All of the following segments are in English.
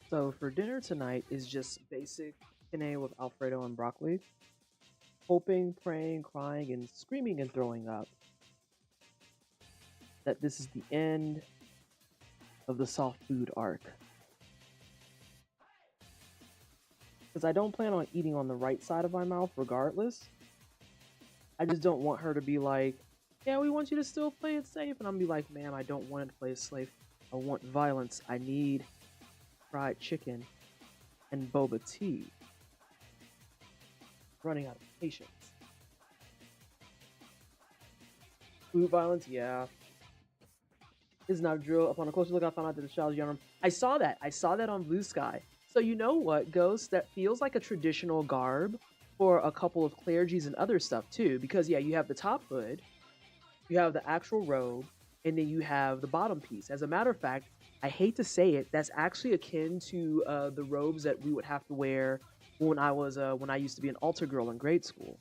So for dinner tonight is just basic penne with Alfredo and broccoli. Hoping, praying, crying, and screaming and throwing up that this is the end of the soft food arc. Because I don't plan on eating on the right side of my mouth regardless. I just don't want her to be like, yeah, we want you to still play it safe. And I'm gonna be like, ma'am, I don't want it to play it safe. I want violence. I need fried chicken and boba tea. Running out of patience. Food violence, yeah. Is not a drill. Upon a closer look, I found out that the child's young. I saw that. I saw that on Blue Sky. So you know what, Ghost? That feels like a traditional garb for a couple of clergies and other stuff too. Because yeah, you have the top hood, you have the actual robe, and then you have the bottom piece. As a matter of fact, I hate to say it, that's actually akin to the robes that we would have to wear when I used to be an altar girl in grade school.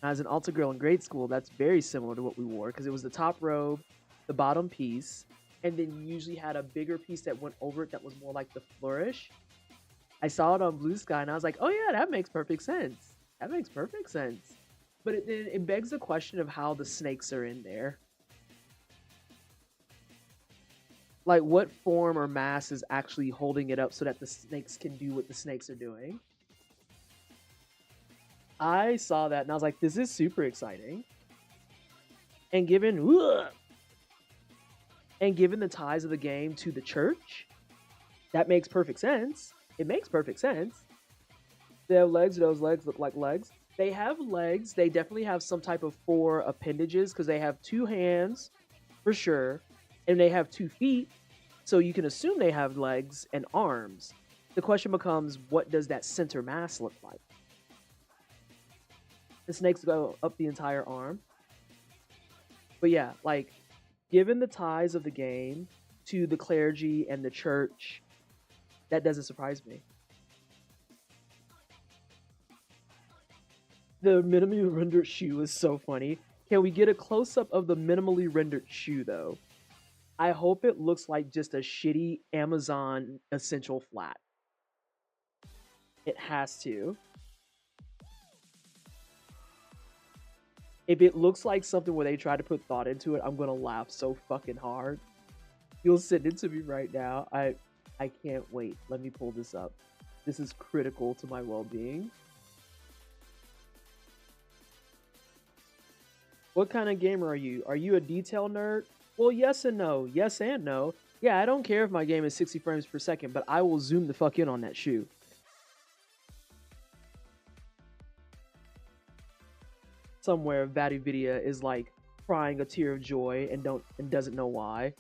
As an altar girl in grade school, that's very similar to what we wore because it was the top robe, the bottom piece, and then you usually had a bigger piece that went over it that was more like the flourish. I saw it on Blue Sky and I was like, oh yeah, that makes perfect sense. That makes perfect sense. But it begs the question of how the snakes are in there. Like, what form or mass is actually holding it up so that the snakes can do what the snakes are doing? I saw that and I was like, this is super exciting. And given the ties of the game to the church, that makes perfect sense. It makes perfect sense. They have legs. Those legs look like legs. They have legs. They definitely have some type of four appendages because they have two hands for sure. And they have 2 feet. So you can assume they have legs and arms. The question becomes, what does that center mass look like? The snakes go up the entire arm. But yeah, like, given the ties of the game to the clergy and the church, that doesn't surprise me. The minimally rendered shoe is so funny. Can we get a close-up of the minimally rendered shoe, though? I hope it looks like just a shitty Amazon essential flat. It has to. If it looks like something where they try to put thought into it, I'm gonna laugh so fucking hard. You'll send it to me right now. I can't wait. Let me pull this up. This is critical to my well-being. What kind of gamer are you? Are you a detail nerd? Well, yes and no. Yes and no. Yeah, I don't care if my game is 60 frames per second, but I will zoom the fuck in on that shoe. Somewhere VatiVidia is like crying a tear of joy and doesn't know why.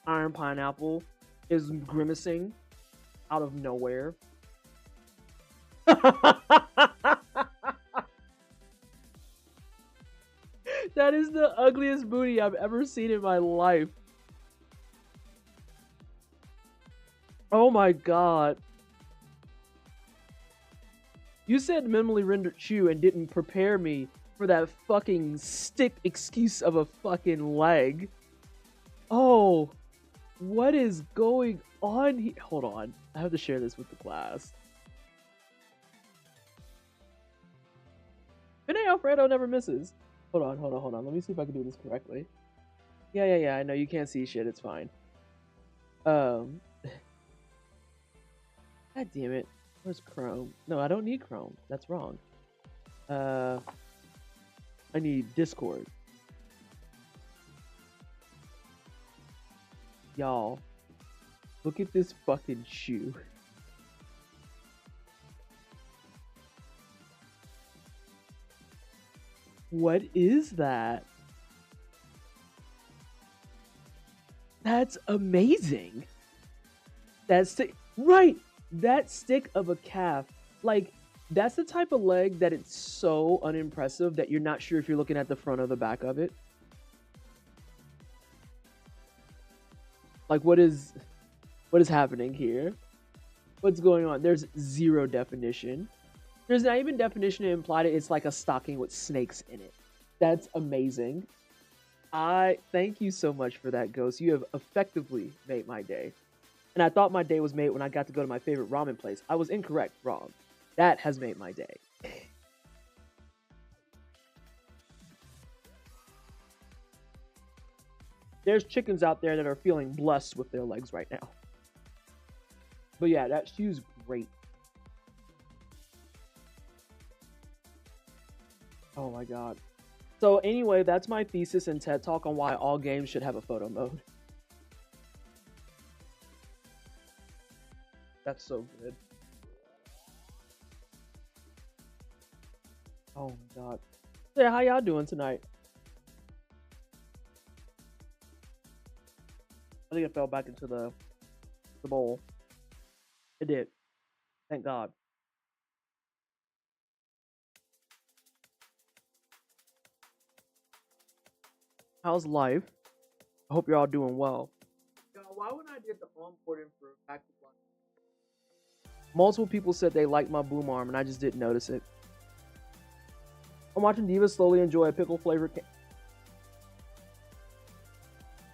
Iron Pineapple is grimacing out of nowhere. That is the ugliest booty I've ever seen in my life. Oh my god. You said minimally rendered shoe and didn't prepare me for that fucking stick excuse of a fucking leg. Oh, what is going on here? Hold on. I have to share this with the class. Vinay Alfredo never misses. Hold on. Let me see if I can do this correctly. Yeah. I know you can't see shit. It's fine. God damn it. Where's Chrome? No, I don't need Chrome. That's wrong. I need Discord. Y'all, look at this fucking shoe. What is that? That's amazing. That's right. That stick of a calf, like, that's the type of leg that it's so unimpressive that you're not sure if you're looking at the front or the back of it. Like, what is happening here? What's going on? There's zero definition. There's not even definition to imply that it's like a stocking with snakes in it. That's amazing. I thank you so much for that, Ghost. You have effectively made my day. And I thought my day was made when I got to go to my favorite ramen place. I was incorrect, wrong. That has made my day. There's chickens out there that are feeling blessed with their legs right now. But yeah, that shoe's great. Oh my god. So anyway, that's my thesis and TED Talk on why all games should have a photo mode. That's so good. Oh my god. Yeah, how y'all doing tonight? I think it fell back into the bowl. It did. Thank God. How's life? I hope you're all doing well. Why would I get the onboarding for Back to Black? Multiple people said they liked my boom arm and I just didn't notice it. I'm watching Diva slowly enjoy a pickle flavored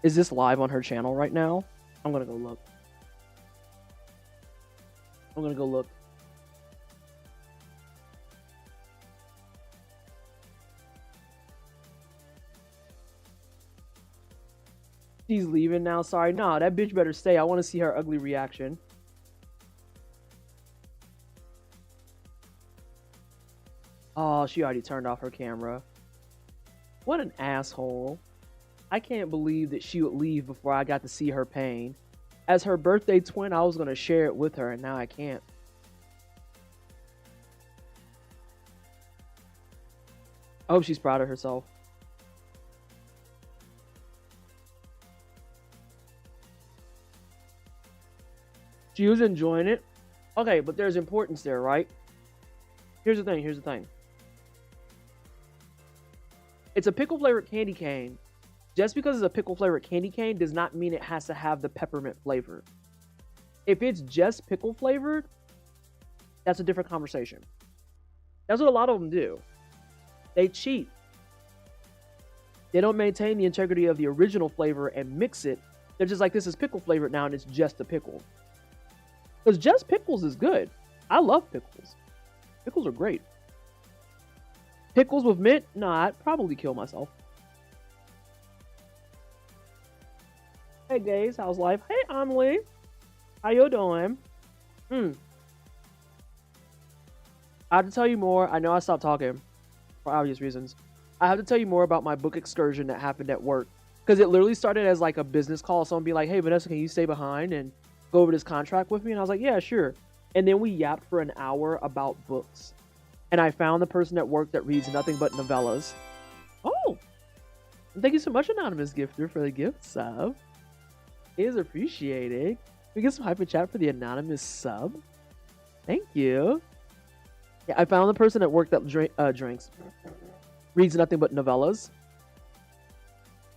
Is this live on her channel right now? I'm gonna go look. I'm gonna go look. She's leaving now. Sorry. Nah, that bitch better stay. I want to see her ugly reaction. Oh, she already turned off her camera. What an asshole. I can't believe that she would leave before I got to see her pain. As her birthday twin, I was going to share it with her, and now I can't. I hope she's proud of herself. She was enjoying it. Okay, but there's importance there, right? Here's the thing. It's a pickle flavored candy cane. Just because it's a pickle flavored candy cane does not mean it has to have the peppermint flavor. If it's just pickle flavored, that's a different conversation. That's what a lot of them do. They cheat. They don't maintain the integrity of the original flavor and mix it. They're just like, this is pickle flavored now and it's just a pickle. Because just pickles is good. I love pickles. Pickles are great. Pickles with mint? Nah, I'd probably kill myself. Hey guys, how's life? Hey Amelie, how you doing? I have to tell you more. I know I stopped talking for obvious reasons. I have to tell you more about my book excursion that happened at work. Because it literally started as like a business call. Someone be like, hey Vanessa, can you stay behind and go over this contract with me? And I was like, yeah, sure. And then we yapped for an hour about books. And I found the person at work that reads nothing but novellas. Oh, thank you so much, Anonymous Gifter, for the gift sub. It is appreciated. We get some hyper chat for the anonymous sub. Thank you. Yeah, I found the person at work that reads nothing but novellas.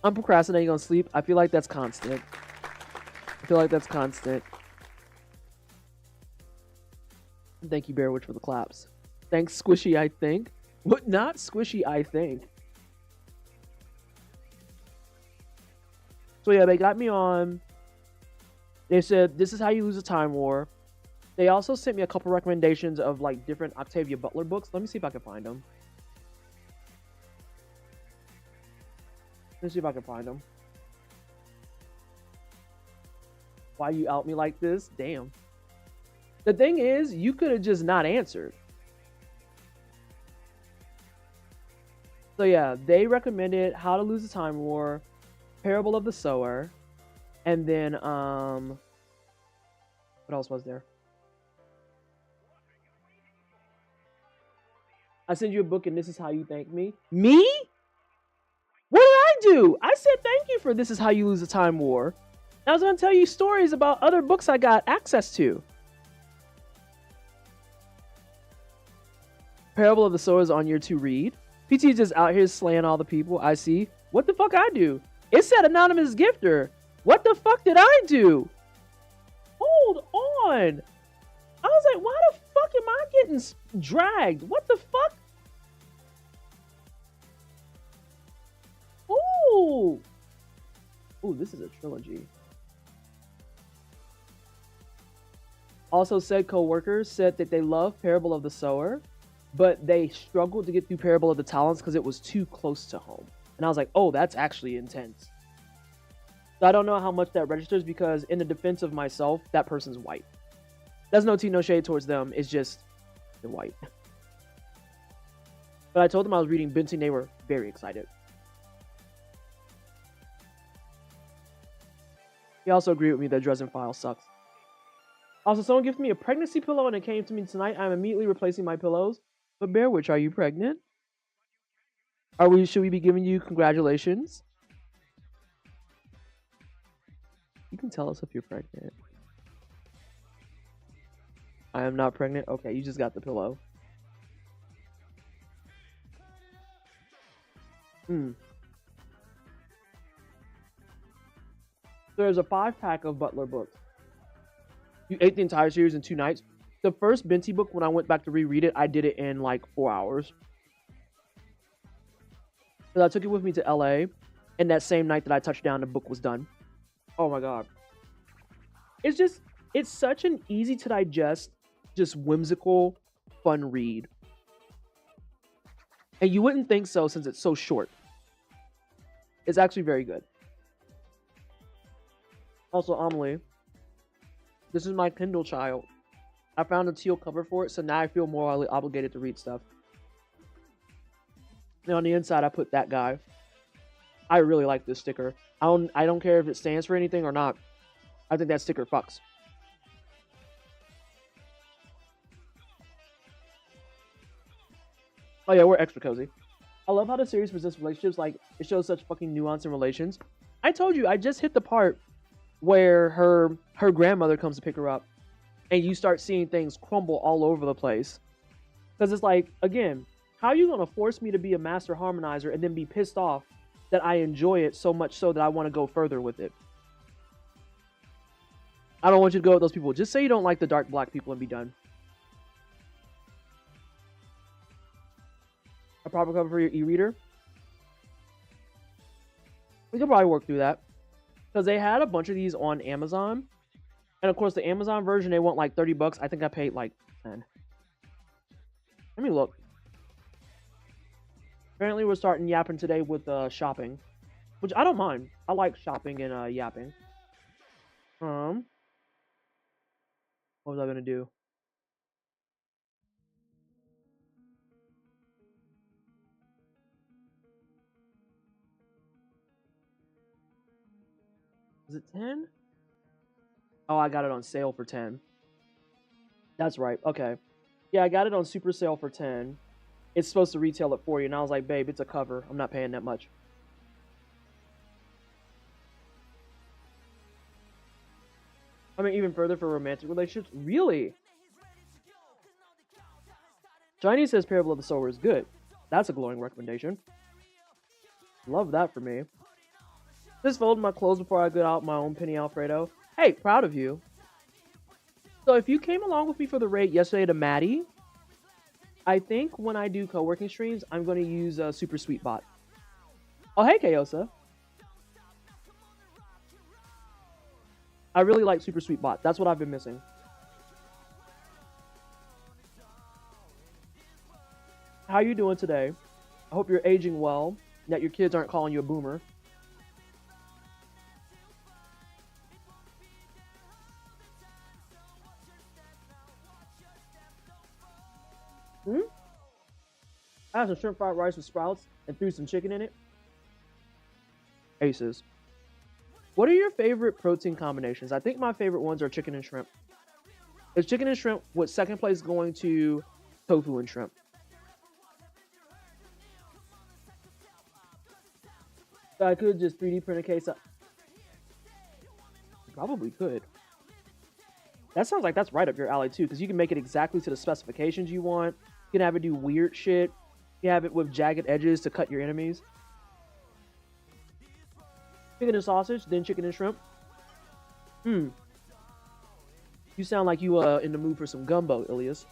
I'm procrastinating on sleep. I feel like that's constant. Thank you, Bearwitch, for the claps. Thanks, Squishy, I think. What? Not Squishy, I think. So yeah, they got me on. They said, this is how you lose a time war. They also sent me a couple recommendations of like different Octavia Butler books. Let me see if I can find them. Why you out me like this? Damn. The thing is, you could have just not answered. So yeah, they recommended How to Lose a Time War, Parable of the Sower, and then what else was there? I send you a book and this is how you thank me. Me? What did I do? I said thank you for This Is How You Lose a Time War. I was going to tell you stories about other books I got access to. Parable of the Sower is on your to read. PT just out here slaying all the people. I see. What the fuck I do? It said anonymous gifter. What the fuck did I do? Hold on. I was like, why the fuck fuck am I getting dragged? What the fuck? Ooh. Ooh, this is a trilogy. Also, said co-workers said that they love Parable of the Sower, but they struggled to get through Parable of the Talents because it was too close to home. And I was like, oh, that's actually intense. So I don't know how much that registers because in the defense of myself, that person's white. There's no tea, no shade towards them. It's just they're white. But I told them I was reading Binti, and they were very excited. He also agreed with me that Dresden Files sucks. Also, someone gifted me a pregnancy pillow and it came to me tonight. I'm immediately replacing my pillows. But Bear Witch, are you pregnant? Should we be giving you congratulations? You can tell us if you're pregnant. I am not pregnant. Okay, you just got the pillow. There's a 5-pack of Butler books. You ate the entire series in 2 nights. The first Binti book, when I went back to reread it, I did it in like 4 hours. Because I took it with me to LA, and that same night that I touched down, the book was done. Oh my god. It's such an easy to digest, just whimsical, fun read. And you wouldn't think so since it's so short. It's actually very good. Also, Amelie, this is my Kindle child. I found a teal cover for it, so now I feel morally obligated to read stuff. And on the inside, I put that guy. I really like this sticker. I don't care if it stands for anything or not. I think that sticker fucks. Oh yeah, we're extra cozy. I love how the series presents relationships. Like, it shows such fucking nuance in relations. I told you, I just hit the part where her grandmother comes to pick her up. And you start seeing things crumble all over the place. Because it's like, again, how are you going to force me to be a master harmonizer and then be pissed off that I enjoy it so much so that I want to go further with it? I don't want you to go with those people. Just say you don't like the dark black people and be done. A proper cover for your e-reader? We could probably work through that. Because they had a bunch of these on Amazon. And of course, the Amazon version, they want like $30. I think I paid like 10. Let me look. Apparently, we're starting yapping today with shopping. Which I don't mind. I like shopping and yapping. What was I going to do? Is it 10? Oh, I got it on sale for 10. That's right. Okay. Yeah, I got it on super sale for 10. It's supposed to retail at 40, and I was like, babe, it's a cover. I'm not paying that much. I mean, even further for romantic relationships? Really? Chinese says Parable of the Sower is good. That's a glowing recommendation. Love that for me. Just folded my clothes before I get out my own Penny Alfredo. Hey, proud of you. So if you came along with me for the raid yesterday to Maddie, I think when I do co-working streams, I'm going to use a Super Sweet Bot. Oh, hey, Kayosa. I really like Super Sweet Bot. That's what I've been missing. How you doing today? I hope you're aging well, that your kids aren't calling you a boomer. I had some shrimp fried rice with sprouts and threw some chicken in it. Aces. What are your favorite protein combinations? I think my favorite ones are chicken and shrimp. It's chicken and shrimp with second place going to tofu and shrimp. So I could just 3D print a case up. Probably could. That sounds like that's right up your alley too, because you can make it exactly to the specifications you want. You can have it do weird shit. You have it with jagged edges to cut your enemies. Chicken and sausage, then chicken and shrimp. You sound like you in the mood for some gumbo, Ilias.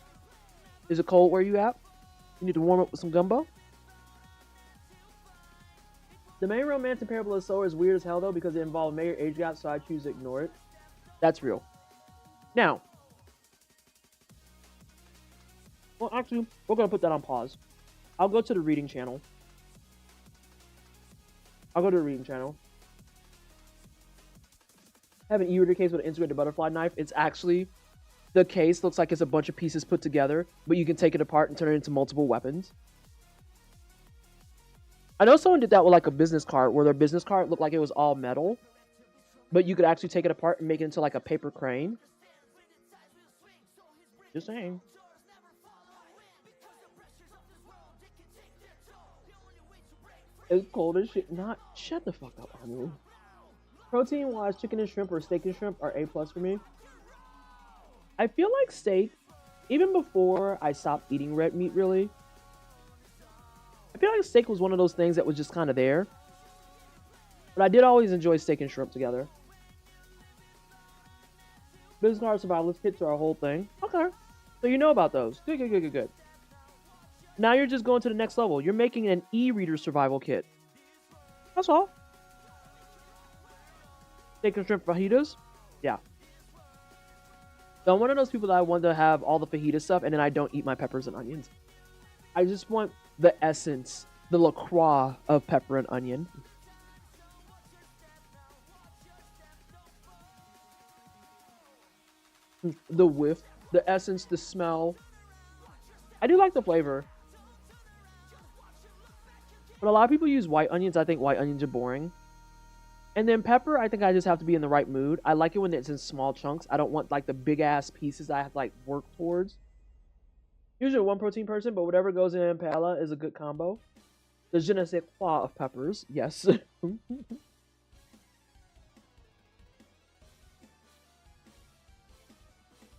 Is it cold where you at? You need to warm up with some gumbo? The main romance in Parable of the Sower is weird as hell though because it involved major age gaps, so I choose to ignore it. That's real. Now, well, actually, we're gonna put that on pause. I'll go to the reading channel. I have an e-reader case with an integrated butterfly knife. It's actually, the case looks like it's a bunch of pieces put together, but you can take it apart and turn it into multiple weapons. I know someone did that with like a business card, where their business card looked like it was all metal, but you could actually take it apart and make it into like a paper crane. Just saying. It's cold as shit. Not, shut the fuck up, Anu. Protein wise, chicken and shrimp or steak and shrimp are A+ for me. I feel like steak, even before I stopped eating red meat, really, I feel like steak was one of those things that was just kind of there. But I did always enjoy steak and shrimp together. Business card survivalist kits are a whole thing. Okay. So you know about those. Good. Now you're just going to the next level. You're making an e-reader survival kit. That's all. Steak and shrimp fajitas? Yeah. So I'm one of those people that I want to have all the fajita stuff and then I don't eat my peppers and onions. I just want the essence, the La Croix of pepper and onion. The whiff, the essence, the smell. I do like the flavor. But a lot of people use white onions. I think white onions are boring. And then pepper, I think I just have to be in the right mood. I like it when it's in small chunks. I don't want like the big ass pieces I have to like work towards. Usually a one protein person, but whatever goes in paella is a good combo. The je ne sais quoi of peppers, yes.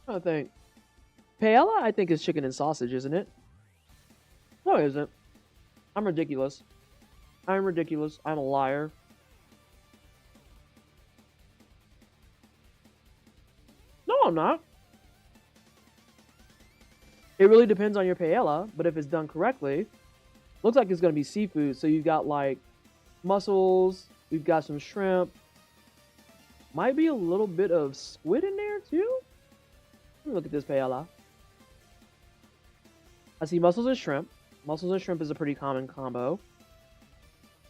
I think paella, I think, is chicken and sausage, isn't it? No, it isn't. I'm ridiculous. I'm a liar. No, I'm not. It really depends on your paella, but if it's done correctly, looks like it's going to be seafood. So you've got like mussels, we've got some shrimp, might be a little bit of squid in there too. Let me look at this paella. I see mussels and shrimp. Mussels and shrimp is a pretty common combo.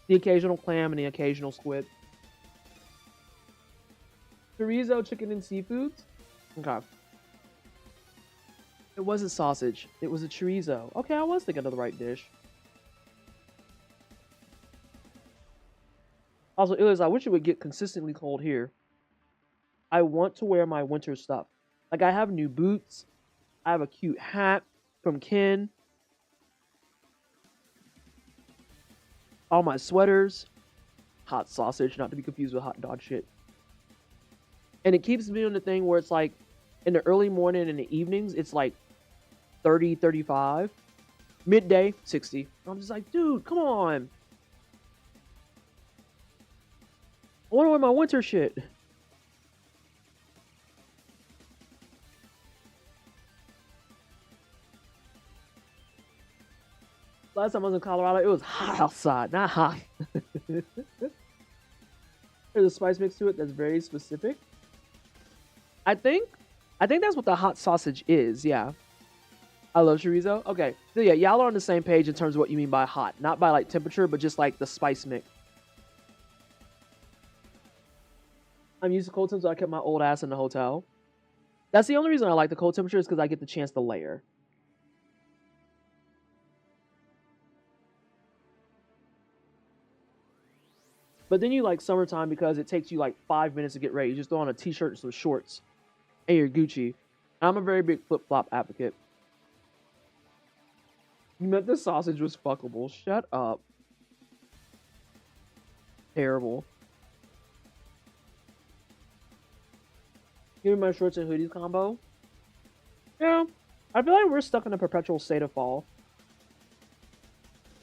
The occasional clam and the occasional squid. Chorizo, chicken, and seafoods. Okay. It wasn't sausage. It was a chorizo. Okay, I was thinking of the right dish. Also, Illis, I wish it would get consistently cold here. I want to wear my winter stuff. Like, I have new boots. I have a cute hat from Ken. All my sweaters. Hot sausage, not to be confused with hot dog shit. And it keeps me on the thing where it's like, in the early morning and the evenings, it's like 30, 35. Midday, 60. I'm just like, dude, come on. I want to wear my winter shit. Last time I was in Colorado, it was hot outside, not hot. There's a spice mix to it that's very specific. I think that's what the hot sausage is, yeah. I love chorizo. Okay, so yeah, y'all are on the same page in terms of what you mean by hot. Not by like temperature, but just like the spice mix. I'm used to cold temps, so I kept my old ass in the hotel. That's the only reason I like the cold temperature is because I get the chance to layer. But then you like summertime because it takes you like 5 minutes to get ready. You just throw on a t-shirt and some shorts. And you're Gucci. I'm a very big flip-flop advocate. You meant the sausage was fuckable. Shut up. Terrible. Give me my shorts and hoodies combo. Yeah. I feel like we're stuck in a perpetual state of fall.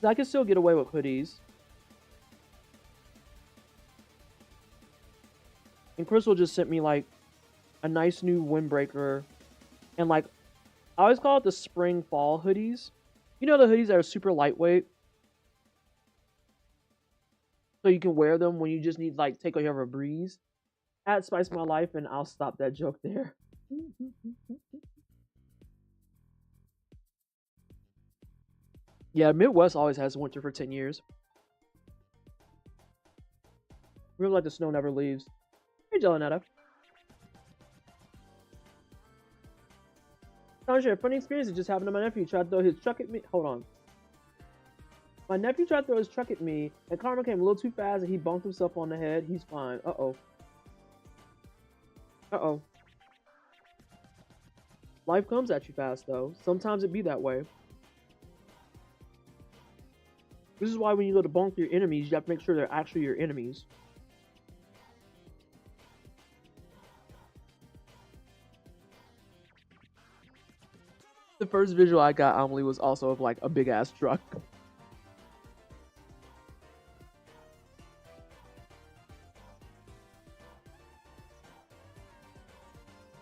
I can still get away with hoodies. And Crystal just sent me like a nice new windbreaker and like I always call it the spring fall hoodies. You know the hoodies that are super lightweight, so you can wear them when you just need like take care of a breeze. Add spice my life, and I'll stop that joke there. Yeah, Midwest always has winter for 10 years. Really like the snow never leaves. Hey, Jelinetta. I'll share a funny experience that just happened to my nephew. Tried to throw his truck at me. Hold on. My nephew tried to throw his truck at me, and karma came a little too fast, and he bumped himself on the head. He's fine. Uh-oh. Uh-oh. Life comes at you fast, though. Sometimes it be that way. This is why when you go to bonk your enemies, you have to make sure they're actually your enemies. The first visual I got, Amelie, was also of like a big ass truck.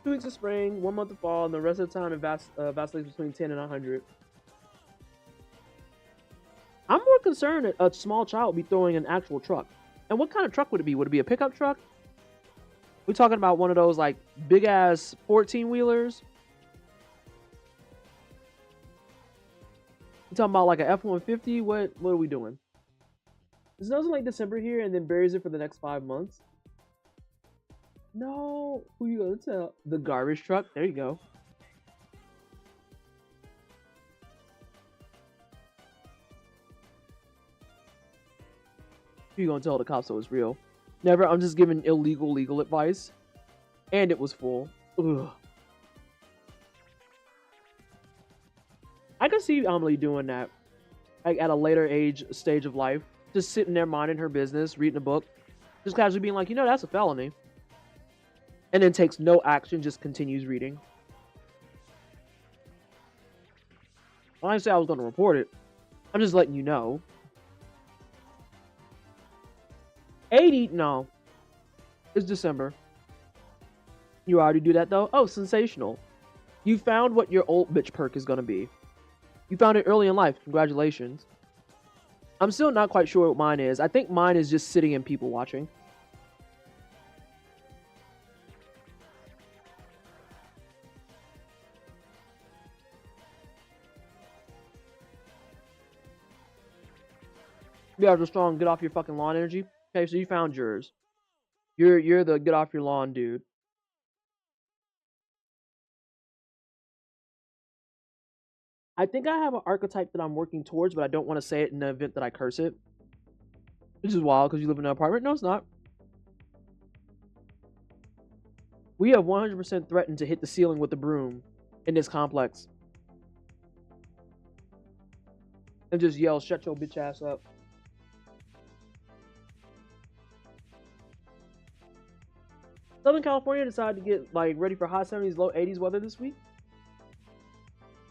2 weeks of spring, 1 month of fall, and the rest of the time it vacillates between 10 and 100. I'm more concerned that a small child would be throwing an actual truck. And what kind of truck would it be? Would it be a pickup truck? We're talking about one of those like big ass 14 wheelers. We're talking about like an F-150. What are we doing? It snows in like December here and then buries it for the next 5 months. No, who you gonna tell? The garbage truck. There you go. Who you gonna tell the cops that was real? Never. I'm just giving illegal legal advice, and it was full. Ugh. I could see Amelie doing that, like at a later stage of life, just sitting there minding her business, reading a book, just casually being like, you know, that's a felony, and then takes no action, just continues reading. I didn't say I was going to report it. I'm just letting you know. 80? No. It's December. You already do that though? Oh, sensational. You found what your old bitch perk is going to be. You found it early in life. Congratulations. I'm still not quite sure what mine is. I think mine is just sitting and people watching. You have the strong get off your fucking lawn energy. Okay, so you found yours. You're the get off your lawn dude. I think I have an archetype that I'm working towards, but I don't want to say it in the event that I curse it. Which is wild because you live in an apartment. No, it's not. We have 100% threatened to hit the ceiling with the broom in this complex. And just yell, shut your bitch ass up. Southern California decided to get like ready for high 70s, low 80s weather this week.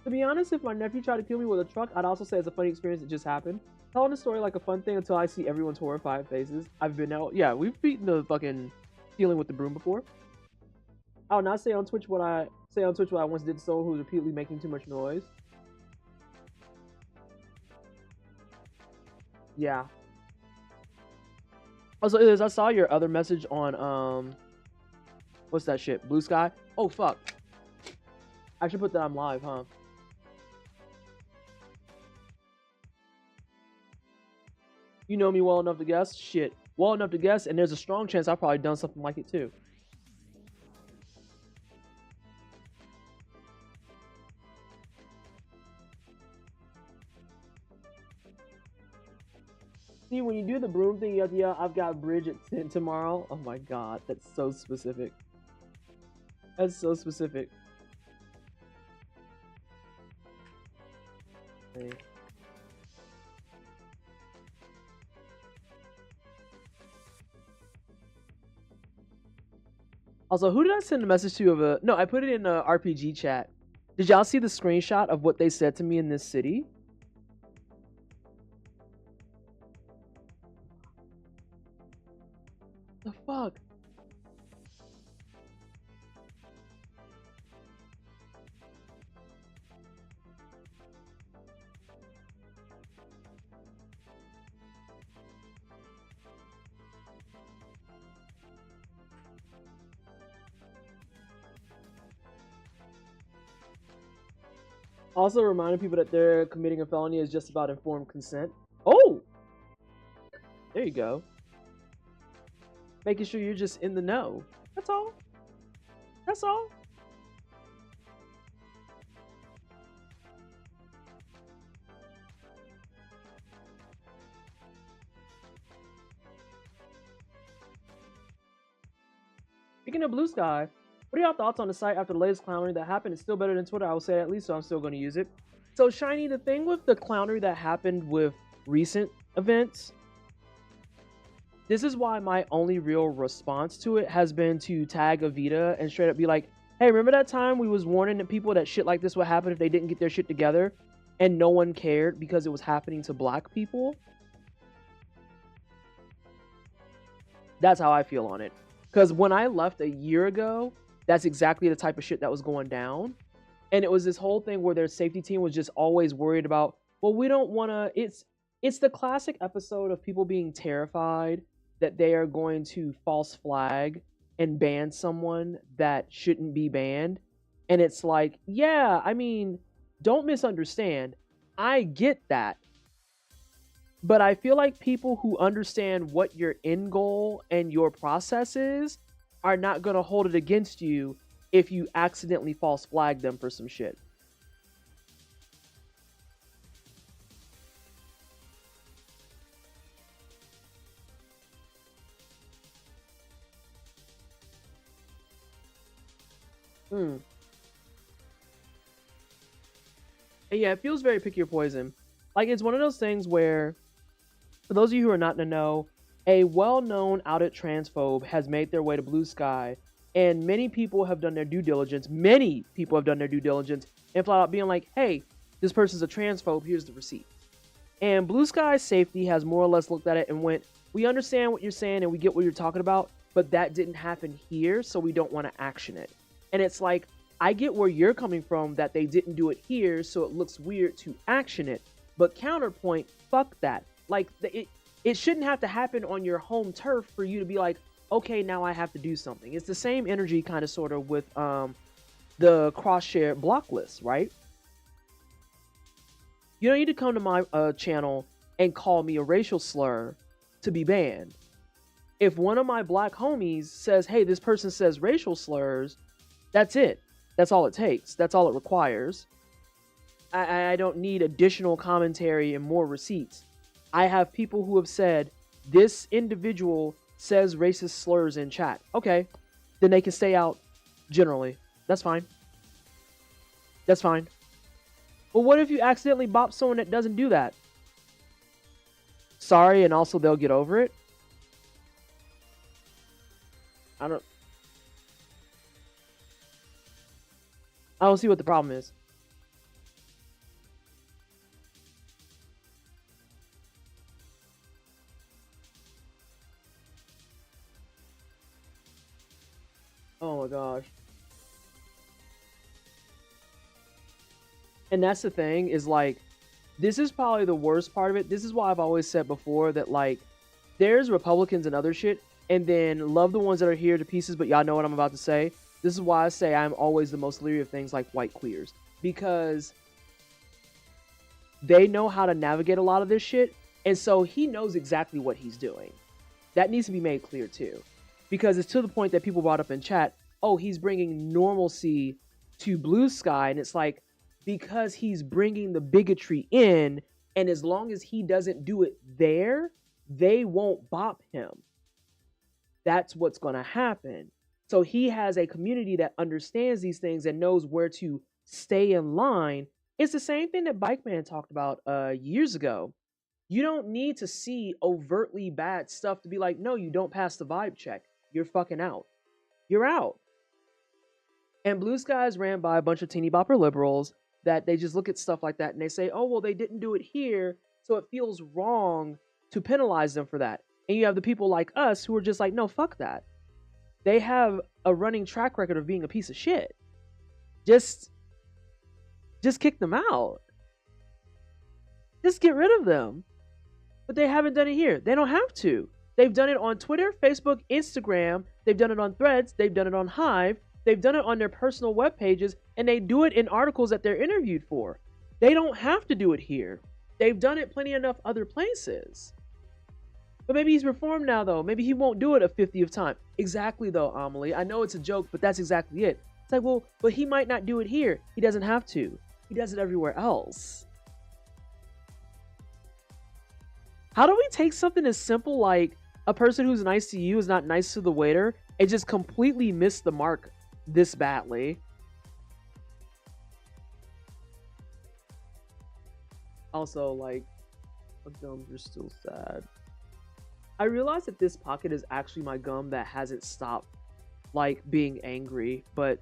To be honest, if my nephew tried to kill me with a truck, I'd also say it's a funny experience that just happened. Telling the story like a fun thing until I see everyone's horrified faces. I've been out. Yeah, we've beaten the fucking ceiling with the broom before. I would not say on Twitch what I once did to someone who was repeatedly making too much noise. Yeah. Also, Liz, I saw your other message on what's that shit? Blue Sky? Oh fuck. I should put that I'm live, huh? You know me well enough to guess? Shit. Well enough to guess, and there's a strong chance I've probably done something like it too. See, when you do the broom thing, you have to yell, I've got bridge at 10 tomorrow. Oh my god, that's so specific. That's so specific. Okay. Also, who did I send a message to of a... No, I put it in a RPG chat. Did y'all see the screenshot of what they said to me in this city? The fuck? Also reminding people that they're committing a felony is just about informed consent. Oh, there you go. Making sure you're just in the know. That's all. That's all. Speaking of Blue Sky, what are y'all thoughts on the site after the latest clownery that happened? It's still better than Twitter, I will say at least, so I'm still going to use it. So, Shiny, the thing with the clownery that happened with recent events, this is why my only real response to it has been to tag Avita and straight up be like, hey, remember that time we was warning the people that shit like this would happen if they didn't get their shit together and no one cared because it was happening to black people? That's how I feel on it. Because when I left a year ago, that's exactly the type of shit that was going down. And it was this whole thing where their safety team was just always worried about, well, we don't want to, it's the classic episode of people being terrified that they are going to false flag and ban someone that shouldn't be banned. And it's like, yeah, I mean, don't misunderstand. I get that. But I feel like people who understand what your end goal and your process is are not going to hold it against you if you accidentally false flag them for some shit. And yeah, it feels very pick your poison. Like, it's one of those things where, for those of you who are not in the know, a well-known outed transphobe has made their way to Blue Sky, and many people have done their due diligence. Many people have done their due diligence and flat out being like, hey, this person's a transphobe, here's the receipt. And Blue Sky's safety has more or less looked at it and went, we understand what you're saying and we get what you're talking about, but that didn't happen here, so we don't want to action it. And it's like, I get where you're coming from that they didn't do it here, so it looks weird to action it. But counterpoint, fuck that. Like, it shouldn't have to happen on your home turf for you to be like, okay, now I have to do something. It's the same energy kind of sort of with the cross-share block list, right? You don't need to come to my channel and call me a racial slur to be banned. If one of my black homies says, hey, this person says racial slurs, that's it. That's all it takes. That's all it requires. I don't need additional commentary and more receipts. I have people who have said, this individual says racist slurs in chat. Okay, then they can stay out generally. That's fine. That's fine. But what if you accidentally bop someone that doesn't do that? Sorry, and also they'll get over it? I don't see what the problem is. Oh my gosh. And that's the thing, is like, this is probably the worst part of it. This is why I've always said before that, like, there's Republicans and other shit, and then love the ones that are here to pieces, but y'all know what I'm about to say. This is why I say I'm always the most leery of things like white queers, because they know how to navigate a lot of this shit, and so he knows exactly what he's doing. That needs to be made clear too, because it's to the point that people brought up in chat, oh, he's bringing normalcy to Blue Sky, and it's like, because he's bringing the bigotry in, and as long as he doesn't do it there, they won't bop him. That's what's going to happen. So he has a community that understands these things and knows where to stay in line. It's the same thing that Bike Man talked about years ago. You don't need to see overtly bad stuff to be like, no, you don't pass the vibe check. You're fucking out. You're out. And Blue Sky is ran by a bunch of teeny bopper liberals that they just look at stuff like that and they say, oh, well, they didn't do it here, so it feels wrong to penalize them for that. And you have the people like us who are just like, no, fuck that. They have a running track record of being a piece of shit. Just kick them out. Just get rid of them. But they haven't done it here. They don't have to. They've done it on Twitter, Facebook, Instagram. They've done it on Threads. They've done it on Hive. They've done it on their personal web pages. And they do it in articles that they're interviewed for. They don't have to do it here. They've done it plenty enough other places. But maybe he's reformed now, though. Maybe he won't do it a 50th time. Exactly, though, Amelie. I know it's a joke, but that's exactly it. It's like, well, but he might not do it here. He doesn't have to. He does it everywhere else. How do we take something as simple like a person who's nice to you is not nice to the waiter and just completely miss the mark this badly? Also, like, my gums are still sad. I realized that this pocket is actually my gum that hasn't stopped, like, being angry, but...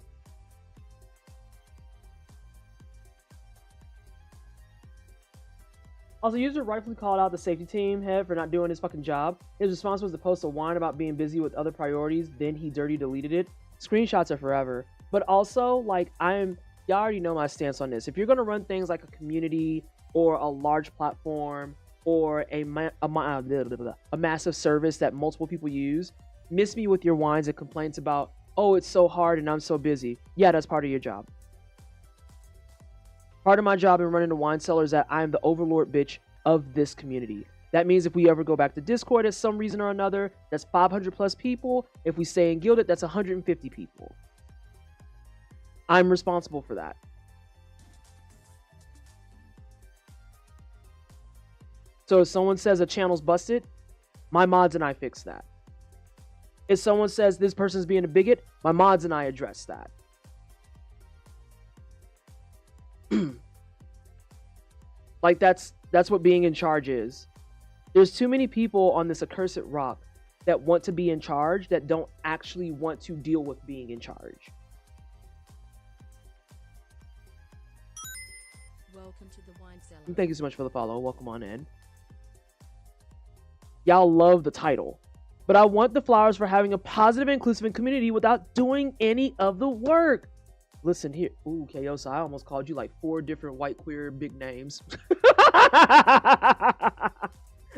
Also, user rightfully called out the safety team head for not doing his fucking job. His response was to post a whine about being busy with other priorities, then he dirty deleted it. Screenshots are forever. But also, like, y'all already know my stance on this. If you're gonna run things like a community or a large platform or a massive service that multiple people use, miss me with your whines and complaints about, oh, it's so hard and I'm so busy. Yeah, that's part of your job. Part of my job in running the wine cellar is that I am the overlord bitch of this community. That means if we ever go back to Discord at some reason or another, that's 500 plus people. If we stay in Gilded, that's 150 people. I'm responsible for that. So if someone says a channel's busted, my mods and I fix that. If someone says this person's being a bigot, my mods and I address that. Like, that's what being in charge is. There's too many people on this accursed rock that want to be in charge that don't actually want to deal with being in charge. Welcome to the wine cellar. And thank you so much for the follow. Welcome on in. Y'all love the title. But I want the flowers for having a positive, inclusive community without doing any of the work. Listen here. Ooh, Chaos, I almost called you like 4 different white queer big names.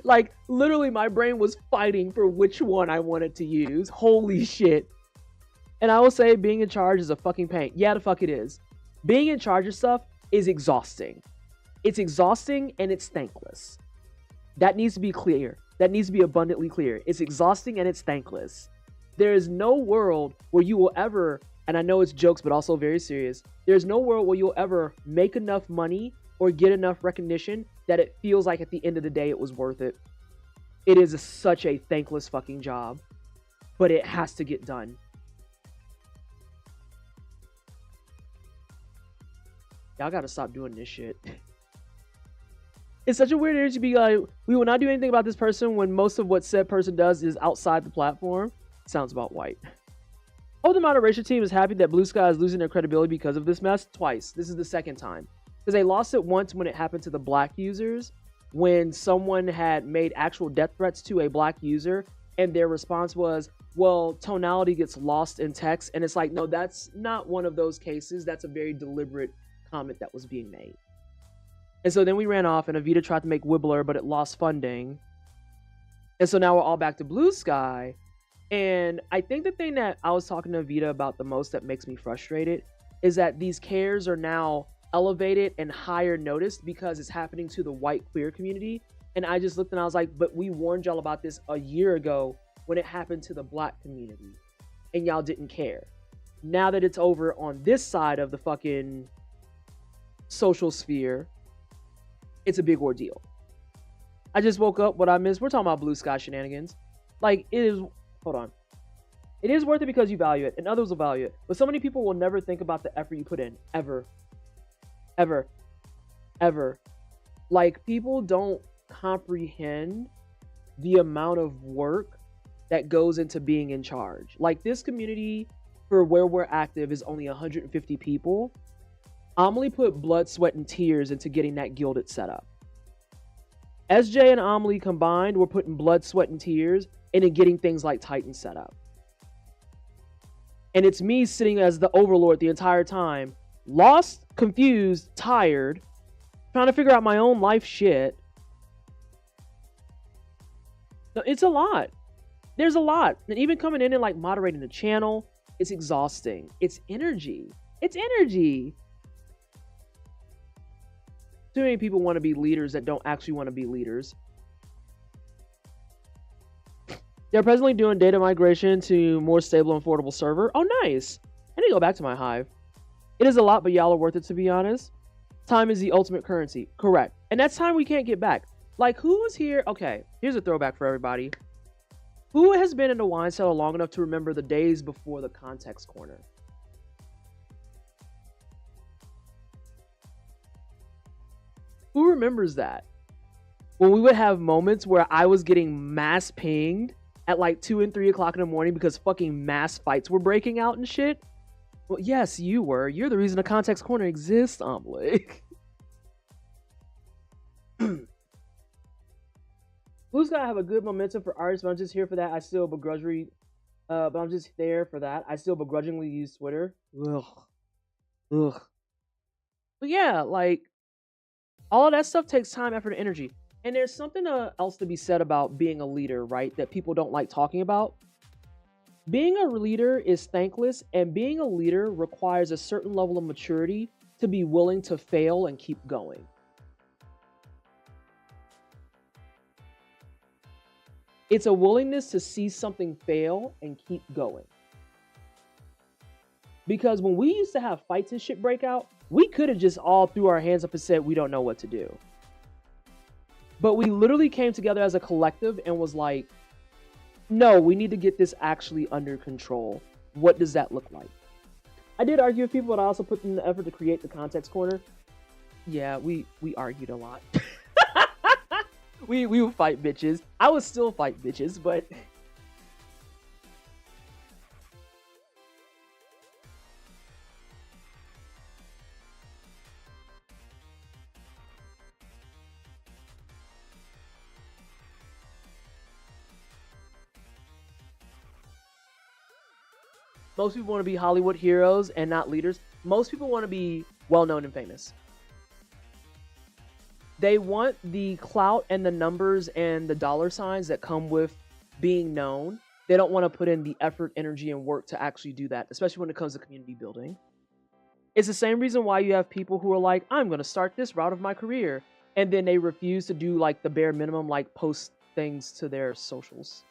Like, literally, my brain was fighting for which one I wanted to use. Holy shit. And I will say being in charge is a fucking pain. Yeah, the fuck it is. Being in charge of stuff is exhausting. It's exhausting and it's thankless. That needs to be clear. That needs to be abundantly clear. It's exhausting and it's thankless. There is no world where you will ever... And I know it's jokes, but also very serious. There's no world where you'll ever make enough money or get enough recognition that it feels like at the end of the day it was worth it. It is such a thankless fucking job, but it has to get done. Y'all gotta stop doing this shit. It's such a weird energy to be like, we will not do anything about this person when most of what said person does is outside the platform. Sounds about white. Oh, the moderation team is happy that Blue Sky is losing their credibility because of this mess twice. This is the second time. Because they lost it once when it happened to the black users, when someone had made actual death threats to a black user, and their response was, well, tonality gets lost in text. And it's like, no, that's not one of those cases. That's a very deliberate comment that was being made. And so then we ran off, and Avita tried to make Wibbler, but it lost funding. And so now we're all back to Blue Sky. And I think the thing that I was talking to Avita about the most that makes me frustrated is that these cares are now elevated and higher noticed because it's happening to the white queer community. And I just looked and I was like, but we warned y'all about this a year ago when it happened to the black community and y'all didn't care. Now that it's over on this side of the fucking social sphere, it's a big ordeal. I just woke up. What I missed, we're talking about Blue Sky shenanigans. Like, it is... Hold on. It is worth it because you value it, and others will value it. But so many people will never think about the effort you put in. Ever. Ever. Ever. Like, people don't comprehend the amount of work that goes into being in charge. Like, this community, for where we're active, is only 150 people. Amelie put blood, sweat, and tears into getting that Gilded set up. SJ and Amelie combined were putting blood, sweat, and tears into getting things like Titan set up. And it's me sitting as the overlord the entire time, lost, confused, tired, trying to figure out my own life shit. It's a lot. There's a lot. And even coming in and like moderating the channel, it's exhausting. It's energy. It's energy. Too many people want to be leaders that don't actually want to be leaders. They're presently doing data migration to more stable and affordable server. Oh, nice. I need to go back to my Hive. It is a lot, but y'all are worth it, to be honest. Time is the ultimate currency. Correct. And that's time we can't get back. Like, who was here? Okay, here's a throwback for everybody. Who has been in the wine cellar long enough to remember the days before the context corner? Who remembers that? When we would have moments where I was getting mass pinged at like 2 and 3 o'clock in the morning because fucking mass fights were breaking out and shit. Well, yes, you were. You're the reason the context corner exists, Omelet. Blue's gotta have a good momentum for artists, but I'm just here for that. I still begrudgingly, but I'm just there for that. I still begrudgingly use Twitter. Ugh. But yeah, like, all of that stuff takes time, effort, and energy. And there's something else to be said about being a leader, right? That people don't like talking about. Being a leader is thankless, and being a leader requires a certain level of maturity to be willing to fail and keep going. It's a willingness to see something fail and keep going. Because when we used to have fights and shit break out, we could have just all threw our hands up and said, we don't know what to do. But we literally came together as a collective and was like, no, we need to get this actually under control. What does that look like? I did argue with people, but I also put in the effort to create the context corner. Yeah, we argued a lot. we would fight bitches. I would still fight bitches, but... Most people want to be Hollywood heroes and not leaders. Most people want to be well-known and famous. They want the clout and the numbers and the dollar signs that come with being known. They don't want to put in the effort, energy, and work to actually do that, especially when it comes to community building. It's the same reason why you have people who are like, I'm going to start this route of my career. And then they refuse to do like the bare minimum, like post things to their socials.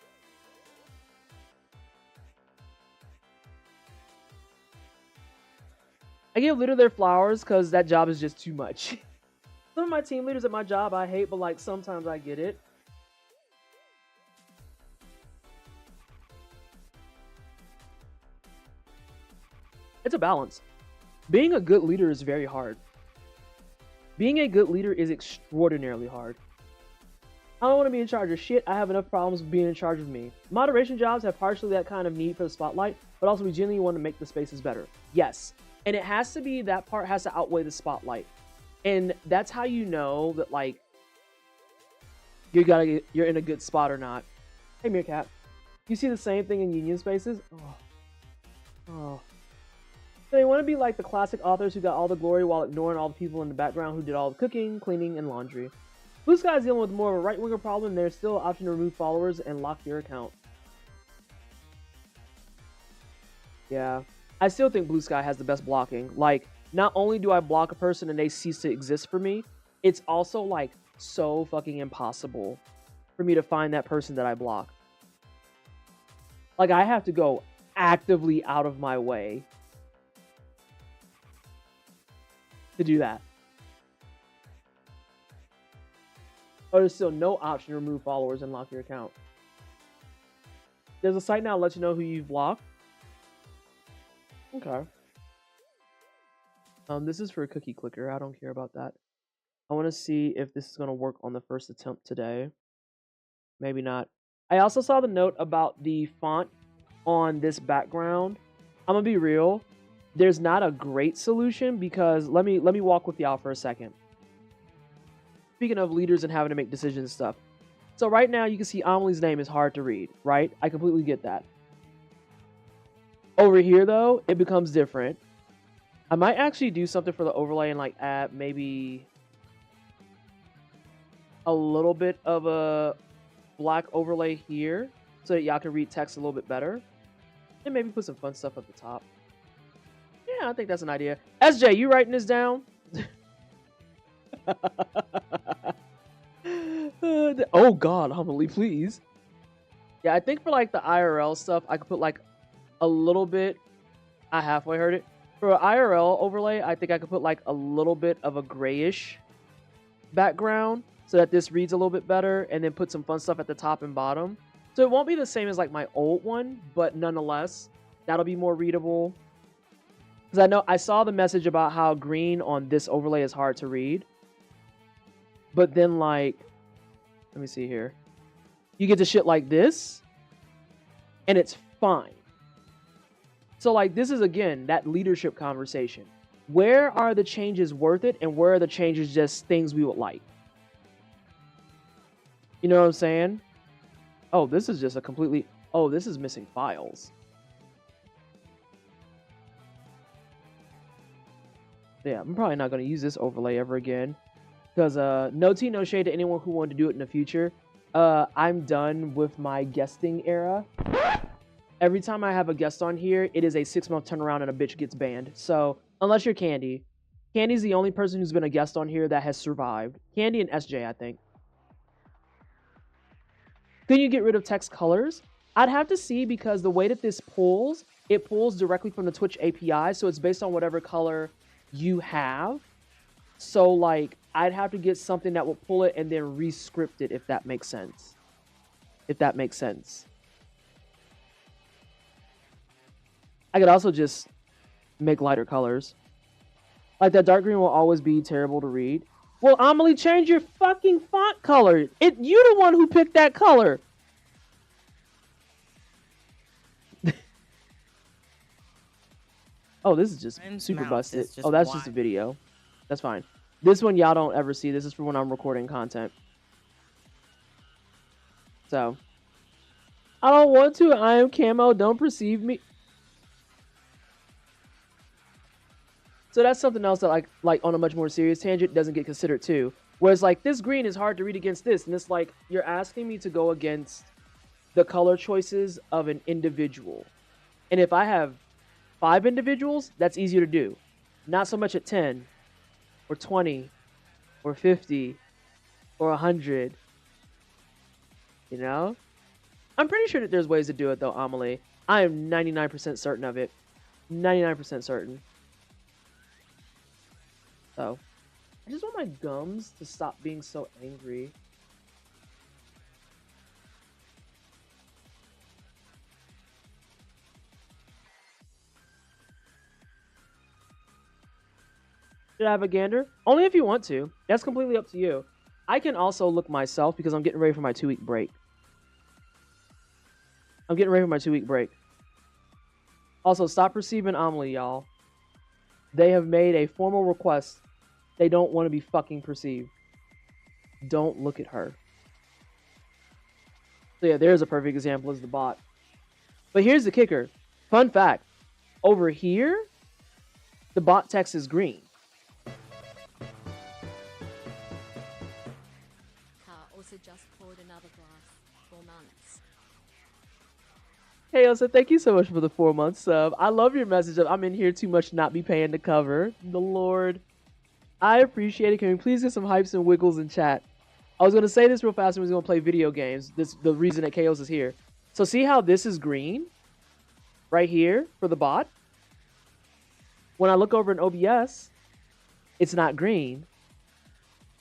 I give leader their flowers because that job is just too much. Some of my team leaders at my job I hate, but like sometimes I get it. It's a balance. Being a good leader is very hard. Being a good leader is extraordinarily hard. I don't want to be in charge of shit. I have enough problems with being in charge of me. Moderation jobs have partially that kind of need for the spotlight, but also we genuinely want to make the spaces better. Yes. And it has to be, that part has to outweigh the spotlight. And that's how you know that, like, you're in a good spot or not. Hey, Meerkat. You see the same thing in union spaces? Oh. So they want to be like the classic authors who got all the glory while ignoring all the people in the background who did all the cooking, cleaning, and laundry. Blue Sky is dealing with more of a right-winger problem, and there's still an option to remove followers and lock your account. Yeah. I still think Blue Sky has the best blocking. Like, not only do I block a person and they cease to exist for me, it's also, like, so fucking impossible for me to find that person that I block. Like, I have to go actively out of my way to do that. Oh, there's still no option to remove followers and lock your account. There's a site now that lets you know who you've blocked. Okay. This is for a cookie clicker. I don't care about that. I want to see if this is going to work on the first attempt today. Maybe not. I also saw the note about the font on this background. I'm going to be real. There's not a great solution because let me walk with y'all for a second. Speaking of leaders and having to make decisions and stuff. So right now you can see Amelie's name is hard to read, right? I completely get that. Over here though, it becomes different. I might actually do something for the overlay and like add maybe a little bit of a black overlay here so that y'all can read text a little bit better. And maybe put some fun stuff at the top. Yeah, I think that's an idea. SJ, you writing this down? Oh God, humbly please. Yeah, I think for like the IRL stuff, I could put like a little bit. I halfway heard it. For an IRL overlay, I think I could put like a little bit of a grayish background so that this reads a little bit better, and then put some fun stuff at the top and bottom. So it won't be the same as like my old one, but nonetheless, that'll be more readable. Because I know I saw the message about how green on this overlay is hard to read. But then like, let me see here. You get to shit like this, and it's fine. So like this is again that leadership conversation. Where are the changes worth it, and where are the changes just things we would like? You know what I'm saying? Oh, this is just a completely... Oh, this is missing files. Yeah, I'm probably not going to use this overlay ever again. Because no tea, no shade to anyone who wanted to do it in the future. I'm done with my guesting era. Every time I have a guest on here, it is a 6-month turnaround and a bitch gets banned. So, unless you're Candy. Candy's the only person who's been a guest on here that has survived. Candy and SJ, I think. Can you get rid of text colors? I'd have to see, because the way that this pulls, it pulls directly from the Twitch API. So, it's based on whatever color you have. So, like, I'd have to get something that will pull it and then re-script it, if that makes sense. If that makes sense. I could also just make lighter colors. Like, that dark green will always be terrible to read. Well, Amelie, change your fucking font color. You the one who picked that color. Oh, this is just super busted. Oh, that's just a video. That's fine. This one y'all don't ever see. This is for when I'm recording content. So, I don't want to. I am camo. Don't perceive me. So that's something else that like on a much more serious tangent doesn't get considered too. Whereas like this green is hard to read against this, and it's like you're asking me to go against the color choices of an individual. And if I have 5 individuals, that's easier to do. Not so much at 10 or 20 or 50 or 100. You know? I'm pretty sure that there's ways to do it though, Amelie. I am 99% certain of it. 99% certain. So, I just want my gums to stop being so angry. Should I have a gander? Only if you want to. That's completely up to you. I can also look myself because I'm getting ready for my 2-week break. I'm getting ready for my 2-week break. Also, stop perceiving Amelie, y'all. They have made a formal request. They don't want to be fucking perceived. Don't look at her. So yeah, there's a perfect example as the bot. But here's the kicker. Fun fact. Over here, the bot text is green. Also just poured another glass. 4 months. Hey, Elsa, thank you so much for the 4-month sub. I love your message of I'm in here too much to not be paying to cover. The Lord. I appreciate it. Can we please get some hypes and wiggles in chat? I was going to say this real fast and we was going to play video games. This the reason that Chaos is here. So see how this is green? Right here for the bot? When I look over in OBS, it's not green.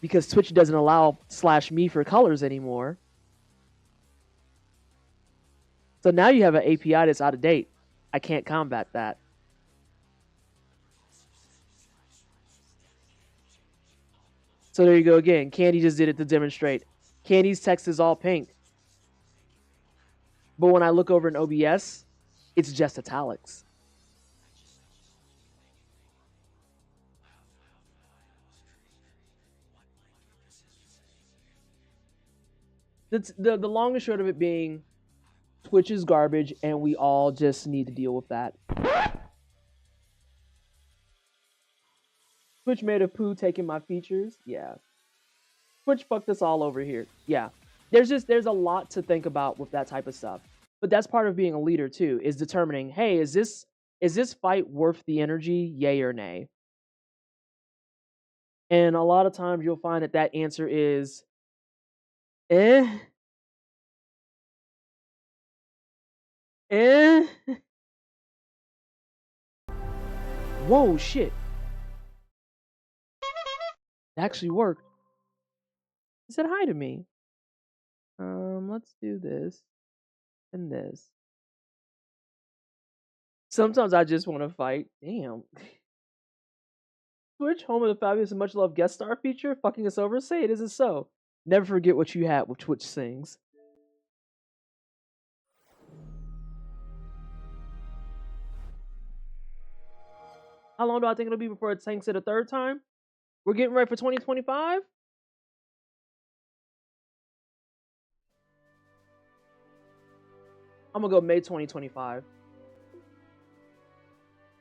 Because Twitch doesn't allow /me for colors anymore. So now you have an API that's out of date. I can't combat that. So there you go again. Candy just did it to demonstrate. Candy's text is all pink. But when I look over in OBS, it's just italics. The long and short of it being, Twitch is garbage, and we all just need to deal with that. Twitch made a poo taking my features. Yeah. Twitch fucked us all over here. Yeah. There's a lot to think about with that type of stuff. But that's part of being a leader too, is determining, hey, is this fight worth the energy, yay or nay? And a lot of times you'll find that that answer is eh, eh. Whoa, shit. It actually worked. It said hi to me. Let's do this and this. Sometimes I just want to fight. Damn. Twitch, home of the fabulous and much loved guest star feature, fucking us over. Say it isn't so. Never forget what you had with Twitch sings. How long do I think it'll be before it tanks it a third time? We're getting ready for 2025? I'm gonna go May 2025.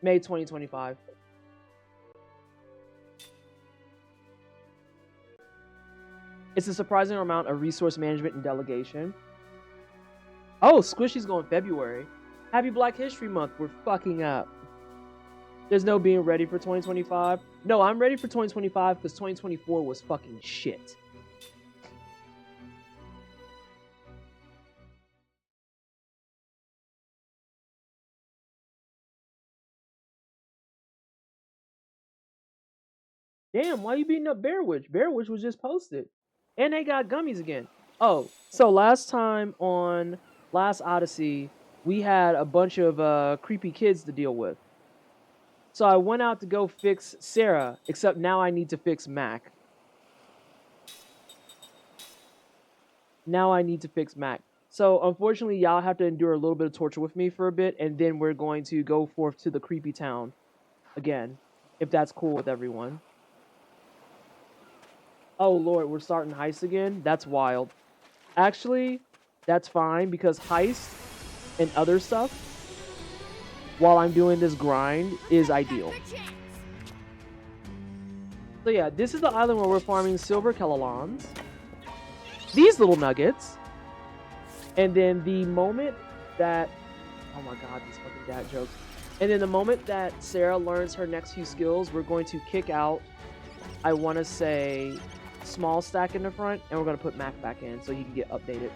May 2025. It's a surprising amount of resource management and delegation. Oh, Squishy's going February. Happy Black History Month. We're fucking up. There's no being ready for 2025. No, I'm ready for 2025 because 2024 was fucking shit. Damn, why you beating up Bear Witch? Bear Witch was just posted. And they got gummies again. Oh, so last time on last Odyssey, we had a bunch of creepy kids to deal with. So I went out to go fix Sarah, except now I need to fix Mac. Now I need to fix Mac. So unfortunately, y'all have to endure a little bit of torture with me for a bit, and then we're going to go forth to the creepy town again, if that's cool with everyone. Oh lord, we're starting heist again? That's wild. Actually, that's fine because heist and other stuff while I'm doing this grind is ideal. So yeah, this is the island where we're farming silver Kellalons. These little nuggets. And then the moment that... Oh my god, these fucking dad jokes. And then the moment that Sarah learns her next few skills, we're going to kick out, I want to say, small stack in the front, and we're going to put Mac back in so he can get updated.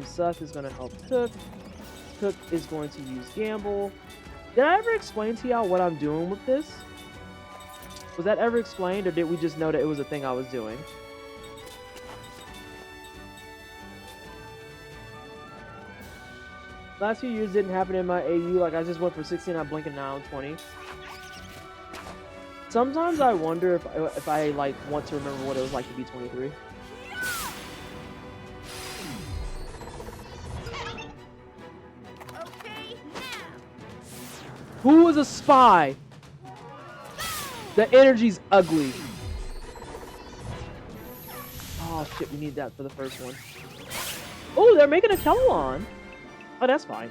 Seth is going to help Took. Took is going to use Gamble. Did I ever explain to y'all what I'm doing with this? Was that ever explained, or did we just know that it was a thing I was doing? Last few years didn't happen in my AU. Like, I just went for 16, I blink and now I'm 20. Sometimes I wonder if I like want to remember what it was like to be 23. Okay, now. Who was a spy? The energy's ugly. Oh shit, we need that for the first one. Oh, they're making a Kellalon. Oh, that's fine.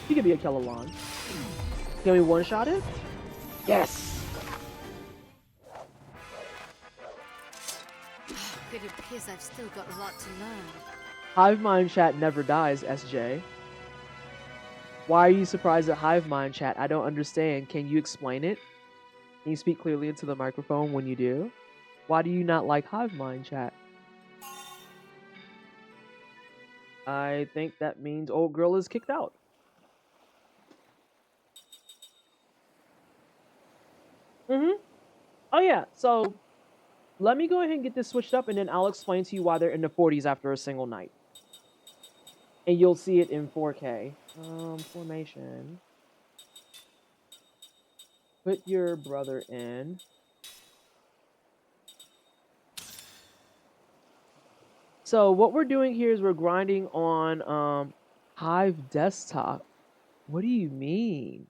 He could be a Kellalon. Can we one-shot it? Yes! It appears I've still got a lot to learn. Hive Mind Chat never dies, SJ. Why are you surprised at Hive Mind Chat? I don't understand. Can you explain it? Can you speak clearly into the microphone when you do? Why do you not like Hive Mind Chat? I think that means old girl is kicked out. Oh yeah, so let me go ahead and get this switched up and then I'll explain to you why they're in the 40s after a single night. And you'll see it in 4K. Formation. Put your brother in. So what we're doing here is we're grinding on Hive Desktop. What do you mean?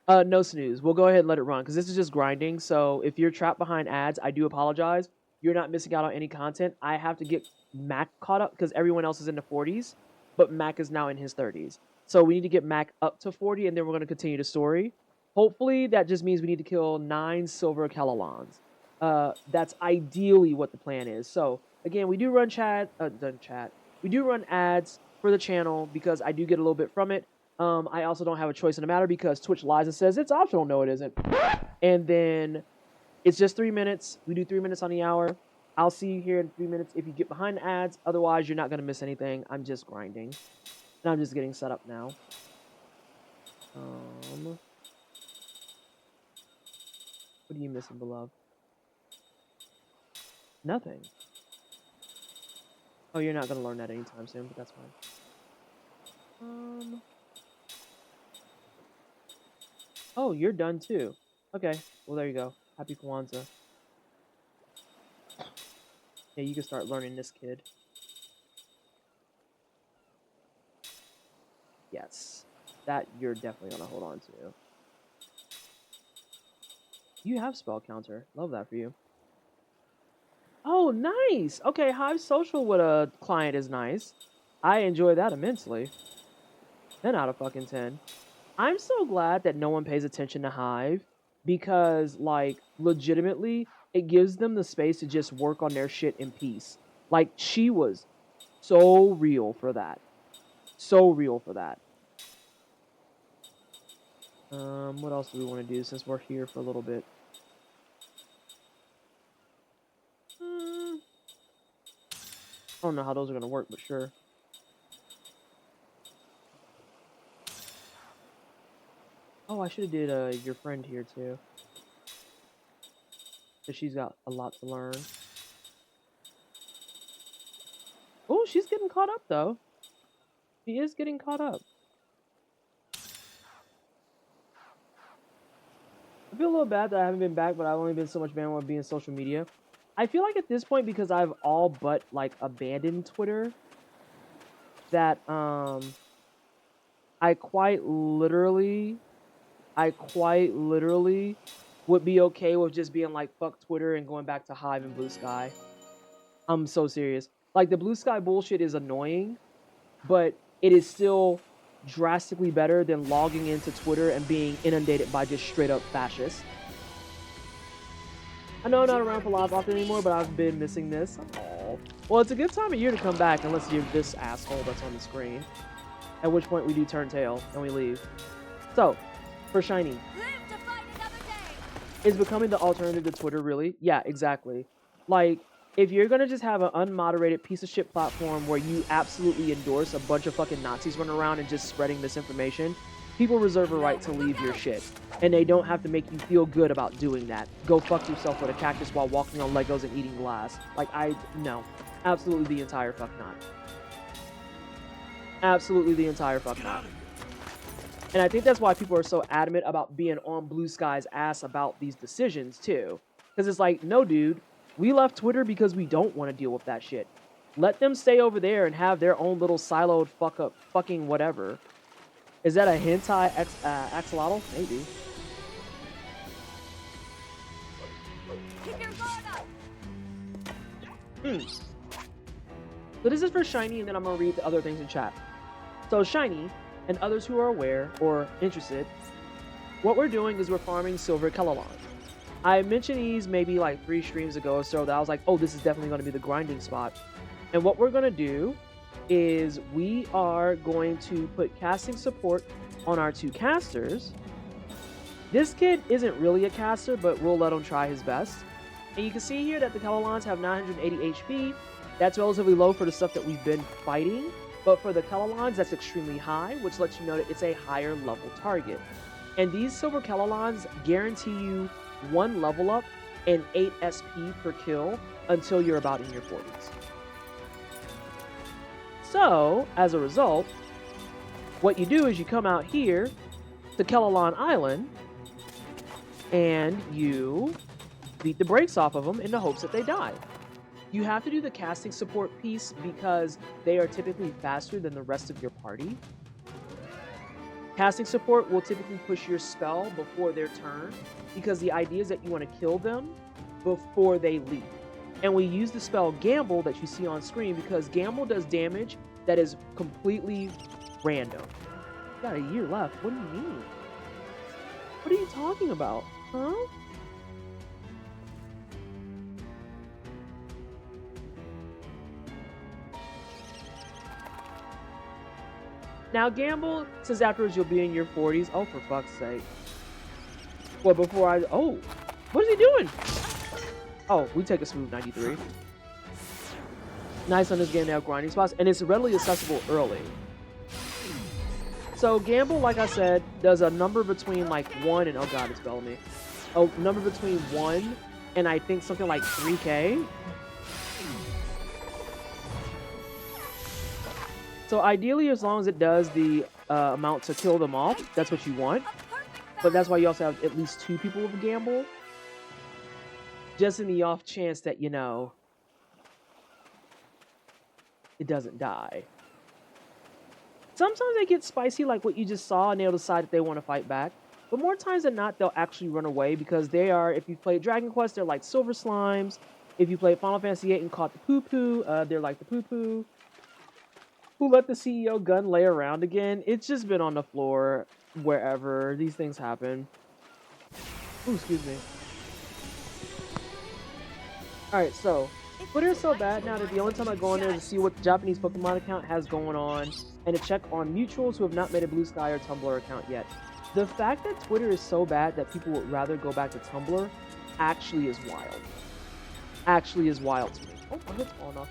No snooze. We'll go ahead and let it run because this is just grinding. So if you're trapped behind ads, I do apologize. You're not missing out on any content. I have to get Mac caught up because everyone else is in the 40s, but Mac is now in his 30s. So we need to get Mac up to 40, and then we're going to continue the story. Hopefully, that just means we need to kill 9 silver Kellalons. That's ideally what the plan is. So again, we do run We do run ads for the channel because I do get a little bit from it. I also don't have a choice in the matter because Twitch lies and says it's optional. No, it isn't. And then it's just 3 minutes. We do 3 minutes on the hour. I'll see you here in 3 minutes if you get behind the ads. Otherwise, you're not going to miss anything. I'm just grinding. And I'm just getting set up now. What are you missing, beloved? Nothing. Oh, you're not going to learn that anytime soon, but that's fine. Oh, you're done too. Okay. Well, there you go. Happy Kwanzaa. Yeah, you can start learning this, kid. Yes. That you're definitely going to hold on to. You have spell counter. Love that for you. Oh, nice. Okay, Hive Social with a client is nice. I enjoy that immensely. 10 out of fucking 10. I'm so glad that no one pays attention to Hive because, like, legitimately, it gives them the space to just work on their shit in peace. Like, she was so real for that. So real for that. What else do we want to do since we're here for a little bit? I don't know how those are going to work, but sure. Oh, I should have did your friend here too. Because she's got a lot to learn. Oh, she's getting caught up though. She is getting caught up. I feel a little bad that I haven't been back, but I've only been so much bandwidth being social media. I feel like at this point, because I've all but like abandoned Twitter, that I quite literally would be okay with just being like fuck Twitter and going back to Hive and Blue Sky. I'm so serious. Like the Blue Sky bullshit is annoying, but it is still drastically better than logging into Twitter and being inundated by just straight up fascists. I know I'm not around for live often anymore, but I've been missing this. Aww. Well, it's a good time of year to come back unless you're this asshole that's on the screen. At which point we do turn tail and we leave. So, for Shiny. Is becoming the alternative to Twitter really? Yeah, exactly. Like, if you're gonna just have an unmoderated piece of shit platform where you absolutely endorse a bunch of fucking Nazis running around and just spreading misinformation, people reserve a right to leave your shit. And they don't have to make you feel good about doing that. Go fuck yourself with a cactus while walking on Legos and eating glass. Like, no. Absolutely the entire fuck not. Absolutely the entire fuck not. And I think that's why people are so adamant about being on Blue Sky's ass about these decisions, too. Because it's like, no, dude, we left Twitter because we don't want to deal with that shit. Let them stay over there and have their own little siloed fucking whatever. Is that a hentai axolotl? Maybe. Keep your guard up. So this is for Shiny, and then I'm going to read the other things in chat. So Shiny, and others who are aware or interested, what we're doing is we're farming silver Kellalon. I mentioned these maybe like 3 streams ago or so that I was like, oh, this is definitely going to be the grinding spot. And what we're going to do is we are going to put casting support on our 2 casters. This kid isn't really a caster, but we'll let him try his best. And you can see here that the Kellalons have 980 HP. That's relatively low for the stuff that we've been fighting. But for the Kellalons, that's extremely high, which lets you know that it's a higher level target. And these silver Kellalons guarantee you 1 level up and 8 SP per kill until you're about in your 40s. So, as a result, what you do is you come out here to Kellalon Island and you beat the brakes off of them in the hopes that they die. You have to do the casting support piece because they are typically faster than the rest of your party. Casting support will typically push your spell before their turn because the idea is that you want to kill them before they leave. And we use the spell Gamble that you see on screen because Gamble does damage that is completely random. You got a year left. What do you mean? What are you talking about? Huh? Now gamble, since afterwards you'll be in your 40s. Oh, for fuck's sake. Well, before I... Oh, what is he doing? Oh, we take a smooth 93. Nice on this game, they have grinding spots, and it's readily accessible early. So gamble, like I said, does a number between like 1 and... Oh god, it's Bellamy. A number between 1 and I think something like 3K. So ideally, as long as it does the amount to kill them off, that's what you want. But that's why you also have at least 2 people with a gamble. Just in the off chance that, you know, it doesn't die. Sometimes they get spicy like what you just saw and they'll decide that they want to fight back. But more times than not, they'll actually run away because they are, if you play Dragon Quest, they're like silver slimes. If you play Final Fantasy VIII and caught the poo-poo, they're like the poo-poo. Who let the CEO gun lay around again? It's just been on the floor wherever these things happen. Ooh, excuse me. Alright, so Twitter is so bad now that the only time I go on there is to see what the Japanese Pokemon account has going on and to check on mutuals who have not made a Blue Sky or Tumblr account yet. The fact that Twitter is so bad that people would rather go back to Tumblr actually is wild. Actually is wild to me. Oh, my head's falling off.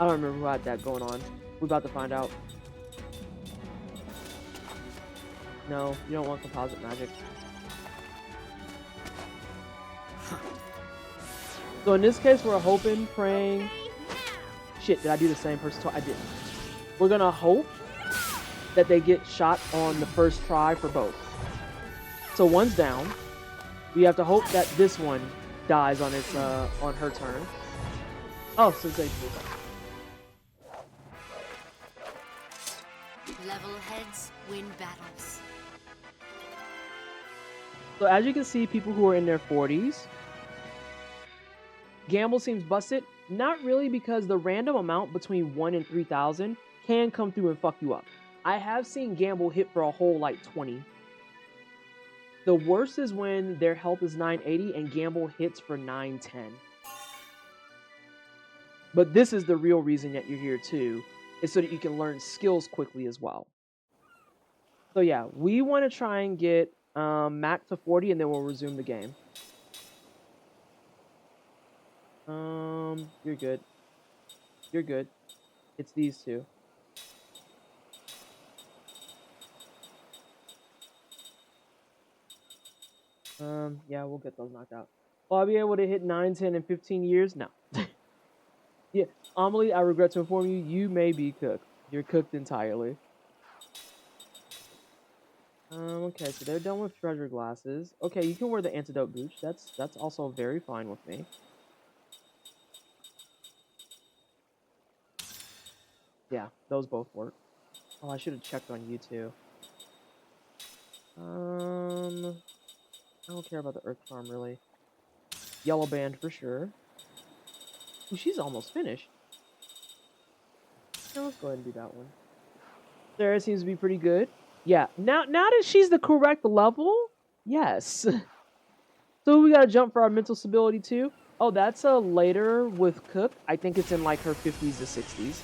I don't remember who had that going on. We're about to find out. No, you don't want composite magic. So in this case, we're hoping, praying... Shit, did I do the same person? I didn't. We're gonna hope that they get shot on the first try for both. So one's down. We have to hope that this one dies on its on her turn. Oh, sensational. Level heads win battles. So as you can see, people who are in their 40s, gamble seems busted. Not really, because the random amount between 1 and 3,000 can come through and fuck you up. I have seen gamble hit for a whole like 20. The worst is when their health is 980 and gamble hits for 910. But this is the real reason that you're here too, is so that you can learn skills quickly as well. So yeah, we want to try and get Mac to 40 and then we'll resume the game. You're good. You're good. It's these two. Yeah, we'll get those knocked out. Will I be able to hit 9, 10, and 15 years? No. Yeah, Amelie, I regret to inform you, you may be cooked. You're cooked entirely. Okay, so they're done with treasure glasses. Okay, you can wear the antidote boots. That's also very fine with me. Yeah, those both work. Oh, I should have checked on you too. I don't care about the Earth Charm really. Yellow Band for sure. Ooh, she's almost finished. Yeah, let's go ahead and do that one. Sarah seems to be pretty good. Yeah, now that she's the correct level, yes. So we gotta jump for our mental stability too. Oh, that's a later with Cook. I think it's in like her 50s to 60s.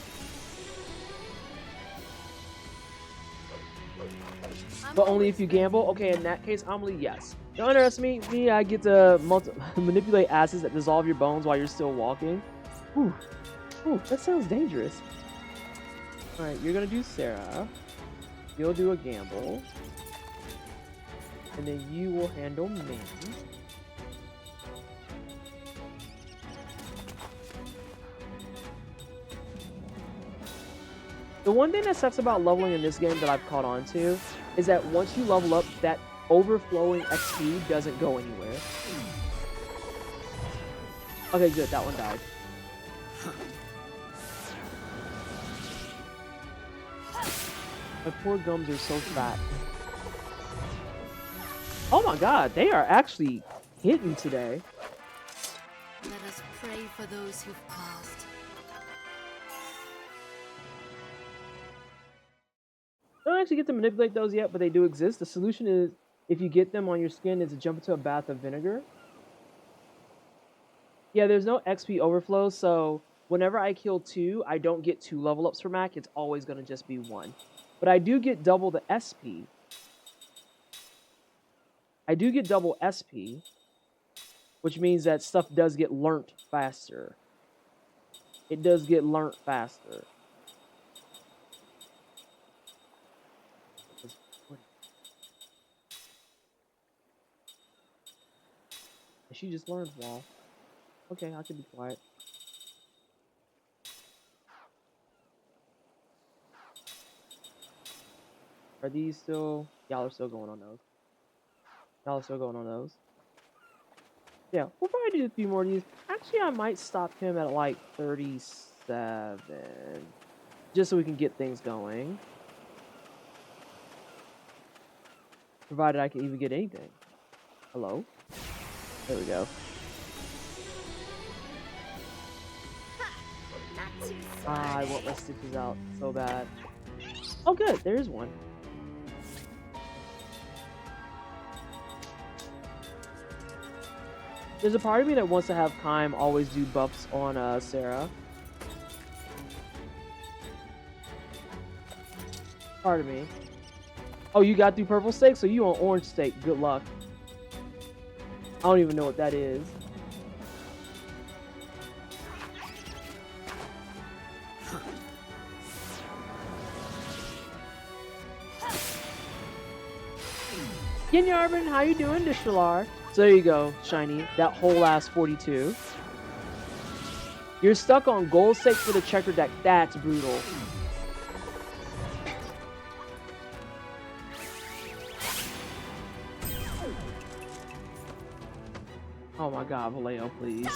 But only if you gamble. Okay, in that case, Amelie, yes. Don't underestimate me. I get to manipulate acids that dissolve your bones while you're still walking. Ooh, ooh, that sounds dangerous. All right, you're gonna do Sarah. You'll do a gamble. And then you will handle me. The one thing that sucks about leveling in this game that I've caught on to is that once you level up, that overflowing XP doesn't go anywhere. Okay, good. That one died. My poor gums are so fat. Oh my god, they are actually hitting today. Let us pray for those who've passed. I don't actually get to manipulate those yet, but they do exist. The solution is, if you get them on your skin, is to jump into a bath of vinegar. Yeah, there's no XP overflow, so whenever I kill 2, I don't get 2 level ups for Mac. It's always going to just be 1. But I do get double the SP. I do get double SP, which means that stuff does get learnt faster. It does get learnt faster. She just learned wall. Okay, I can be quiet. Are these still... Y'all are still going on those. Y'all are still going on those. Yeah, we'll probably do a few more of these. Actually, I might stop him at like 37. Just so we can get things going. Provided I can even get anything. Hello? There we go. I want my stitches out so bad. Oh good, there is one. There's a part of me that wants to have Kaim always do buffs on Sarah. Part of me. Oh, you got through purple steak, so you on orange steak. Good luck. I don't even know what that is. Ginyarbin, how you doing, Dishalar? So there you go, Shiny. That whole ass 42. You're stuck on gold steak for the checker deck. That's brutal. Oh my god, Vallejo, please.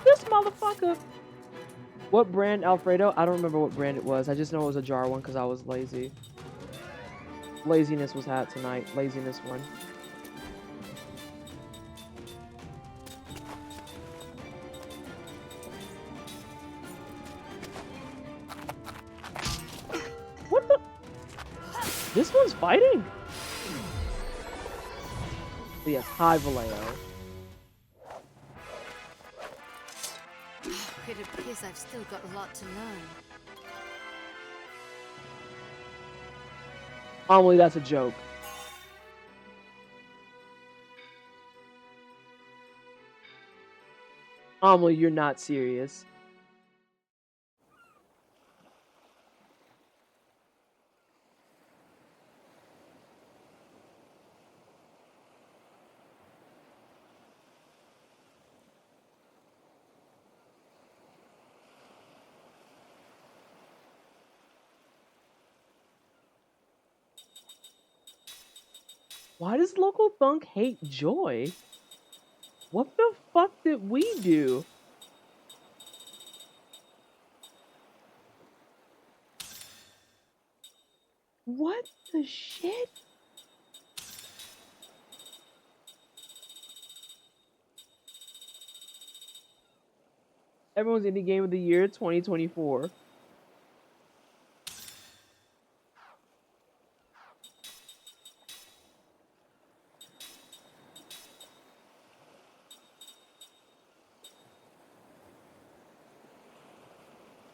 This motherfucker! What brand Alfredo? I don't remember what brand it was. I just know it was a jar one because I was lazy. Laziness was had tonight. Laziness one. What the? This one's fighting? But yes, hi Vallejo. It appears I've still got a lot to learn. Amelie, that's a joke. Amelie, you're not serious. Why does local Thunk hate Joy? What the fuck did we do? What the shit? Everyone's indie game of the year 2024.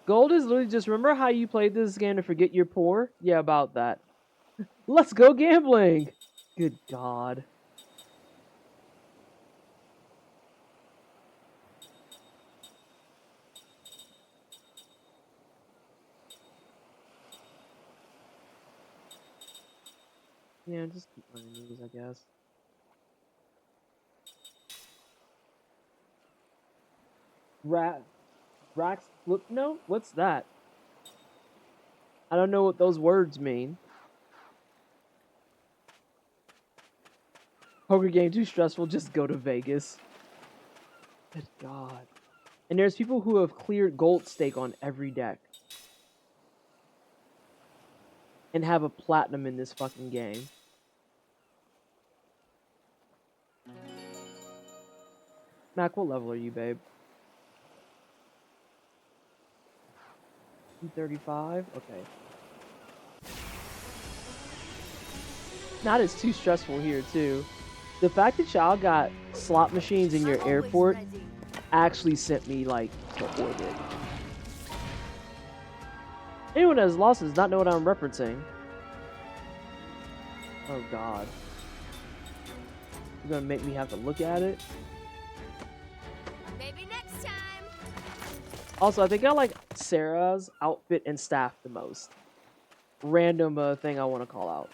Gold is literally just remember how you played this game to forget you're poor? Yeah, about that. Let's go gambling! Good God. Yeah, just keep running these, I guess. Rax flip note? What's that? I don't know what those words mean. Poker game too stressful, just go to Vegas. Good God. And there's people who have cleared gold stake on every deck. And have a platinum in this fucking game. Mac, what level are you, babe? 35? Okay. Not as too stressful here, too. The fact that y'all got slot machines in your I'm always airport ready. actually sent me like to orbit. Anyone that has lost does not know what I'm referencing. Oh god. You're gonna make me have to look at it. Maybe next time. Also, I think I like Sarah's outfit and staff the most. Random thing I want to call out.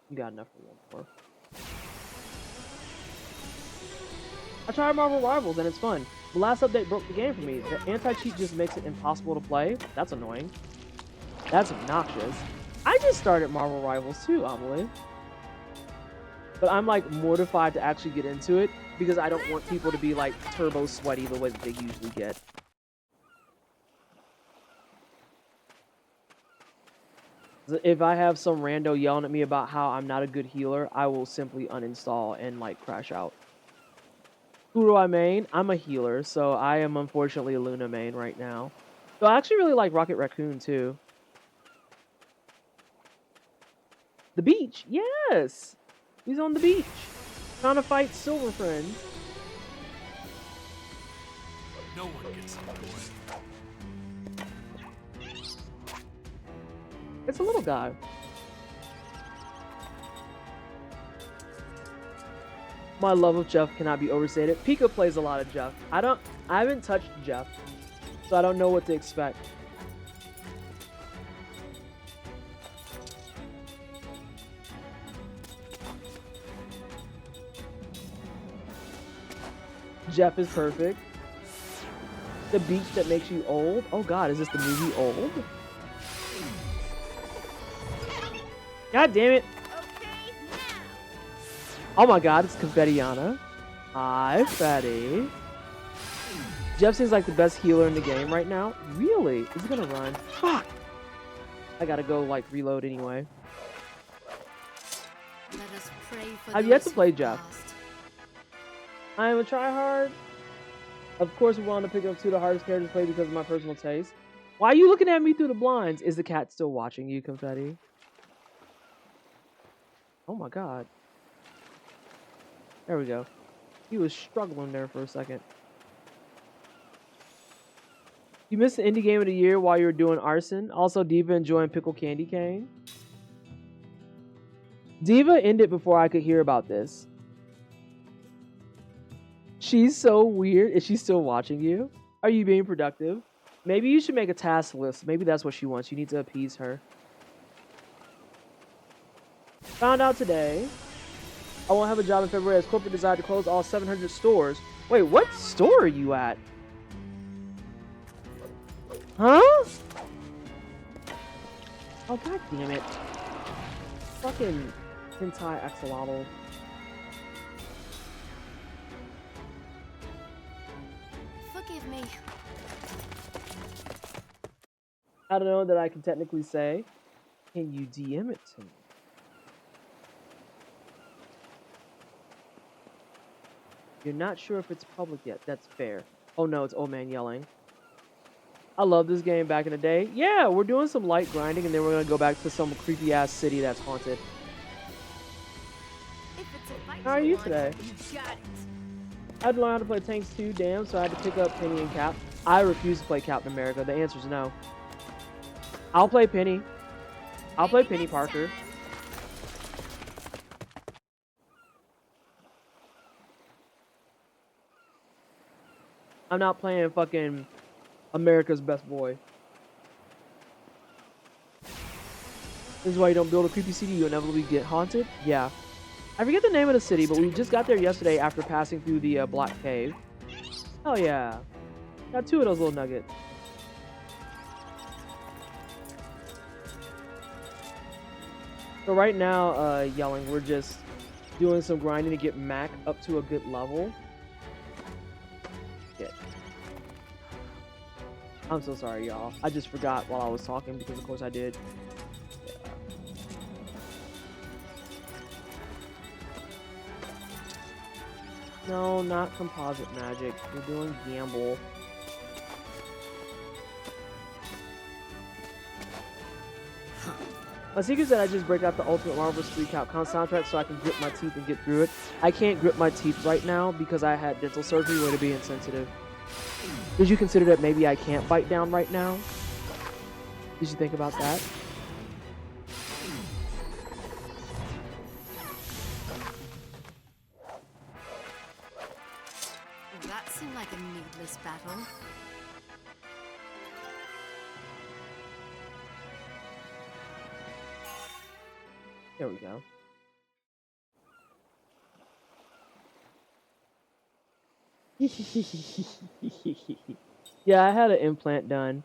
You got enough for one more. I tried Marvel Rivals and it's fun. The last update broke the game for me. The anti-cheat just makes it impossible to play. That's annoying. That's obnoxious. I just started Marvel Rivals too, Amelie. But I'm like mortified to actually get into it because I don't want people to be like turbo sweaty the way that they usually get. If I have some rando yelling at me about how I'm not a good healer, I will simply uninstall and like crash out. Who do I main? I'm a healer, so I am unfortunately a Luna main right now. So I actually really like Rocket Raccoon too. The beach, yes! He's on the beach. Trying to fight Silver Friend. No one gets in the way. It's a little guy. My love of Jeff cannot be overstated. Pika plays a lot of Jeff. I haven't touched Jeff, so I don't know what to expect. Jeff is perfect. The beach that makes you old. Oh god, is this the movie Old? God damn it. Okay, now. Oh my god, it's Confettiana. Hi, Fatty. Jeff seems like the best healer in the game right now. Really? Is he gonna run? Fuck! I gotta go, like, reload anyway. Let us pray for I've yet those to play who Jeff. lost. I am a tryhard. Of course, we wanted to pick up two of the hardest characters to play because of my personal taste. Why are you looking at me through the blinds? Is the cat still watching you, Confetti? Oh my god. There we go. He was struggling there for a second. You missed the indie game of the year while you were doing arson. Also, Diva enjoying pickle candy cane. Diva ended before I could hear about this. She's so weird. Is she still watching you? Are you being productive? Maybe you should make a task list. Maybe that's what she wants. You need to appease her. Found out today. I won't have a job in February as corporate decided to close all 700 stores. Wait, what store are you at? Huh? Oh, god damn it. Fucking hentai axolotl. Forgive me. I don't know that I can technically say. Can you DM it to me? You're not sure if it's public yet. That's fair. Oh no, it's old man yelling. I love this game back in the day. Yeah, we're doing some light grinding and then we're gonna go back to some creepy ass city that's haunted. If it's a fight How are you want, today? You got it. I had to learn how to play tanks too, damn, so I had to pick up Penny and Cap. I refuse to play Captain America. The answer's no. I'll play Penny. I'll play Maybe Penny next Parker. time. I'm not playing fucking America's Best Boy. This is why you don't build a creepy city, you'll inevitably get haunted? Yeah. I forget the name of the city, but we just got there yesterday after passing through the Black Cave. Hell yeah. Got two of those little nuggets. So right now, yelling, we're just doing some grinding to get Mac up to a good level. Shit. I'm so sorry, y'all. I just forgot while I was talking because, of course, I did. Yeah. No, not composite magic. We're doing gamble. My secret is that I just break out the Ultimate Marvelous 3 count soundtrack so I can grip my teeth and get through it. I can't grip my teeth right now because I had dental surgery. Way to be insensitive. Did you consider that maybe I can't bite down right now? Did you think about that? That seemed like a needless battle. There we go. Yeah, I had an implant done.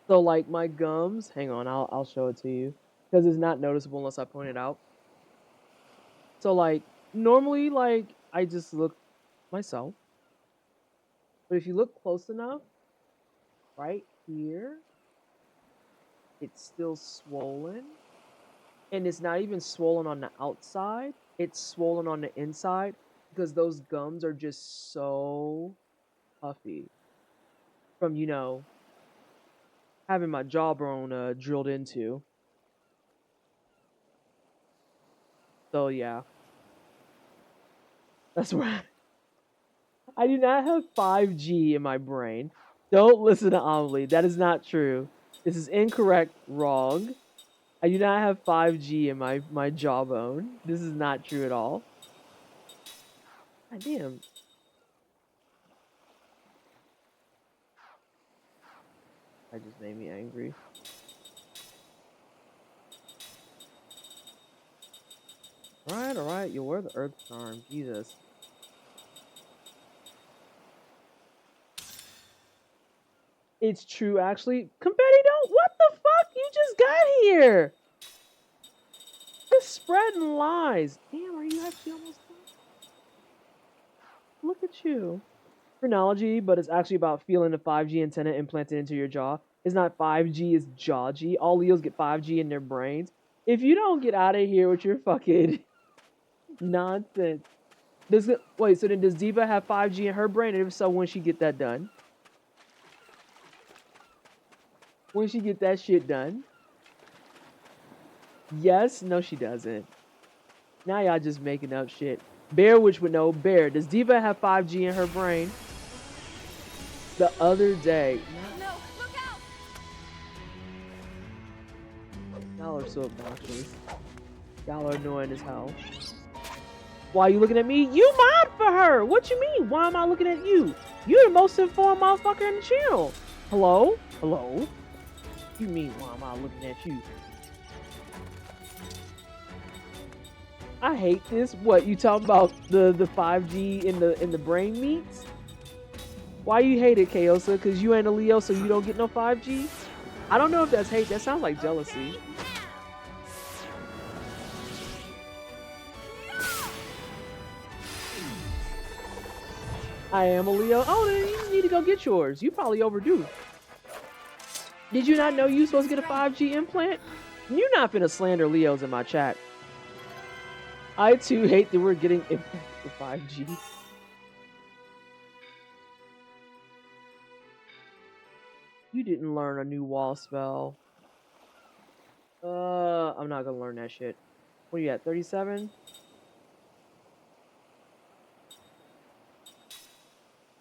So like my gums, hang on, I'll show it to you because it's not noticeable unless I point it out. So like normally like I just look myself. But if you look close enough, right here, it's still swollen. And it's not even swollen on the outside, it's swollen on the inside because those gums are just so puffy from, you know, having my jawbone drilled into. So yeah, that's where I do not have 5G in my brain. Don't listen to Amelie. That is not true. This is incorrect, wrong. I do not have 5G in my jawbone. This is not true at all. God damn. That just made me angry. Alright, you wear the earth charm. Jesus. It's true, actually. Confetti, don't. What the fuck? You just got here. Just spreading lies. Damn, are you actually almost done? Look at you. Phrenology, but it's actually about feeling the 5G antenna implanted into your jaw. It's not 5G, it's jaw G. All Leos get 5G in their brains. If you don't get out of here with your fucking nonsense. Wait, so then does Diva have 5G in her brain? And if so, when she get that done? When she get that shit done? Yes? No, she doesn't. Now y'all just making up shit. Bear, which would know. Bear, does Diva have 5G in her brain? The other day. No, look out! Y'all are so obnoxious. Y'all are annoying as hell. Why are you looking at me? You mod for her! What you mean? Why am I looking at you? You're the most informed motherfucker in the channel. Hello? Hello? You mean why am I looking at you? I hate this. What, you talking about the 5G in the brain meats? Why you hate it, Kaosa? Cause you ain't a Leo, so you don't get no 5G? I don't know if that's hate. That sounds like jealousy. I am a Leo. Oh, then you need to go get yours. You probably overdue. Did you not know you supposed to get a 5G implant? You're not finna slander Leos in my chat. I too hate that we're getting implanted for 5G. You didn't learn a new wall spell. I'm not gonna learn that shit. What are you at, 37?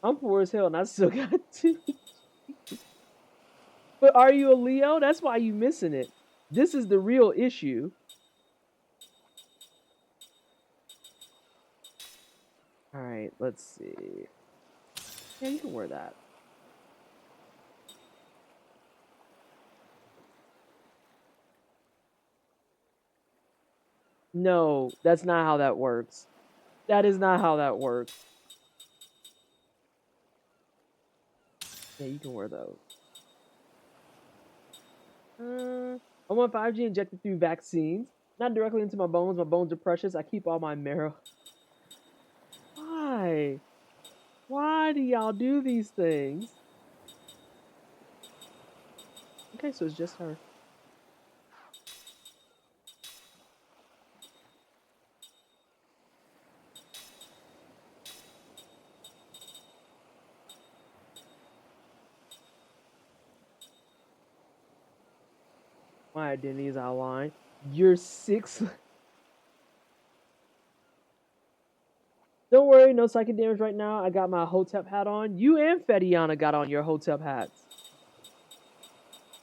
I'm poor as hell and I still got 2. But are you a Leo? That's why you missing it. This is the real issue. Alright, let's see. Yeah, you can wear that. No, that's not how that works. That is not how that works. Yeah, you can wear those. I want 5G injected through vaccines, not directly into my bones. My bones are precious. I keep all my marrow. Why? Why do y'all do these things? Okay, so it's just her. My identity is outlined. You're 6. Don't worry, no psychic damage right now. I got my Hotep hat on. You and Fediana got on your Hotep hats.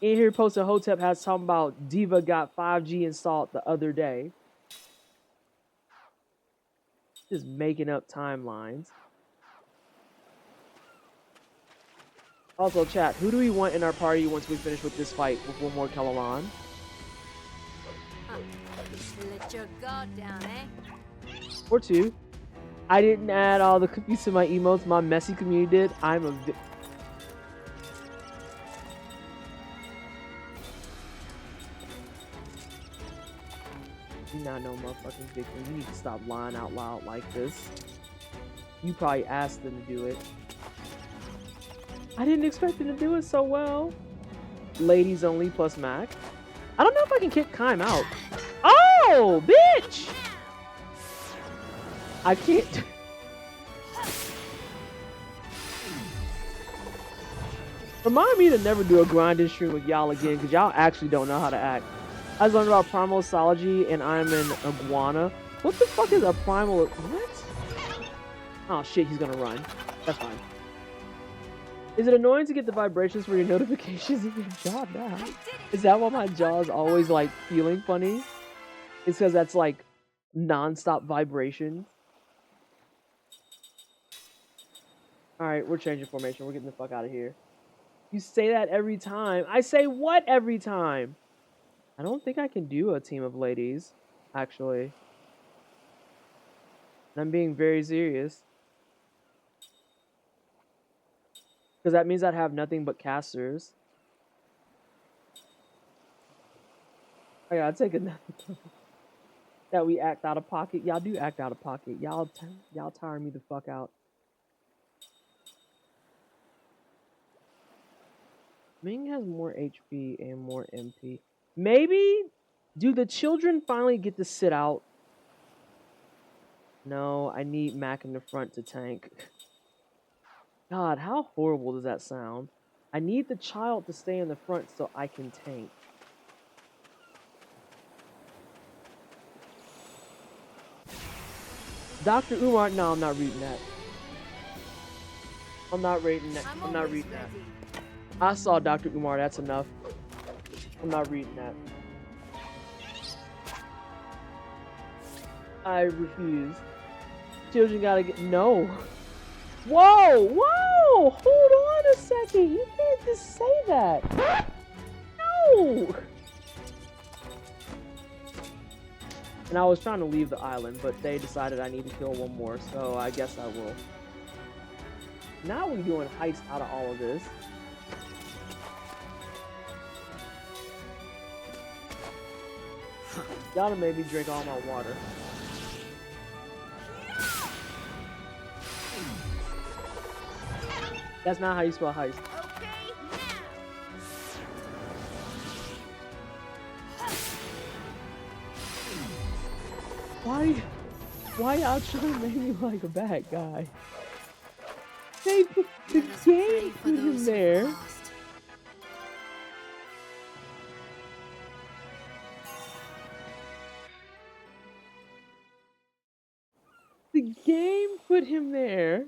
In here posted Hotep hats talking about Diva got 5G installed the other day. Just making up timelines. Also, chat, who do we want in our party once we finish with this fight with one more Kelleron? Let your guard down, eh? Or 2. I didn't add all the cookies to my emotes. My messy community did. I'm a You not know motherfucking victim. You need to stop lying out loud like this. You probably asked them to do it. I didn't expect them to do it so well. Ladies only plus Mac. I don't know if I can kick Kime out. Oh, bitch! I can't. Remind me to never do a grinding stream with y'all again, because y'all actually don't know how to act. I learned about primalology and I'm an iguana. What the fuck is a primal? What? Oh shit, he's gonna run. That's fine. Is it annoying to get the vibrations for your notifications in your job now? Is that why my jaw is always like feeling funny? It's because that's like non-stop vibrations. Alright, we're changing formation. We're getting the fuck out of here. You say that every time. I say what every time? I don't think I can do a team of ladies, actually. And I'm being very serious. Because that means I'd have nothing but casters. I gotta take another that we act out of pocket. Y'all do act out of pocket. Y'all tire me the fuck out. Ming has more HP and more MP. Maybe? Do the children finally get to sit out? No, I need Mac in the front to tank. God, how horrible does that sound? I need the child to stay in the front so I can tank. Dr. Umar, no, I'm not reading that. I'm not reading that. I'm not reading that. I saw Dr. Umar, that's enough. I'm not reading that. I refuse. Children gotta get... No. Whoa! Whoa! Hold on a second. You can't just say that. No! And I was trying to leave the island, but they decided I need to kill one more, so I guess I will. Now we're doing heists out of all of this. Y'all done made me drink all my water. That's not how you spell heist. Why y'all trying to make me like a bad guy? They put the game put him there. The game put him there.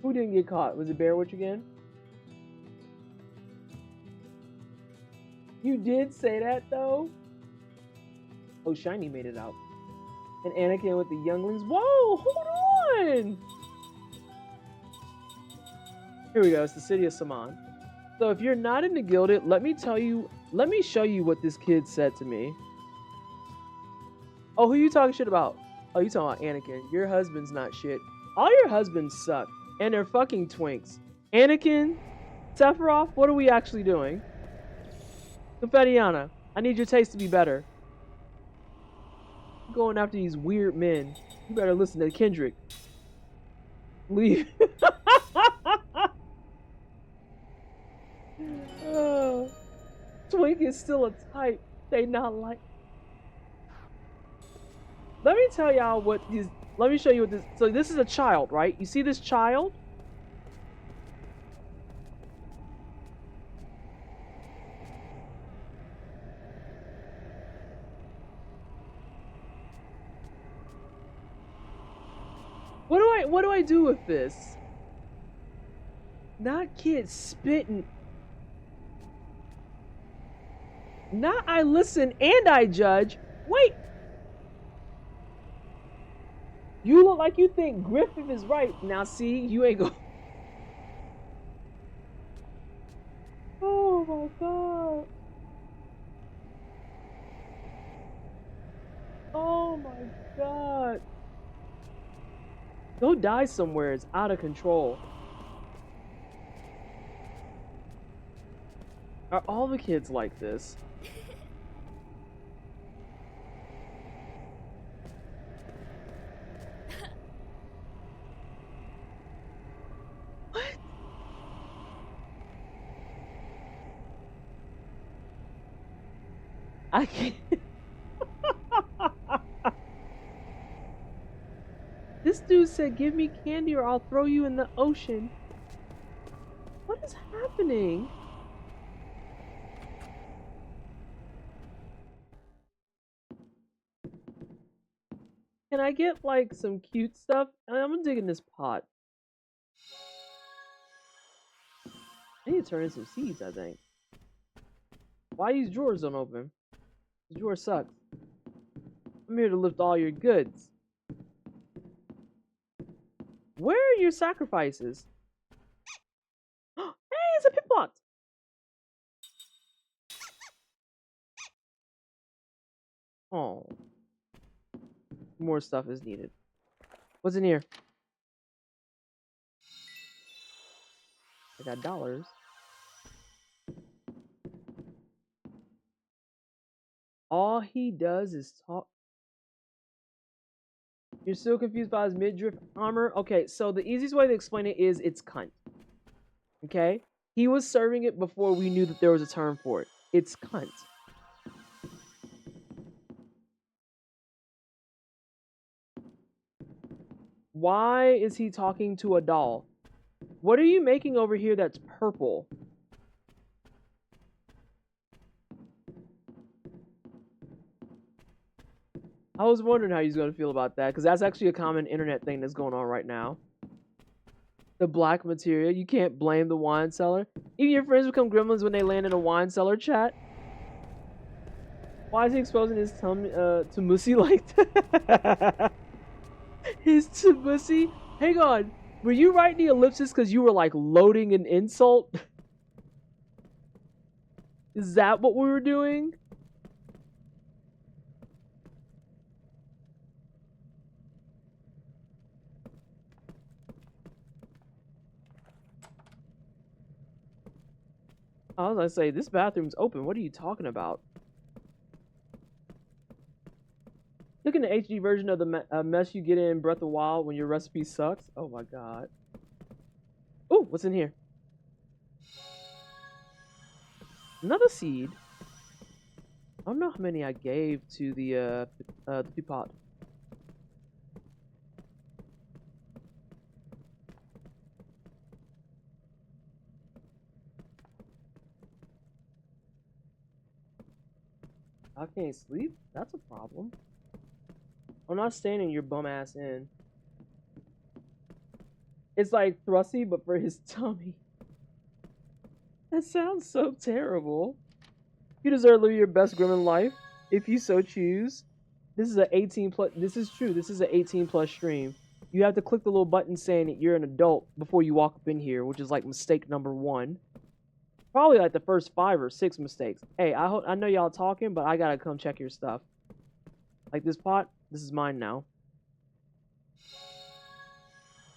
Who didn't get caught? Was it Bearwitch again? You did say that though? Oh, Shiny made it out. And Anakin with the younglings. Whoa, hold on! Here we go, it's the city of Saman. So if you're not into Gilded, let me show you what this kid said to me. Oh, who you talking shit about? Oh, you talking about Anakin. Your husband's not shit. All your husbands suck. And they're fucking twinks. Anakin, Sephiroth, what are we actually doing? Confettiana, I need your taste to be better. You're going after these weird men. You better listen to Kendrick. Leave. Twink is still a type. They not like. Let me tell y'all what these. Let me show you what this. So this is a child, right? You see this child? what do I do with this? Not kids spitting. Not I listen and I judge. Wait. You look like you think Griffith is right. Now see, you ain't go. Oh my god. Oh my god. Go die somewhere. It's out of control. Are all the kids like this? What? I can't. This dude said, give me candy or I'll throw you in the ocean. What is happening? Can I get like some cute stuff? I'm gonna dig in this pot. I need to turn in some seeds, I think. Why these drawers don't open? This drawer sucks. I'm here to lift all your goods. Where are your sacrifices? Hey, it's a pit pot! Oh. More stuff is needed. What's in here? I got dollars. All he does is talk. You're still confused by his midriff armor? Okay, so the easiest way to explain it is it's cunt. Okay? He was serving it before we knew that there was a term for it. It's cunt. Why is he talking to a doll? What are you making over here that's purple? I was wondering how he's going to feel about that, because that's actually a common internet thing that's going on right now. The black material. You can't blame the wine cellar. Even your friends become gremlins when they land in a wine cellar chat. Why is he exposing his tummy to Mussy like that? His to Mussy? Hang on. Were you writing the ellipsis because you were like loading an insult? Is that what we were doing? I was gonna say, this bathroom's open. What are you talking about? Look in the HD version of the mess you get in Breath of the Wild when your recipe sucks. Oh my god. Oh, what's in here? Another seed. I don't know how many I gave to the teapot. I can't sleep? That's a problem. I'm not staying in your bum ass inn. It's like Thrusty, but for his tummy. That sounds so terrible. You deserve to live your best gremlin life, if you so choose. This is an 18 plus. This is true. This is an 18 plus stream. You have to click the little button saying that you're an adult before you walk up in here, which is like mistake number 1. Probably like the first 5 or 6 mistakes. Hey, I know y'all talking, but I gotta come check your stuff. Like this pot, this is mine now.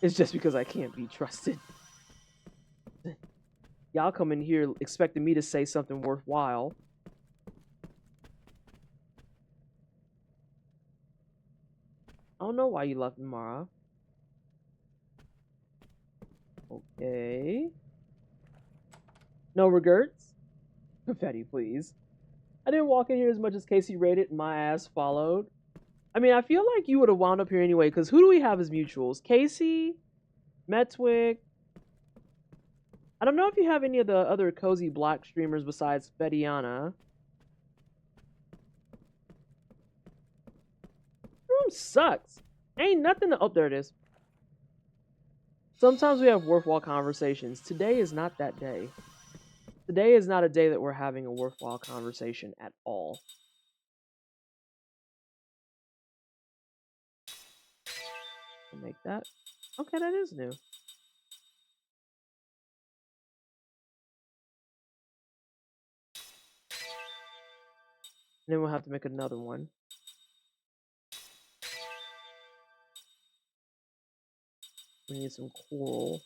It's just because I can't be trusted. Y'all come in here expecting me to say something worthwhile. I don't know why you left Mara. Okay. No regrets? Confetti, please. I didn't walk in here as much as Casey rated, and my ass followed. I mean, I feel like you would have wound up here anyway, because who do we have as mutuals? Casey? Metwick? I don't know if you have any of the other cozy black streamers besides Fediana. Room sucks. Ain't nothing to... Oh, there it is. Sometimes we have worthwhile conversations. Today is not that day. Today is not a day that we're having a worthwhile conversation at all. I'll make that. Okay, that is new. And then we'll have to make another one. We need some coral.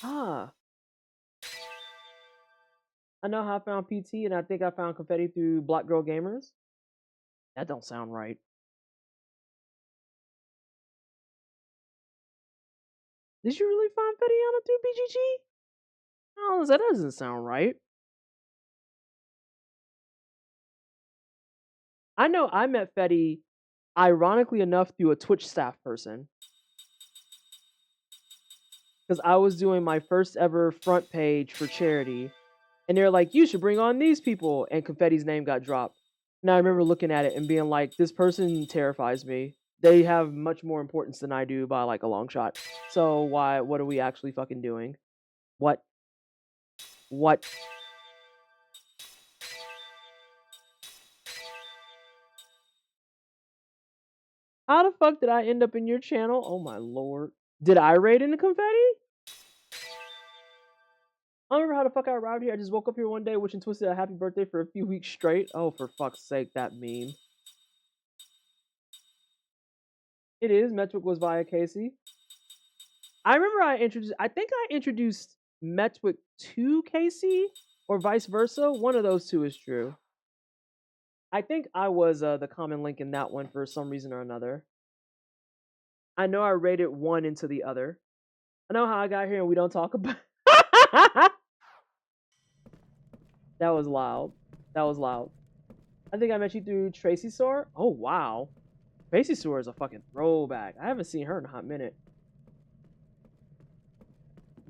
Ah. I know how I found PT, and I think I found confetti through Black Girl Gamers. That don't sound right. Did you really find Fettiana through BGG? Oh, that doesn't sound right. I know I met Fetty, ironically enough, through a Twitch staff person. Because I was doing my first ever front page for charity. And they're like, you should bring on these people. And Confetti's name got dropped. And I remember looking at it and being like, this person terrifies me. They have much more importance than I do by like a long shot. So what are we actually fucking doing? What? How the fuck did I end up in your channel? Oh my lord. Did I raid in the confetti? I don't remember how the fuck I arrived here. I just woke up here one day wishing Twisted a happy birthday for a few weeks straight. Oh, for fuck's sake, that meme. It is. Metric was via Casey. I remember I think I introduced Metric to Casey or vice versa. One of those two is true. I think I was the common link in that one for some reason or another. I know I rated one into the other. I know how I got here and we don't talk about That was loud. That was loud. I think I met you through Tracy Soar. Oh, wow. Tracy Soar is a fucking throwback. I haven't seen her in a hot minute.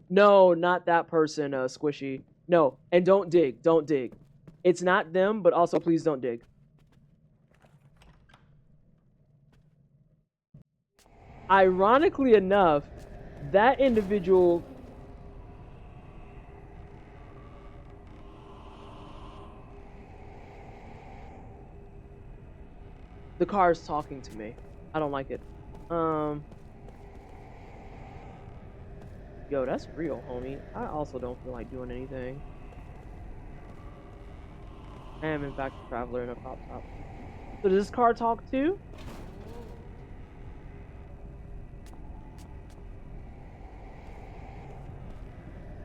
No, not that person, Squishy. No, and don't dig. Don't dig. It's not them, but also please don't dig. Ironically enough, that individual... The car is talking to me. I don't like it. Yo, that's real, homie. I also don't feel like doing anything. I am, in fact, a traveler in a crop top. So does this car talk too?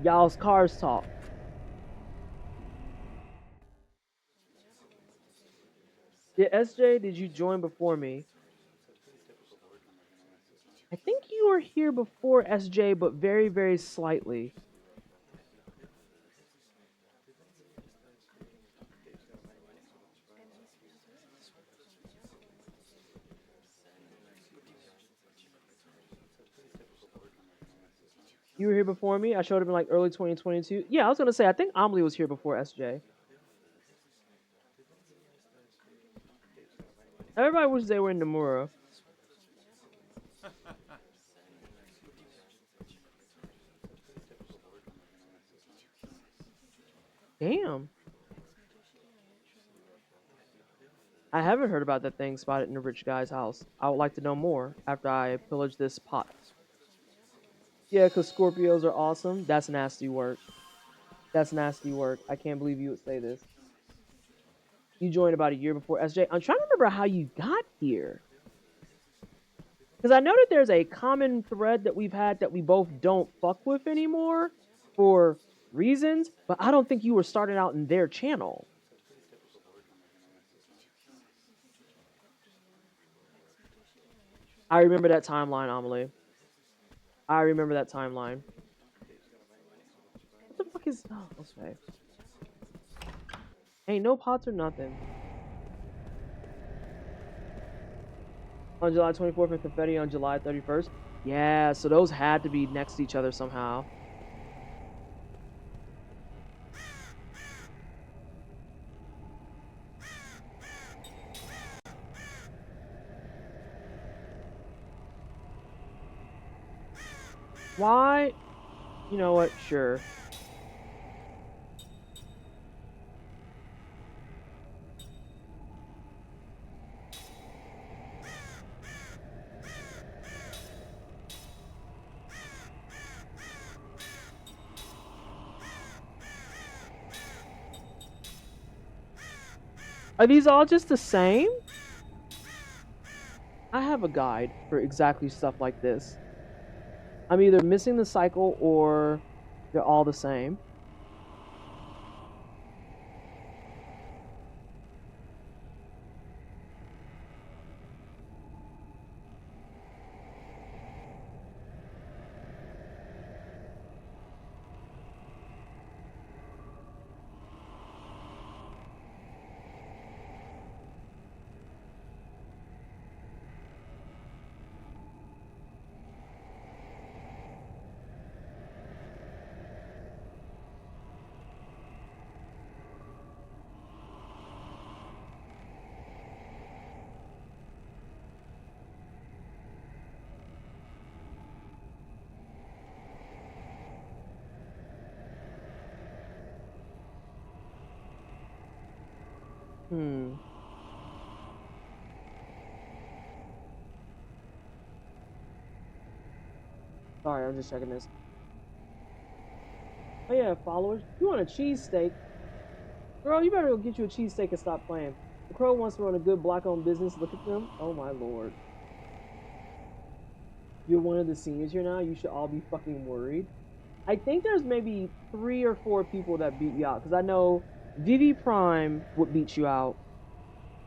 Y'all's cars talk. Yeah, SJ, did you join before me? I think you were here before SJ, but very, very slightly. You were here before me? I showed up in like early 2022. Yeah, I was gonna say, I think Amelie was here before SJ. Everybody wishes they were in Nomura. Damn. I haven't heard about that thing spotted in the rich guy's house. I would like to know more after I pillage this pot. Yeah, because Scorpios are awesome. That's nasty work. That's nasty work. I can't believe you would say this. You joined about a year before SJ. I'm trying to remember how you got here. Because I know that there's a common thread that we've had that we both don't fuck with anymore for reasons, but I don't think you were starting out in their channel. I remember that timeline, Amelie. I remember that timeline. What the fuck is... Oh, okay. Ain't no pots or nothing. On July 24th and confetti on July 31st. Yeah, so those had to be next to each other somehow. Why? You know what? Sure. Are these all just the same? I have a guide for exactly stuff like this. I'm either missing the cycle or they're all the same. Hmm. Sorry, I'm just checking this. Oh yeah, followers. You want a cheesesteak? Girl, you better go get you a cheesesteak and stop playing. The Crow wants to run a good black-owned business. Look at them. Oh my lord. You're one of the seniors here now. You should all be fucking worried. I think there's maybe 3 or 4 people that beat you out. Because I know Vivi Prime would beat you out.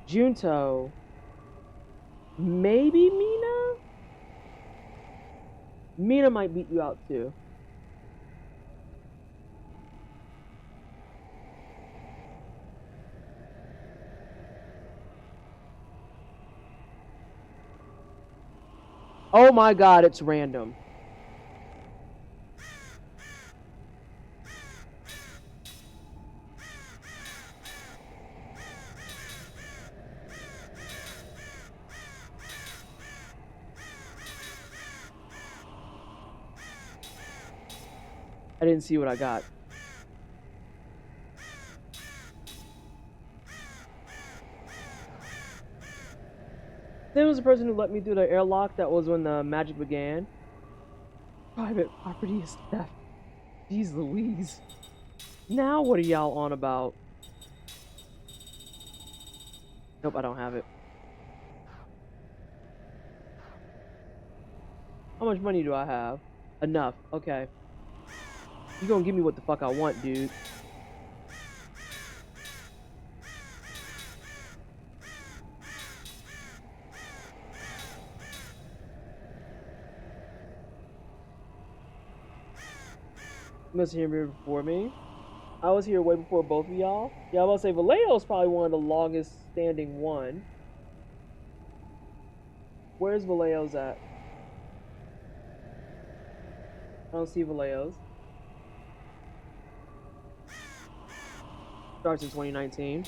Junto. Maybe Mina? Mina might beat you out too. Oh my god, it's random. I didn't see what I got. There was a person who let me through the airlock. That was when the magic began. Private property is theft. Jeez Louise. Now what are y'all on about? Nope, I don't have it. How much money do I have? Enough. Okay. You gonna give me what the fuck I want, dude. You must hear me before me. I was here way before both of y'all. Yeah, I was about to say Vallejo's probably one of the longest standing one. Where's Vallejo's at? I don't see Vallejo's. Starts in 2019.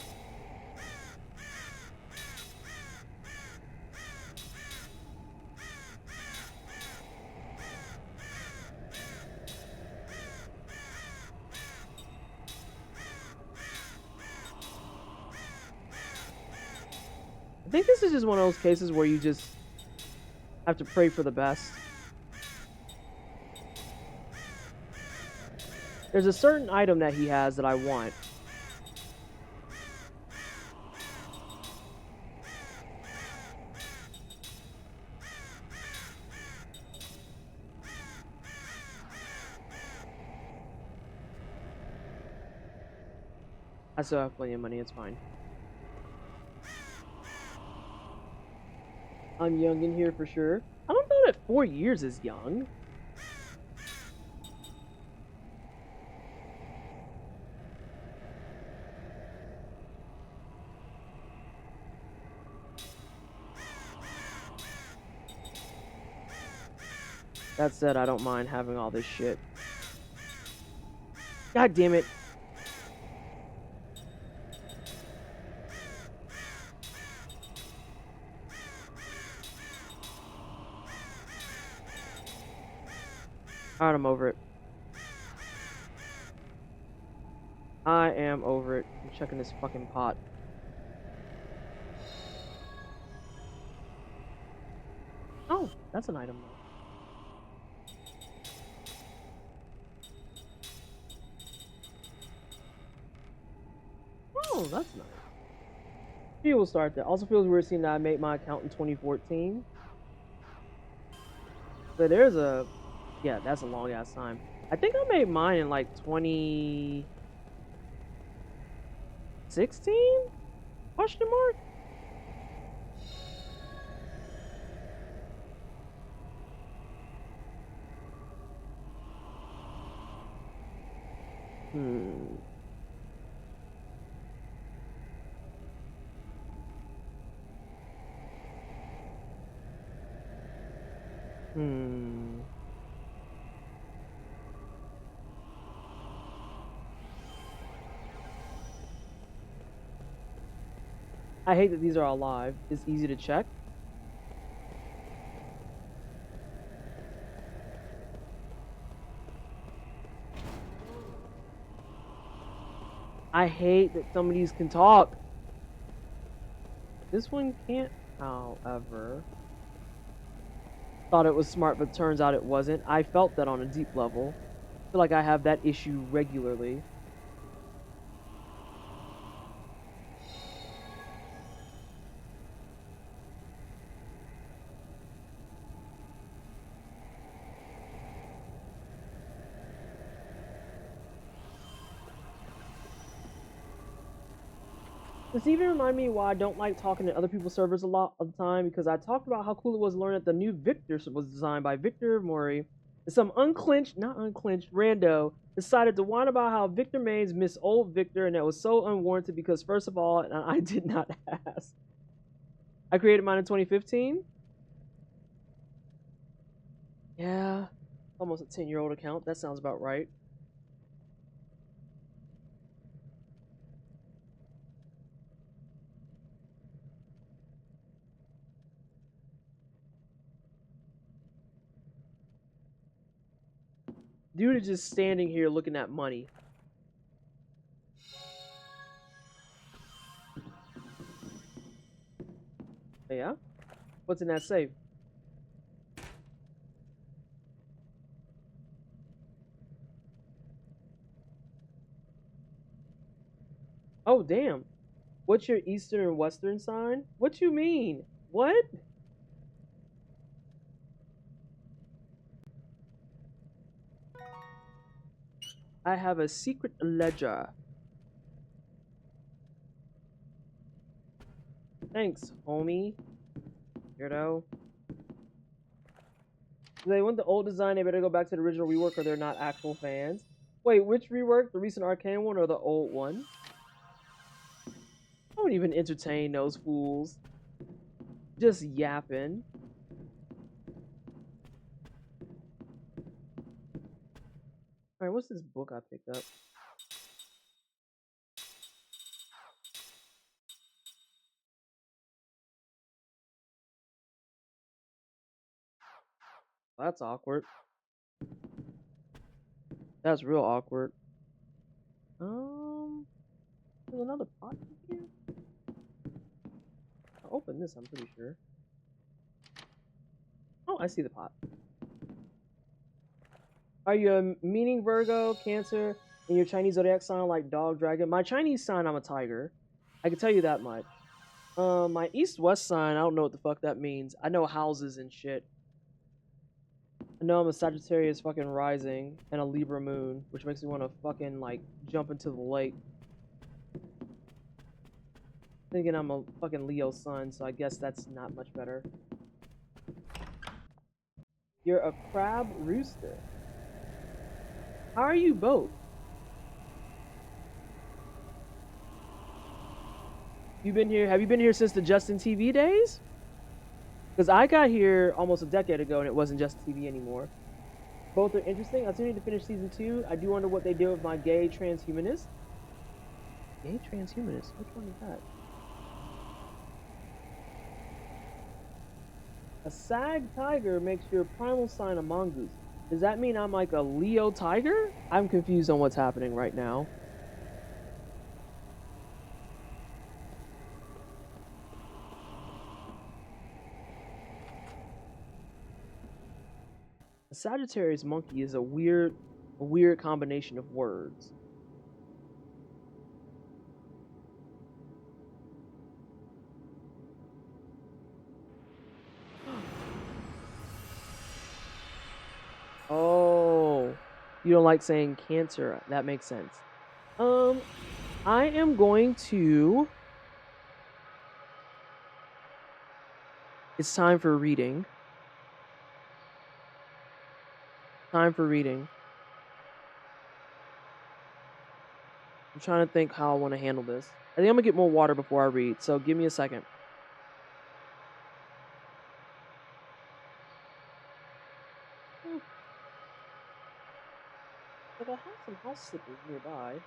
I think this is just one of those cases where you just have to pray for the best. There's a certain item that he has that I want. I still have plenty of money, it's fine. I'm young in here for sure. I don't know that 4 years is young. That said, I don't mind having all this shit. God damn it. Alright, I'm over it. I am over it. I'm checking this fucking pot. Oh, that's an item though. Oh, that's nice. She will start that. Also feels weird seeing that I made my account in 2014. But there's a, yeah, that's a long ass time. I think I made mine in like 2016? Question mark? Hmm. Hmm. I hate that these are all live. It's easy to check. I hate that some of these can talk. This one can't, however. Thought it was smart, but turns out it wasn't. I felt that on a deep level. I feel like I have that issue regularly. This even remind me why I don't like talking to other people's servers a lot of the time, because I talked about how cool it was to learn that the new Victor was designed by Victor Mori, and some not unclenched, rando decided to whine about how Victor mains miss old Victor, and that was so unwarranted because, first of all, and I did not ask. I created mine in 2015. Yeah, almost a 10-year-old account. That sounds about right. Dude is just standing here looking at money. Yeah? What's in that safe? Oh, damn. What's your Eastern and Western sign? What you mean? What? I have a secret ledger. Thanks, homie. Weirdo. If they want the old design, they better go back to the original rework or they're not actual fans. Wait, which rework? The recent arcane one or the old one? I don't even entertain those fools. Just yapping. Alright, what's this book I picked up? Oh, that's awkward. That's real awkward. There's another pot in here? I'll open this, I'm pretty sure. Oh, I see the pot. Are you a meaning Virgo, Cancer, and your Chinese zodiac sign like dog, dragon? My Chinese sign, I'm a tiger. I can tell you that much. My East-West sign, I don't know what the fuck that means. I know houses and shit. I know I'm a Sagittarius fucking rising and a Libra moon, which makes me want to fucking like jump into the lake. Thinking I'm a fucking Leo sun, so I guess that's not much better. You're a crab rooster. How are you both? Have you been here since the Justin TV days? Because I got here almost a decade ago and it wasn't Justin TV anymore. Both are interesting. I still need to finish season 2. I do wonder what they did with my gay transhumanist. Gay transhumanist? Which one is that? A sag tiger makes your primal sign a mongoose. Does that mean I'm like a Leo tiger? I'm confused on what's happening right now. A Sagittarius monkey is a weird combination of words. Oh, you don't like saying cancer. That makes sense. I am going to. It's time for reading. Time for reading. I'm trying to think how I want to handle this. I think I'm gonna get more water before I read, so give me a second. Hmm, like I have some house slippers nearby.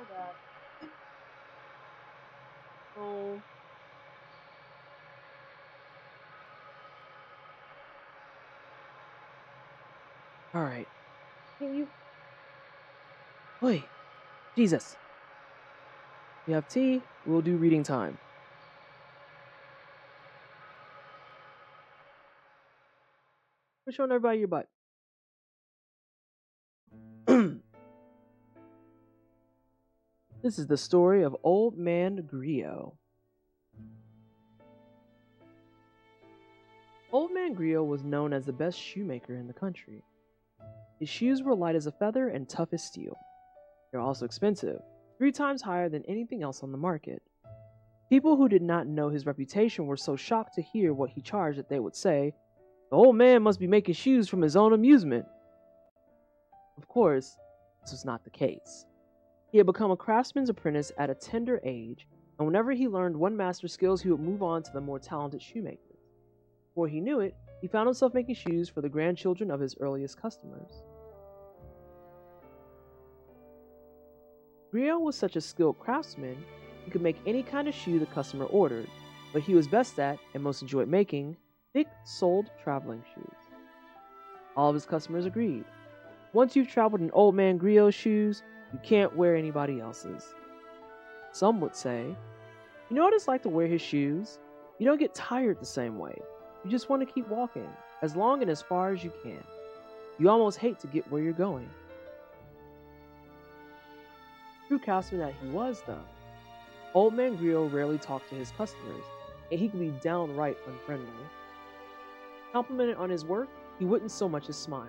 Oh God. Oh. All right. Can you? Oi, Jesus. You have tea. We'll do reading time. We're showing everybody your butt. This is the story of Old Man Griot. Old Man Griot was known as the best shoemaker in the country. His shoes were light as a feather and tough as steel. They're also expensive, 3 times higher than anything else on the market. People who did not know his reputation were so shocked to hear what he charged that they would say, "The old man must be making shoes from his own amusement." Of course, this was not the case. He had become a craftsman's apprentice at a tender age, and whenever he learned one master's skills, he would move on to the more talented shoemakers. Before he knew it, he found himself making shoes for the grandchildren of his earliest customers. Griot was such a skilled craftsman, he could make any kind of shoe the customer ordered, but he was best at, and most enjoyed making, thick-soled traveling shoes. All of his customers agreed. Once you've traveled in Old Man Griot's shoes, you can't wear anybody else's. Some would say, you know what it's like to wear his shoes? You don't get tired the same way. You just want to keep walking, as long and as far as you can. You almost hate to get where you're going. True craftsman that he was, though, Old Man Griot rarely talked to his customers, and he could be downright unfriendly. Complimented on his work, he wouldn't so much as smile.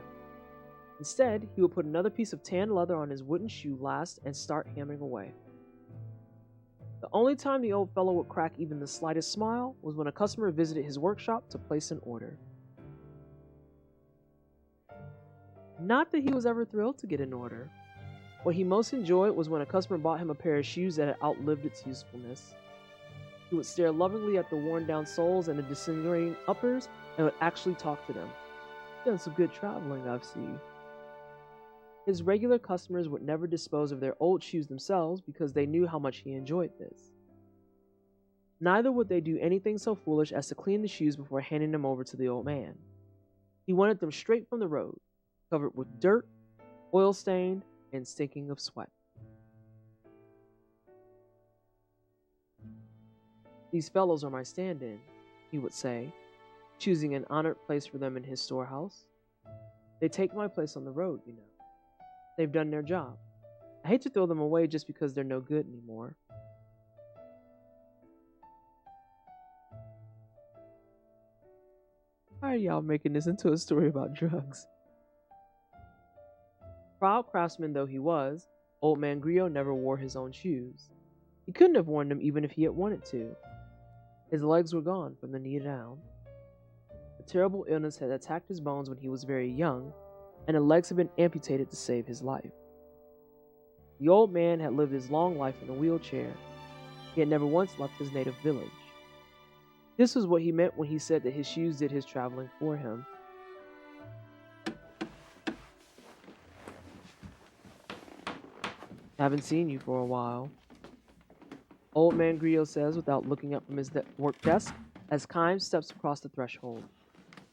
Instead, he would put another piece of tan leather on his wooden shoe last and start hammering away. The only time the old fellow would crack even the slightest smile was when a customer visited his workshop to place an order. Not that he was ever thrilled to get an order. What he most enjoyed was when a customer bought him a pair of shoes that had outlived its usefulness. He would stare lovingly at the worn-down soles and the disintegrating uppers and would actually talk to them. "Done some good traveling, I've seen." His regular customers would never dispose of their old shoes themselves because they knew how much he enjoyed this. Neither would they do anything so foolish as to clean the shoes before handing them over to the old man. He wanted them straight from the road, covered with dirt, oil-stained, and stinking of sweat. "These fellows are my stand-in," he would say, choosing an honored place for them in his storehouse. "They take my place on the road, you know. They've done their job. I hate to throw them away just because they're no good anymore." Why are y'all making this into a story about drugs? Proud craftsman though he was, Old Man Griot never wore his own shoes. He couldn't have worn them even if he had wanted to. His legs were gone from the knee down. A terrible illness had attacked his bones when he was very young, and the legs had been amputated to save his life. The old man had lived his long life in a wheelchair. He had never once left his native village. This was what he meant when he said that his shoes did his traveling for him. "Haven't seen you for a while," Old Man Griot says without looking up from his work desk as Kime steps across the threshold.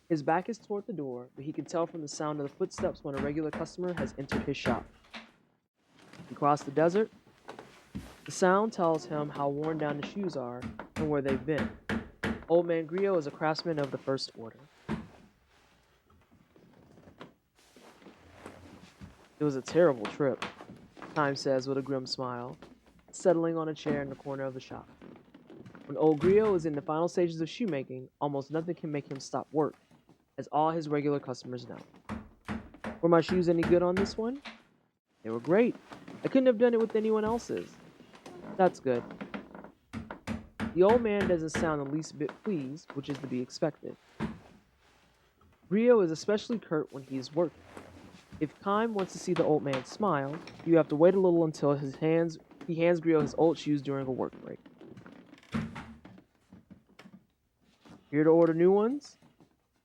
His back is toward the door, but he can tell from the sound of the footsteps when a regular customer has entered his shop. He crossed the desert. The sound tells him how worn down the shoes are and where they've been. Old Man Griot is a craftsman of the first order. "It was a terrible trip," Time says with a grim smile, settling on a chair in the corner of the shop. When old Griot is in the final stages of shoemaking, almost nothing can make him stop work, as all his regular customers know. "Were my shoes any good on this one?" "They were great. I couldn't have done it with anyone else's." "That's good." The old man doesn't sound the least bit pleased, which is to be expected. Griot is especially curt when he is working. If Kime wants to see the old man smile, you have to wait a little until he hands Griot his old shoes during a work break. "Here to order new ones?"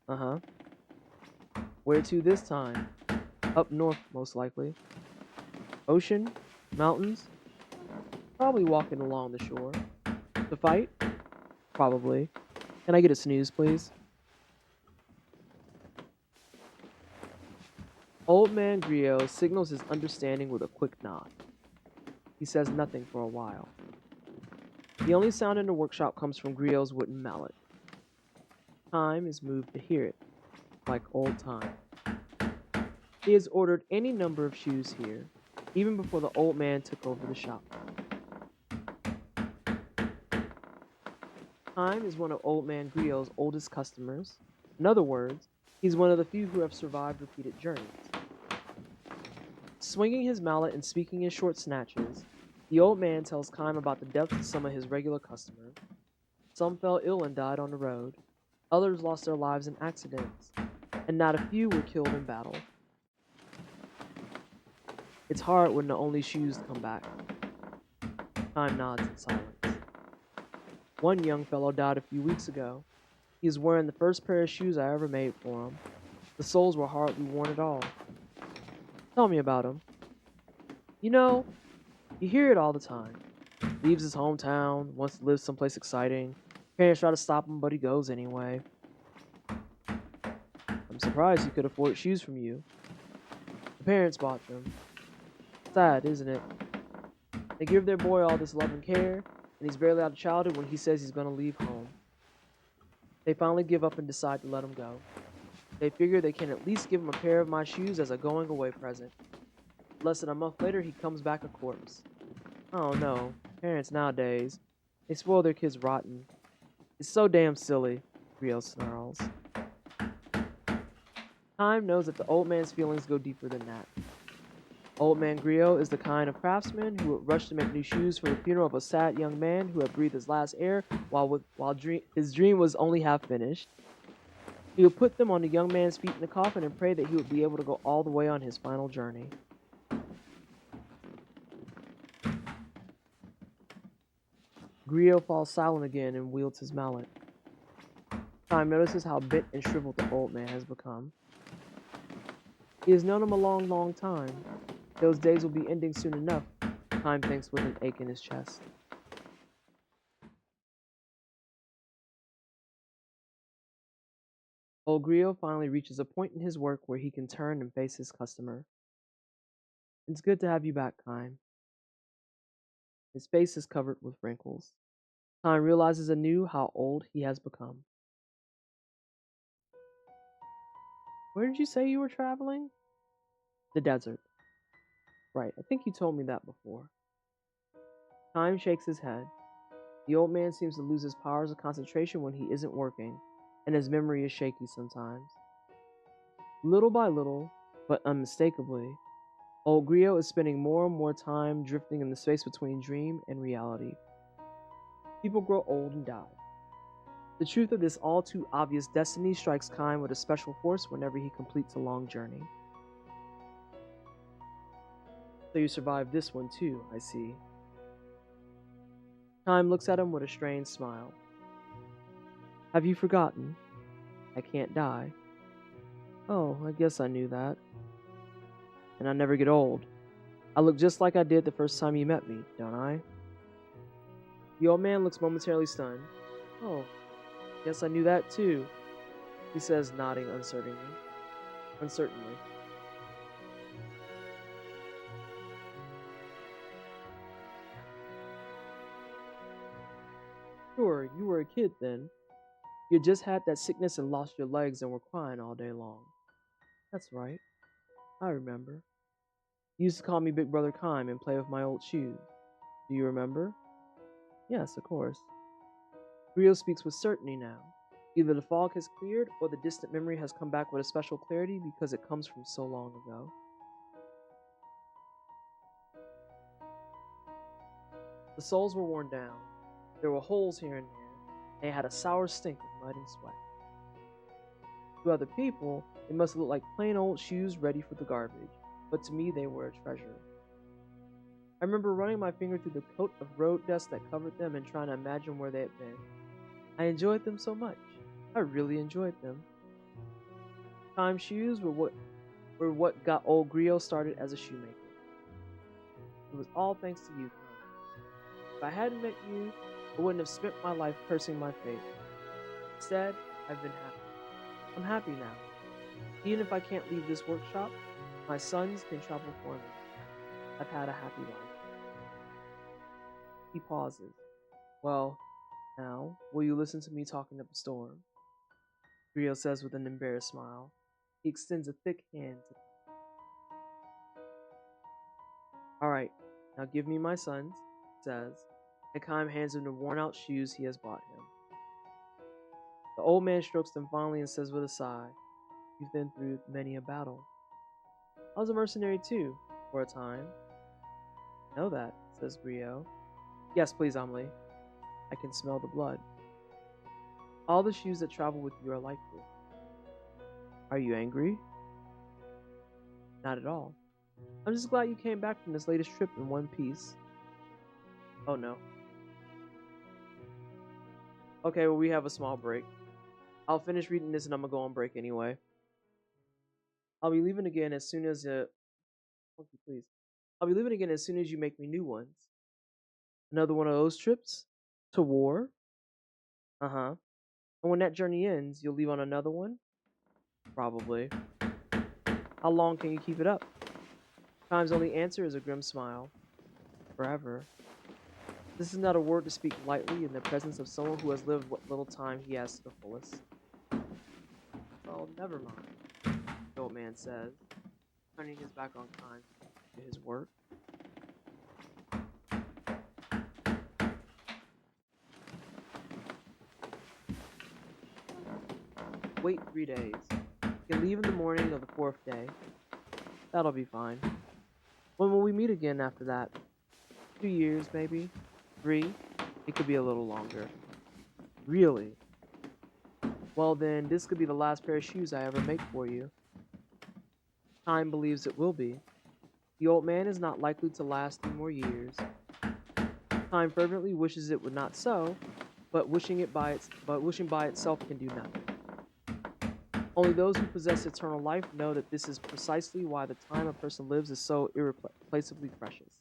"Uh-huh." "Where to this time?" "Up north, most likely." "Ocean? Mountains?" "Probably walking along the shore." "To fight?" "Probably." "Can I get a snooze, please?" Old Man Griot signals his understanding with a quick nod. He says nothing for a while. The only sound in the workshop comes from Griot's wooden mallet. Time is moved to hear it, like old time. He has ordered any number of shoes here, even before the old man took over the shop. Time is one of Old Man Griot's oldest customers. In other words, he's one of the few who have survived repeated journeys. Swinging his mallet and speaking in short snatches, the old man tells Kime about the deaths of some of his regular customers. Some fell ill and died on the road. Others lost their lives in accidents, and not a few were killed in battle. It's hard when the only shoes come back. Time nods in silence. One young fellow died a few weeks ago. He was wearing the first pair of shoes I ever made for him. The soles were hardly worn at all. Tell me about him. You know, you hear it all the time. Leaves his hometown, wants to live someplace exciting. Parents try to stop him, but he goes anyway. I'm surprised he could afford shoes from you. The parents bought them. Sad, isn't it? They give their boy all this love and care, and he's barely out of childhood when he says he's going to leave home. They finally give up and decide to let him go. They figure they can at least give him a pair of my shoes as a going away present. Less than a month later, he comes back a corpse. Oh no, parents nowadays, they spoil their kids rotten. It's so damn silly, Rio snarls. Time knows that the old man's feelings go deeper than that. Old man Griot is the kind of craftsman who would rush to make new shoes for the funeral of a sad young man who had breathed his last air while his dream was only half finished. He would put them on the young man's feet in the coffin and pray that he would be able to go all the way on his final journey. Griot falls silent again and wields his mallet. Time notices how bent and shriveled the old man has become. He has known him a long, long time. Those days will be ending soon enough, Time thinks with an ache in his chest. Old Griot finally reaches a point in his work where he can turn and face his customer. It's good to have you back, Time. His face is covered with wrinkles. Time realizes anew how old he has become. Where did you say you were traveling? The desert. Right, I think you told me that before. Time shakes his head. The old man seems to lose his powers of concentration when he isn't working, and his memory is shaky sometimes. Little by little, but unmistakably, old Griot is spending more and more time drifting in the space between dream and reality. People grow old and die. The truth of this all too obvious destiny strikes Kime with a special force whenever he completes a long journey. So you survived this one too, I see. Time looks at him with a strange smile. Have you forgotten? I can't die. Oh, I guess I knew that. And I never get old. I look just like I did the first time you met me, don't I? The old man looks momentarily stunned. Oh, guess I knew that too, he says, nodding uncertainly. Sure, you were a kid then. You had just had that sickness and lost your legs and were crying all day long. That's right. I remember. You used to call me Big Brother Kime and play with my old shoes. Do you remember? Yes, of course. Griot speaks with certainty now. Either the fog has cleared or the distant memory has come back with a special clarity because it comes from so long ago. The soles were worn down. There were holes here and there. They had a sour stink of mud and sweat. To other people, they must look like plain old shoes ready for the garbage, but to me they were a treasure. I remember running my finger through the coat of road dust that covered them and trying to imagine where they had been. I enjoyed them so much. I really enjoyed them. Time shoes were what got old Griot started as a shoemaker. It was all thanks to you, Time. If I hadn't met you, I wouldn't have spent my life cursing my fate. Instead, I've been happy. I'm happy now. Even if I can't leave this workshop, my sons can travel for me. I've had a happy life. He pauses. Well, now, will you listen to me talking up a storm? Griot says with an embarrassed smile. He extends a thick hand to Alright, now give me my sons, he says, and Kime hands him the worn-out shoes he has bought him. The old man strokes them fondly and says with a sigh, You've been through many a battle. I was a mercenary too, for a time. I know that, says Griot. Yes, please, Amelie. I can smell the blood. All the shoes that travel with you are like this. Are you angry? Not at all. I'm just glad you came back from this latest trip in one piece. Oh no. Okay, well, we have a small break. I'll finish reading this and I'm gonna go on break anyway. I'll be leaving again as soon as please. I'll be leaving again as soon as you make me new ones. Another one of those trips? To war? Uh-huh. And when that journey ends, you'll leave on another one? Probably. How long can you keep it up? Time's only answer is a grim smile. Forever. This is not a word to speak lightly in the presence of someone who has lived what little time he has to the fullest. Well, never mind, the old man says, turning his back on time to his work. Wait 3 days. You can leave in the morning of the 4th day. That'll be fine. When will we meet again after that? 2 years, maybe? 3? It could be a little longer. Really? Well then, this could be the last pair of shoes I ever make for you. Time believes it will be. The old man is not likely to last 3 more years. Time fervently wishes it would not so, but wishing by itself can do nothing. Only those who possess eternal life know that this is precisely why the time a person lives is so irreplaceably precious.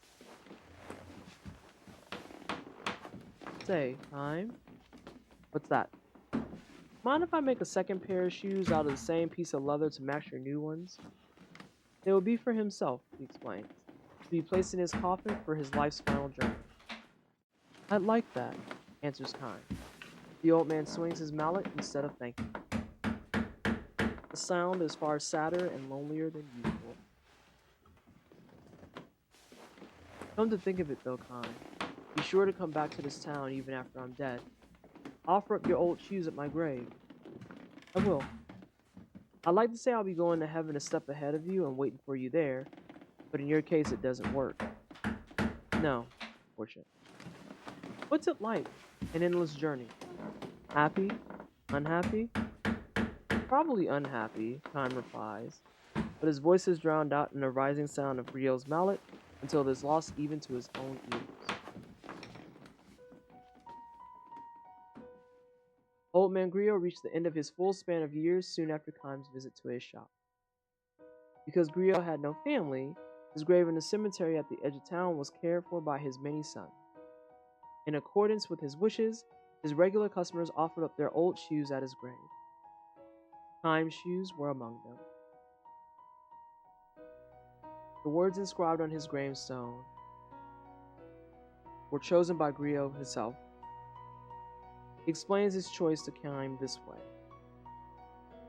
Say, time? What's that? Mind if I make a second pair of shoes out of the same piece of leather to match your new ones? They will be for himself, he explains, to be placed in his coffin for his life's final journey. I'd like that, answers Kind. The old man swings his mallet instead of thanking him. The sound is far sadder and lonelier than usual. Come to think of it though, Kind, be sure to come back to this town even after I'm dead. Offer up your old shoes at my grave. I will. I'd like to say I'll be going to heaven a step ahead of you and waiting for you there, but in your case it doesn't work. No, fortunately. What's it like? An endless journey. Happy? Unhappy? Probably unhappy, Time replies, but his voice is drowned out in the rising sound of Rio's mallet until it is lost even to his own ears. Old man Griot reached the end of his full span of years soon after Kime's visit to his shop. Because Griot had no family, his grave in the cemetery at the edge of town was cared for by his many sons. In accordance with his wishes, his regular customers offered up their old shoes at his grave. Kime's shoes were among them. The words inscribed on his gravestone were chosen by Griot himself. He explains his choice to Kime this way.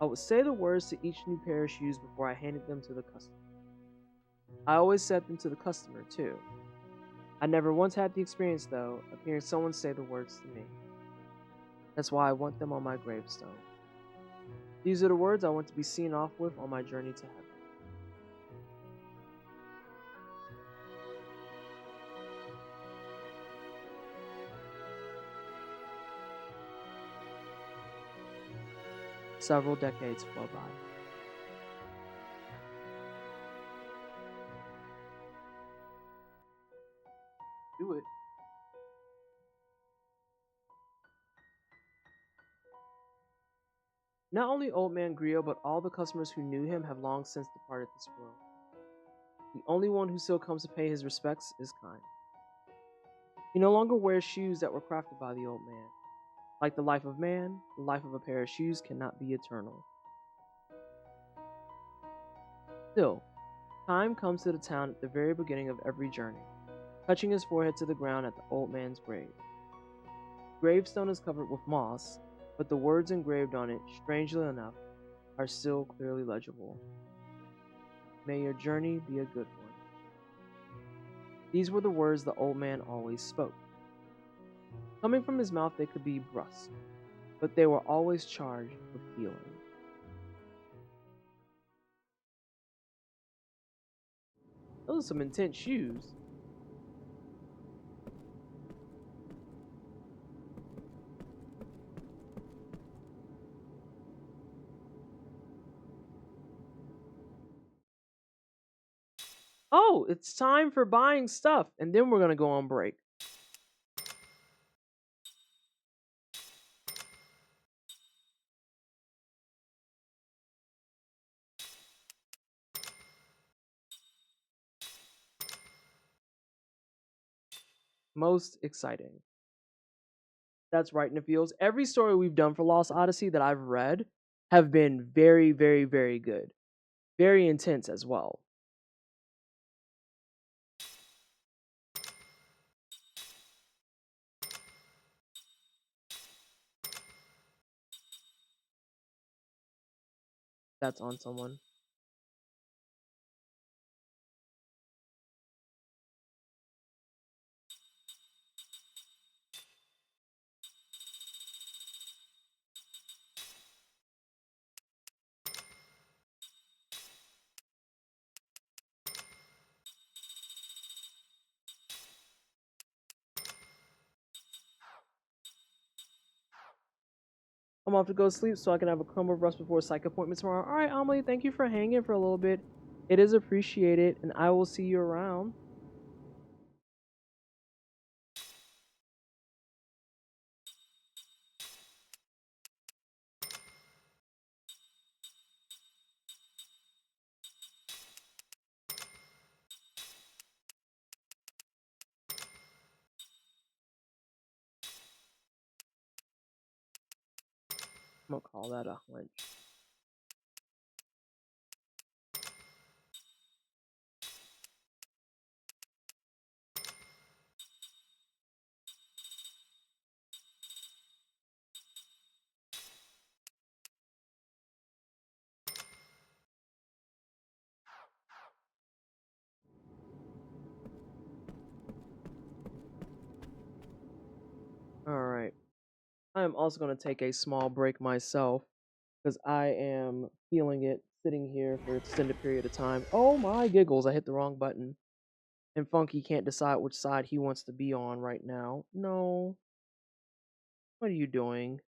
I would say the words to each new pair of shoes before I handed them to the customer. I always said them to the customer, too. I never once had the experience, though, of hearing someone say the words to me. That's why I want them on my gravestone. These are the words I want to be seen off with on my journey to heaven. Several decades flow by. Do it. Not only old man Griot, but all the customers who knew him have long since departed this world. The only one who still comes to pay his respects is Kind. He no longer wears shoes that were crafted by the old man. Like the life of man, the life of a pair of shoes cannot be eternal. Still, Time comes to the town at the very beginning of every journey, touching his forehead to the ground at the old man's grave. The gravestone is covered with moss, but the words engraved on it, strangely enough, are still clearly legible. May your journey be a good one. These were the words the old man always spoke. Coming from his mouth, they could be brusque, but they were always charged with feeling. Those are some intense shoes. Oh, it's time for buying stuff, and then we're gonna go on break. Most exciting. That's right in the fields. Every story we've done for Lost Odyssey that I've read have been very, very, very good. Very intense as well. That's on someone. I'm off to go sleep so I can have a crumb of rest before a psych appointment tomorrow. All right, Amelie, thank you for hanging for a little bit. It is appreciated, and I will see you around. I'm gonna call that a hunch. All right. I am also going to take a small break myself because I am feeling it sitting here for an extended period of time. Oh my giggles, I hit the wrong button. And Funky can't decide which side he wants to be on right now. No. What are you doing?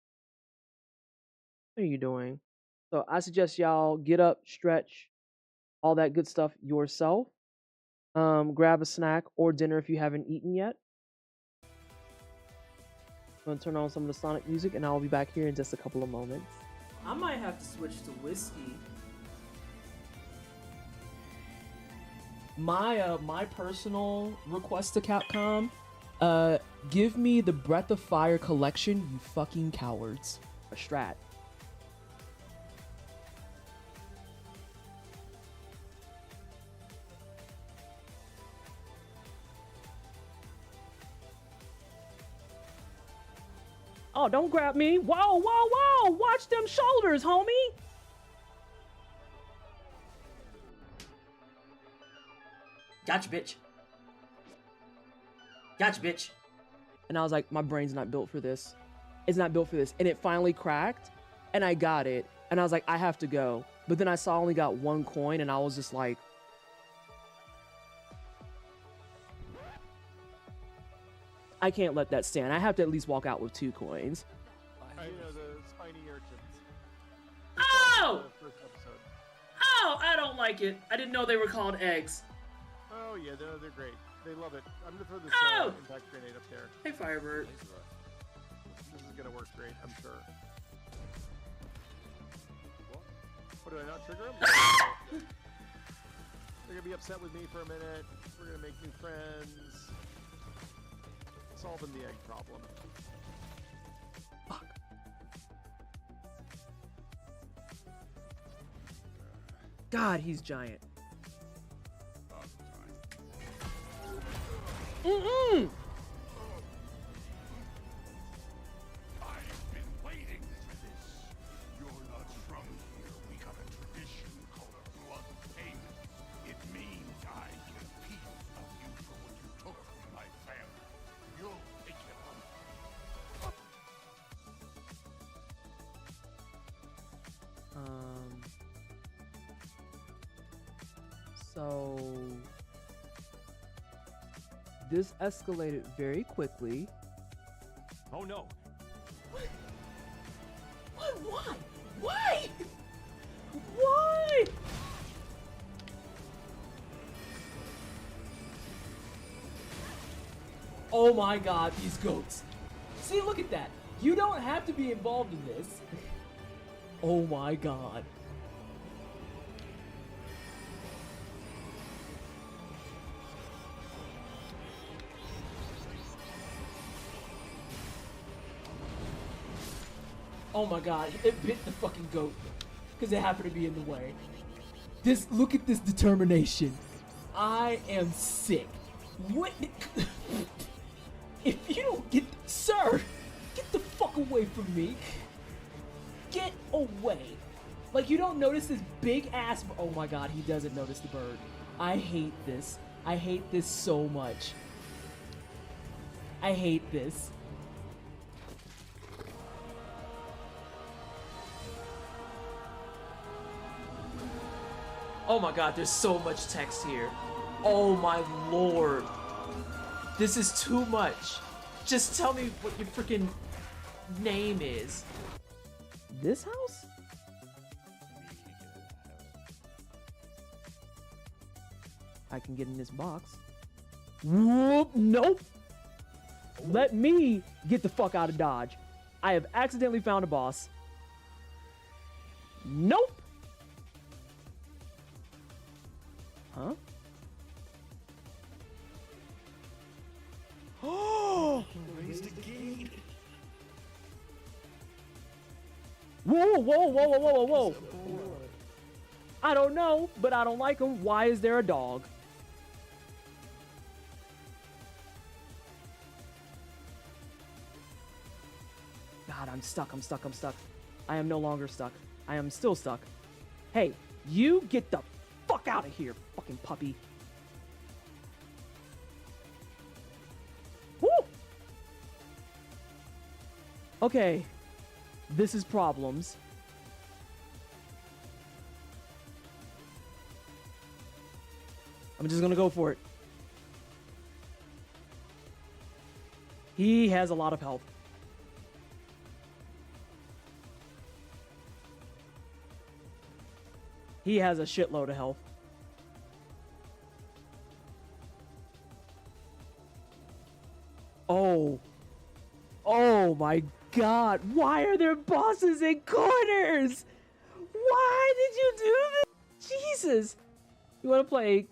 What are you doing? So I suggest y'all get up, stretch, all that good stuff yourself. Grab a snack or dinner if you haven't eaten yet. I'm going to turn on some of the Sonic music and I'll be back here in just a couple of moments. I might have to switch to whiskey. My personal request to Capcom, give me the Breath of Fire collection, you fucking cowards. A strat. Oh, don't grab me. Whoa, whoa, whoa. Watch them shoulders, homie. Gotcha, bitch. Gotcha, bitch. And I was like, my brain's not built for this. It's not built for this. And it finally cracked, and I got it. And I was like, I have to go. But then I saw I only got 1 coin, and I was just like, I can't let that stand. I have to at least walk out with 2 coins. I know the spiny urchins. Oh! First episode. Oh, I don't like it. I didn't know they were called eggs. Oh yeah, they're great. They love it. I'm gonna throw this Oh! impact grenade up there. Hey, Firebird. This is gonna work great, I'm sure. What do I not trigger them? They're gonna be upset with me for a minute. We're gonna make new friends. Solving the egg problem. Fuck. God, he's giant. Mm-mm. I've been waiting for this. You're not from here. We got a tradition called a blood payment. It means I get a piece of you for what you took from my family. You'll take it on. So this escalated very quickly. Oh no. What? Why? Why? Why? Oh my god, these goats. See, look at that. You don't have to be involved in this. Oh my god. Oh my god, it bit the fucking goat. Because it happened to be in the way. Look at this determination. I am sick. What? If you don't get, sir, get the fuck away from me. Get away. Like, you don't notice this big ass, oh my god, he doesn't notice the bird. I hate this. I hate this so much. I hate this. Oh my god, there's so much text here. Oh my lord. This is too much. Just tell me what your freaking name is. This house? I can get in this box. Whoop, nope. Let me get the fuck out of Dodge. I have accidentally found a boss. Nope. Huh? Oh! Raised a gate. Whoa, whoa, whoa, whoa, whoa, whoa, whoa. I don't know, but I don't like him. Why is there a dog? God, I'm stuck, I'm stuck, I'm stuck. I am no longer stuck. I am still stuck. Hey, you get the fuck out of here, fucking puppy. Woo! Okay. This is problems. I'm just gonna go for it. He has a lot of health. He has a shitload of health. Oh. Oh my god. Why are there bosses in corners? Why did you do this? Jesus. You want to play?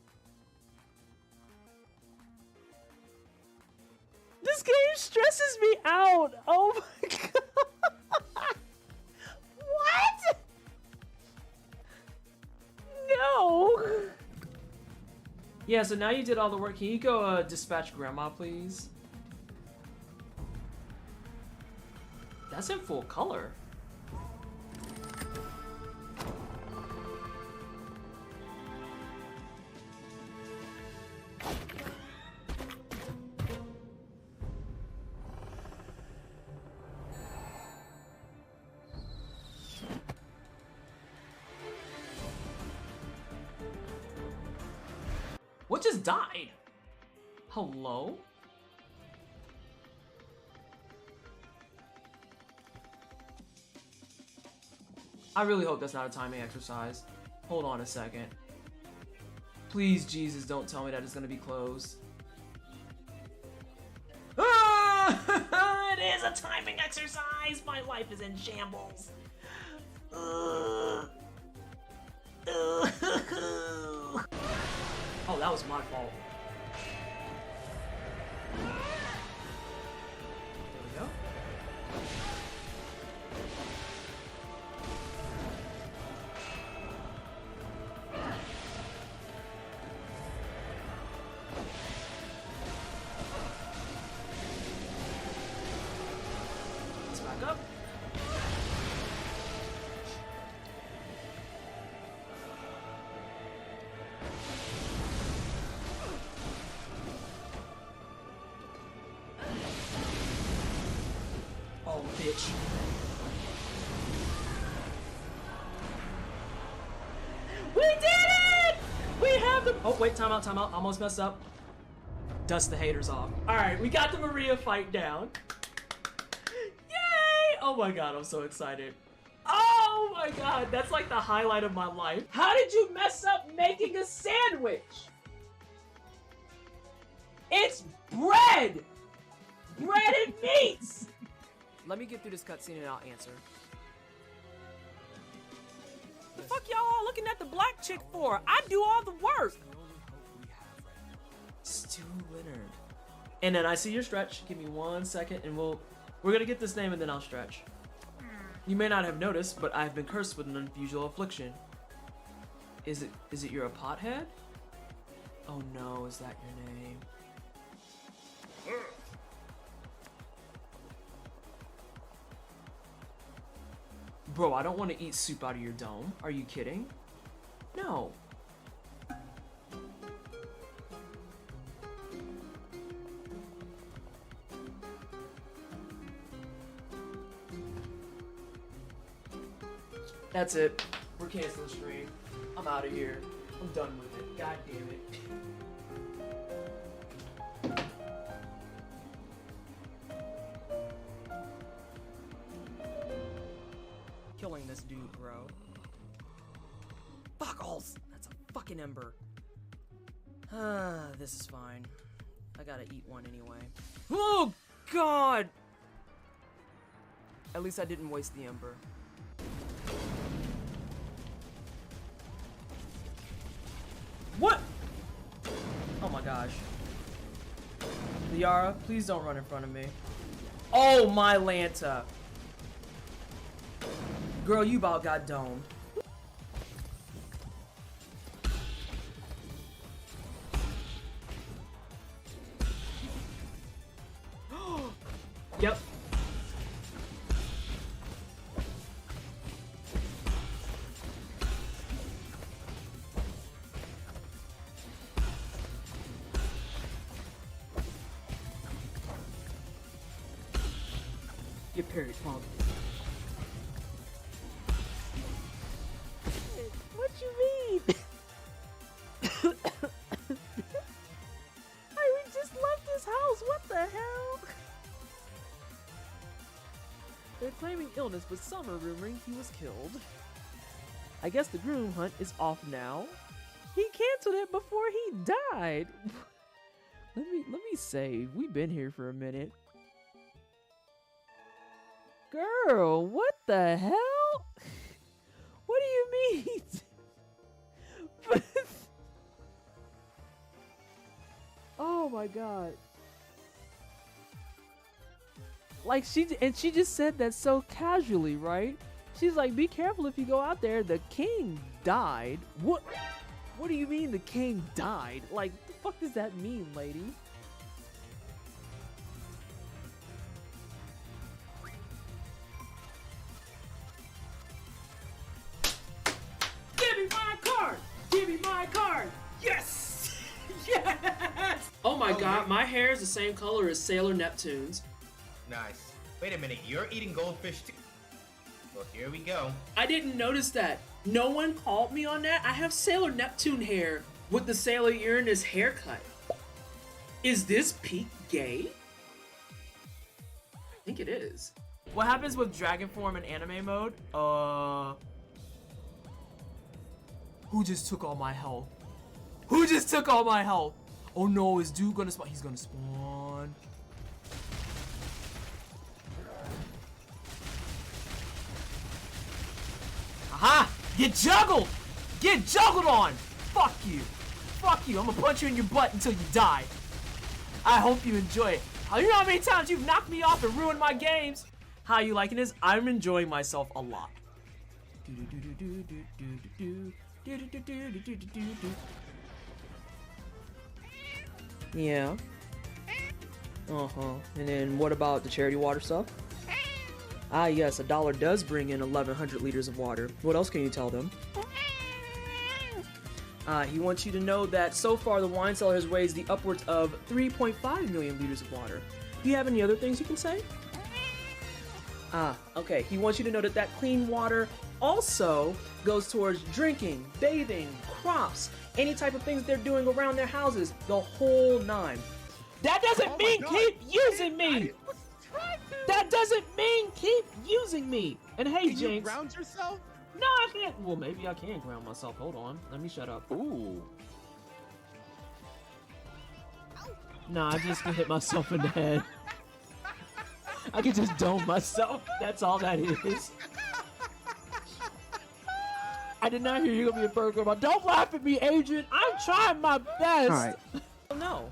This game stresses me out. Oh my god. What? No. Yeah, so now you did all the work. Can you go dispatch grandma, please? That's in full color. What just died? Hello? I really hope that's not a timing exercise. Hold on a second. Please, Jesus, don't tell me that it's gonna be closed. Ah! It is a timing exercise! My life is in shambles. Oh, that was my fault. There we go. Let's back up. Oh, bitch. We did it! We have the— oh, wait, time out, time out. Almost messed up. Dust the haters off. Alright, we got the Maria fight down. Yay! Oh my god, I'm so excited. Oh my god, that's like the highlight of my life. How did you mess up making a sandwich? It's bread! bread and meats! Let me get through this cutscene and I'll answer. The fuck y'all all looking at the black chick for? I do all the work! Stu Leonard. And then I see your stretch. Give me 1 second and we're gonna get this name and then I'll stretch. You may not have noticed, but I've been cursed with an unusual affliction. Is it you're a pothead? Oh no, is that your name? Bro, I don't want to eat soup out of your dome. Are you kidding? No. That's it. We're canceling stream. I'm out of here. I'm done with it. God damn it. Killing this dude, bro. Fuck alls. That's a fucking ember. This is fine. I gotta eat one anyway. Oh, God! At least I didn't waste the ember. What? Oh my gosh. Liara, please don't run in front of me. Oh my Lanta. Girl, you about got domed. Yep. Get parried, punk. What you mean? Hey, we just left this house. What the hell? They're claiming illness, but some are rumoring he was killed. I guess the groom hunt is off now. He canceled it before he died. Let me say, we've been here for a minute. Girl, what the hell? What do you mean? Oh my god. Like she just said that so casually, right? She's like, be careful if you go out there. The king died. What do you mean the king died? Like, the fuck does that mean, lady? Give me my card! Give me my card! Yes! Yes! Oh my god, my hair is the same color as Sailor Neptune's. Nice. Wait a minute, you're eating goldfish too? Well, here we go. I didn't notice that. No one called me on that. I have Sailor Neptune hair with the Sailor Uranus haircut. Is this peak gay? I think it is. What happens with dragon form in anime mode? Who just took all my health? Who just took all my health? Oh no, is dude gonna spawn? He's gonna spawn. Aha! Get juggled! Get juggled on! Fuck you! Fuck you! I'm gonna punch you in your butt until you die. I hope you enjoy it. You know how many times you've knocked me off and ruined my games? How you liking this? I'm enjoying myself a lot. Yeah. Uh-huh. And then what about the charity water stuff? Ah, yes, $1 does bring in 1,100 liters of water. What else can you tell them? He wants you to know that so far the wine cellar has raised the upwards of 3.5 million liters of water. Do you have any other things you can say? Okay. He wants you to know that clean water also goes towards drinking, bathing, crops, any type of things they're doing around their houses, the whole nine. That doesn't mean keep using me! That doesn't mean keep using me! And hey, Can Jinx. you ground yourself? No, I can't. Well, maybe I can ground myself. Hold on. Let me shut up. Ooh. Nah, I just hit myself in the head. I can just dome myself. That's all that is. I did not hear you gonna be a burger, but don't laugh at me, Agent. I'm trying my best. All right. Oh no.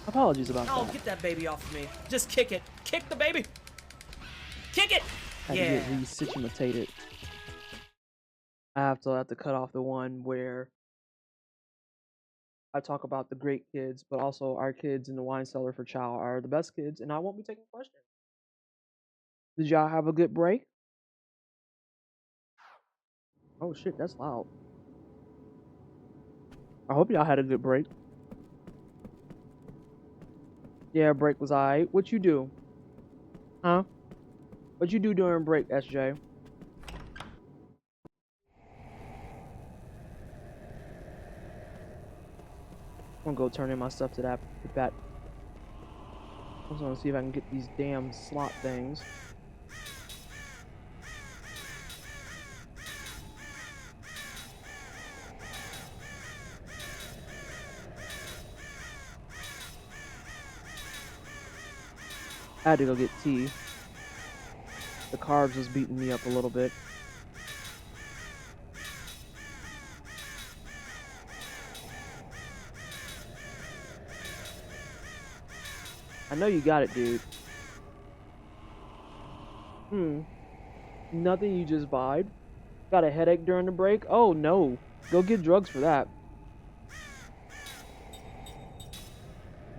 Apologies about Oh, that. get that baby off of me. Just kick it. Kick the baby. Kick it. Had to get resituated. I have to cut off the one where I talk about the great kids, but also our kids in the wine cellar for Chow are the best kids, and I won't be taking questions. Did y'all have a good break? Oh shit, that's loud. I hope y'all had a good break. Yeah, break was alright. What you do? Huh? What you do during break, SJ? I'm gonna go turn in my stuff to that. I just want to see if I can get these damn slot things. I had to go get tea. The carbs was beating me up a little bit. I know you got it, dude. Nothing, you just vibed? Got a headache during the break? Oh no. Go get drugs for that.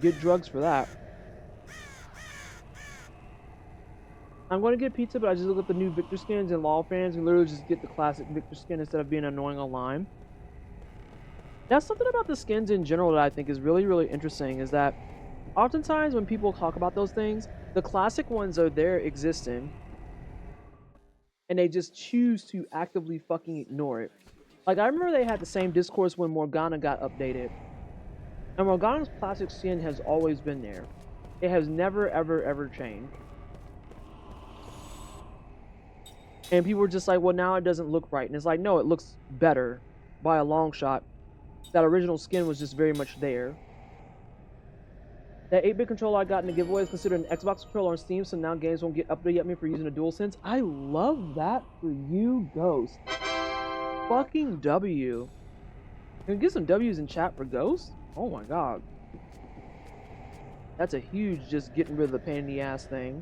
Get drugs for that. I'm going to get pizza, but I just look up the new Victor skins and LOL fans and literally just get the classic Victor skin instead of being annoying online. That's something about the skins in general that I think is really, really interesting, is that oftentimes when people talk about those things, the classic ones are there existing, and they just choose to actively fucking ignore it. Like, I remember they had the same discourse when Morgana got updated. And Morgana's classic skin has always been there. It has never, ever, ever changed. And people were just like, well, now it doesn't look right. And it's like, no, it looks better by a long shot. That original skin was just very much there. That 8-bit controller I got in the giveaway is considered an Xbox controller on Steam, so now games won't get updated at me for using a DualSense. I love that for you, Ghost. Fucking W. Can we get some W's in chat for Ghost? Oh my god. That's a huge just getting rid of the pain in the ass thing.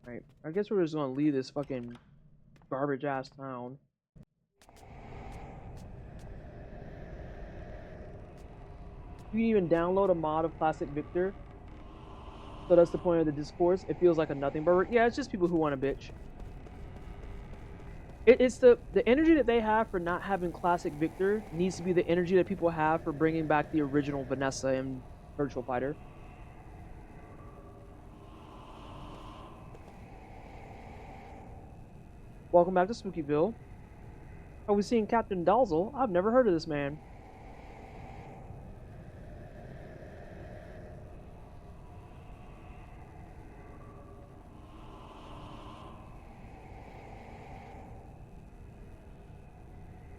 Right. I guess we're just gonna leave this fucking garbage ass town. You can even download a mod of Classic Victor. So that's the point of the discourse. It feels like a nothing burger. Yeah, it's just people who want to bitch. It's the energy that they have for not having Classic Victor needs to be the energy that people have for bringing back the original Vanessa and Virtual Fighter. Welcome back to Spookyville. Are we seeing Captain Dalzel? I've never heard of this man.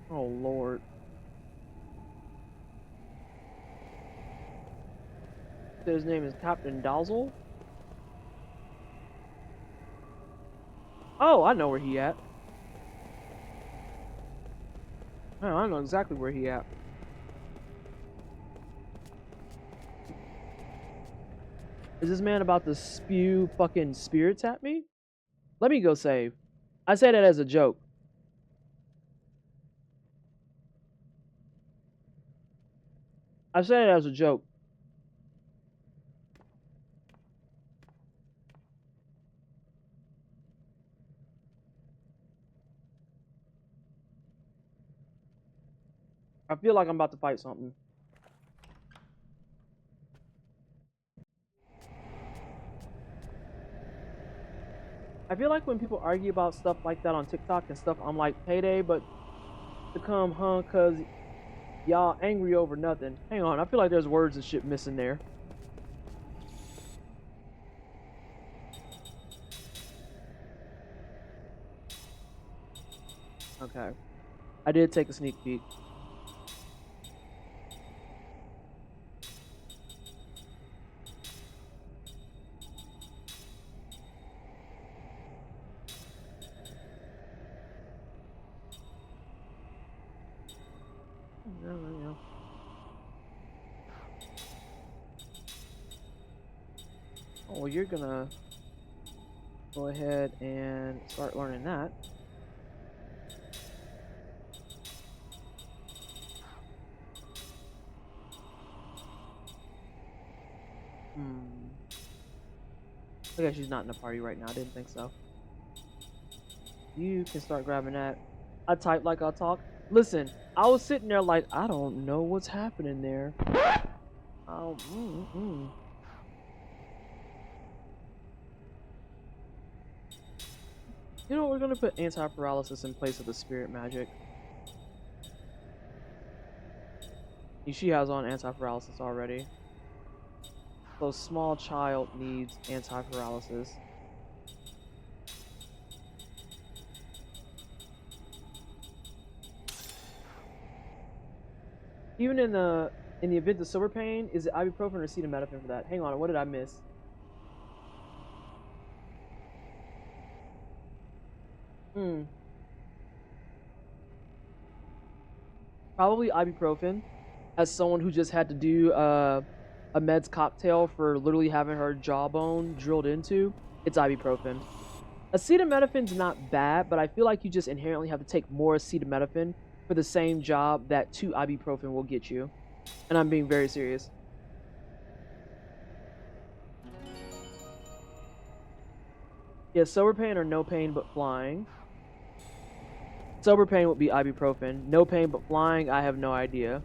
Oh, Lord. His name is Captain Dalzel? Oh, I know where he at. Oh, I know exactly where he at. Is this man about to spew fucking spirits at me? Let me go save. I say that as a joke. I said it as a joke. I feel like I'm about to fight something. I feel like when people argue about stuff like that on TikTok and stuff, I'm like, payday, but to come, huh, cause y'all angry over nothing. Hang on, I feel like there's words and shit missing there. Okay. I did take a sneak peek. know. Oh, well, you're gonna go ahead and start learning that. Okay, she's not in the party right now. I didn't think so. You can start grabbing that. I type like I talk. Listen, I was sitting there like, I don't know what's happening there. Oh, You know, we're gonna put anti-paralysis in place of the spirit magic. She has on anti-paralysis already. So small child needs anti-paralysis. Even in the event of silver pain, is it ibuprofen or acetaminophen for that? Hang on, what did I miss? Probably ibuprofen. As someone who just had to do a meds cocktail for literally having her jawbone drilled into, it's ibuprofen. Acetaminophen's not bad, but I feel like you just inherently have to take more acetaminophen for the same job that 2 ibuprofen will get you. And I'm being very serious. Yeah, sober pain or no pain but flying. Sober pain would be ibuprofen. No pain but flying, I have no idea.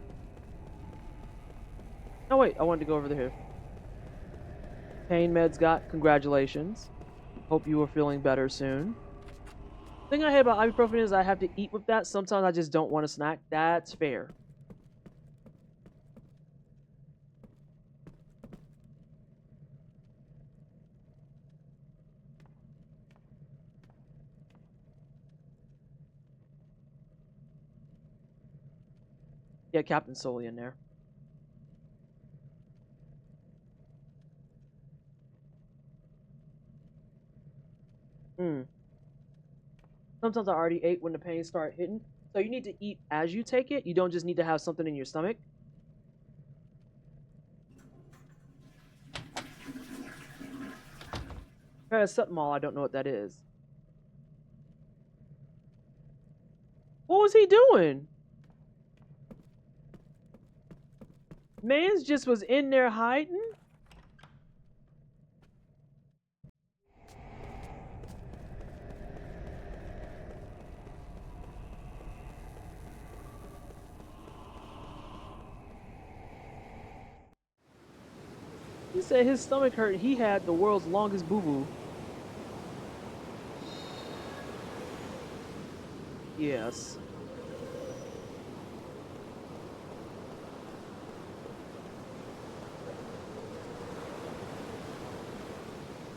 Oh wait, I wanted to go over here. Pain meds got, congratulations. Hope you are feeling better soon. The thing I hate about ibuprofen is I have to eat with that. Sometimes I just don't want a snack. That's fair. Yeah, Captain Solely in there. Sometimes I already ate when the pain started hitting. So you need to eat as you take it. You don't just need to have something in your stomach. Paracetamol, I don't know what that is. What was he doing? Mans just was in there hiding? He said his stomach hurt. He had the world's longest boo-boo. Yes.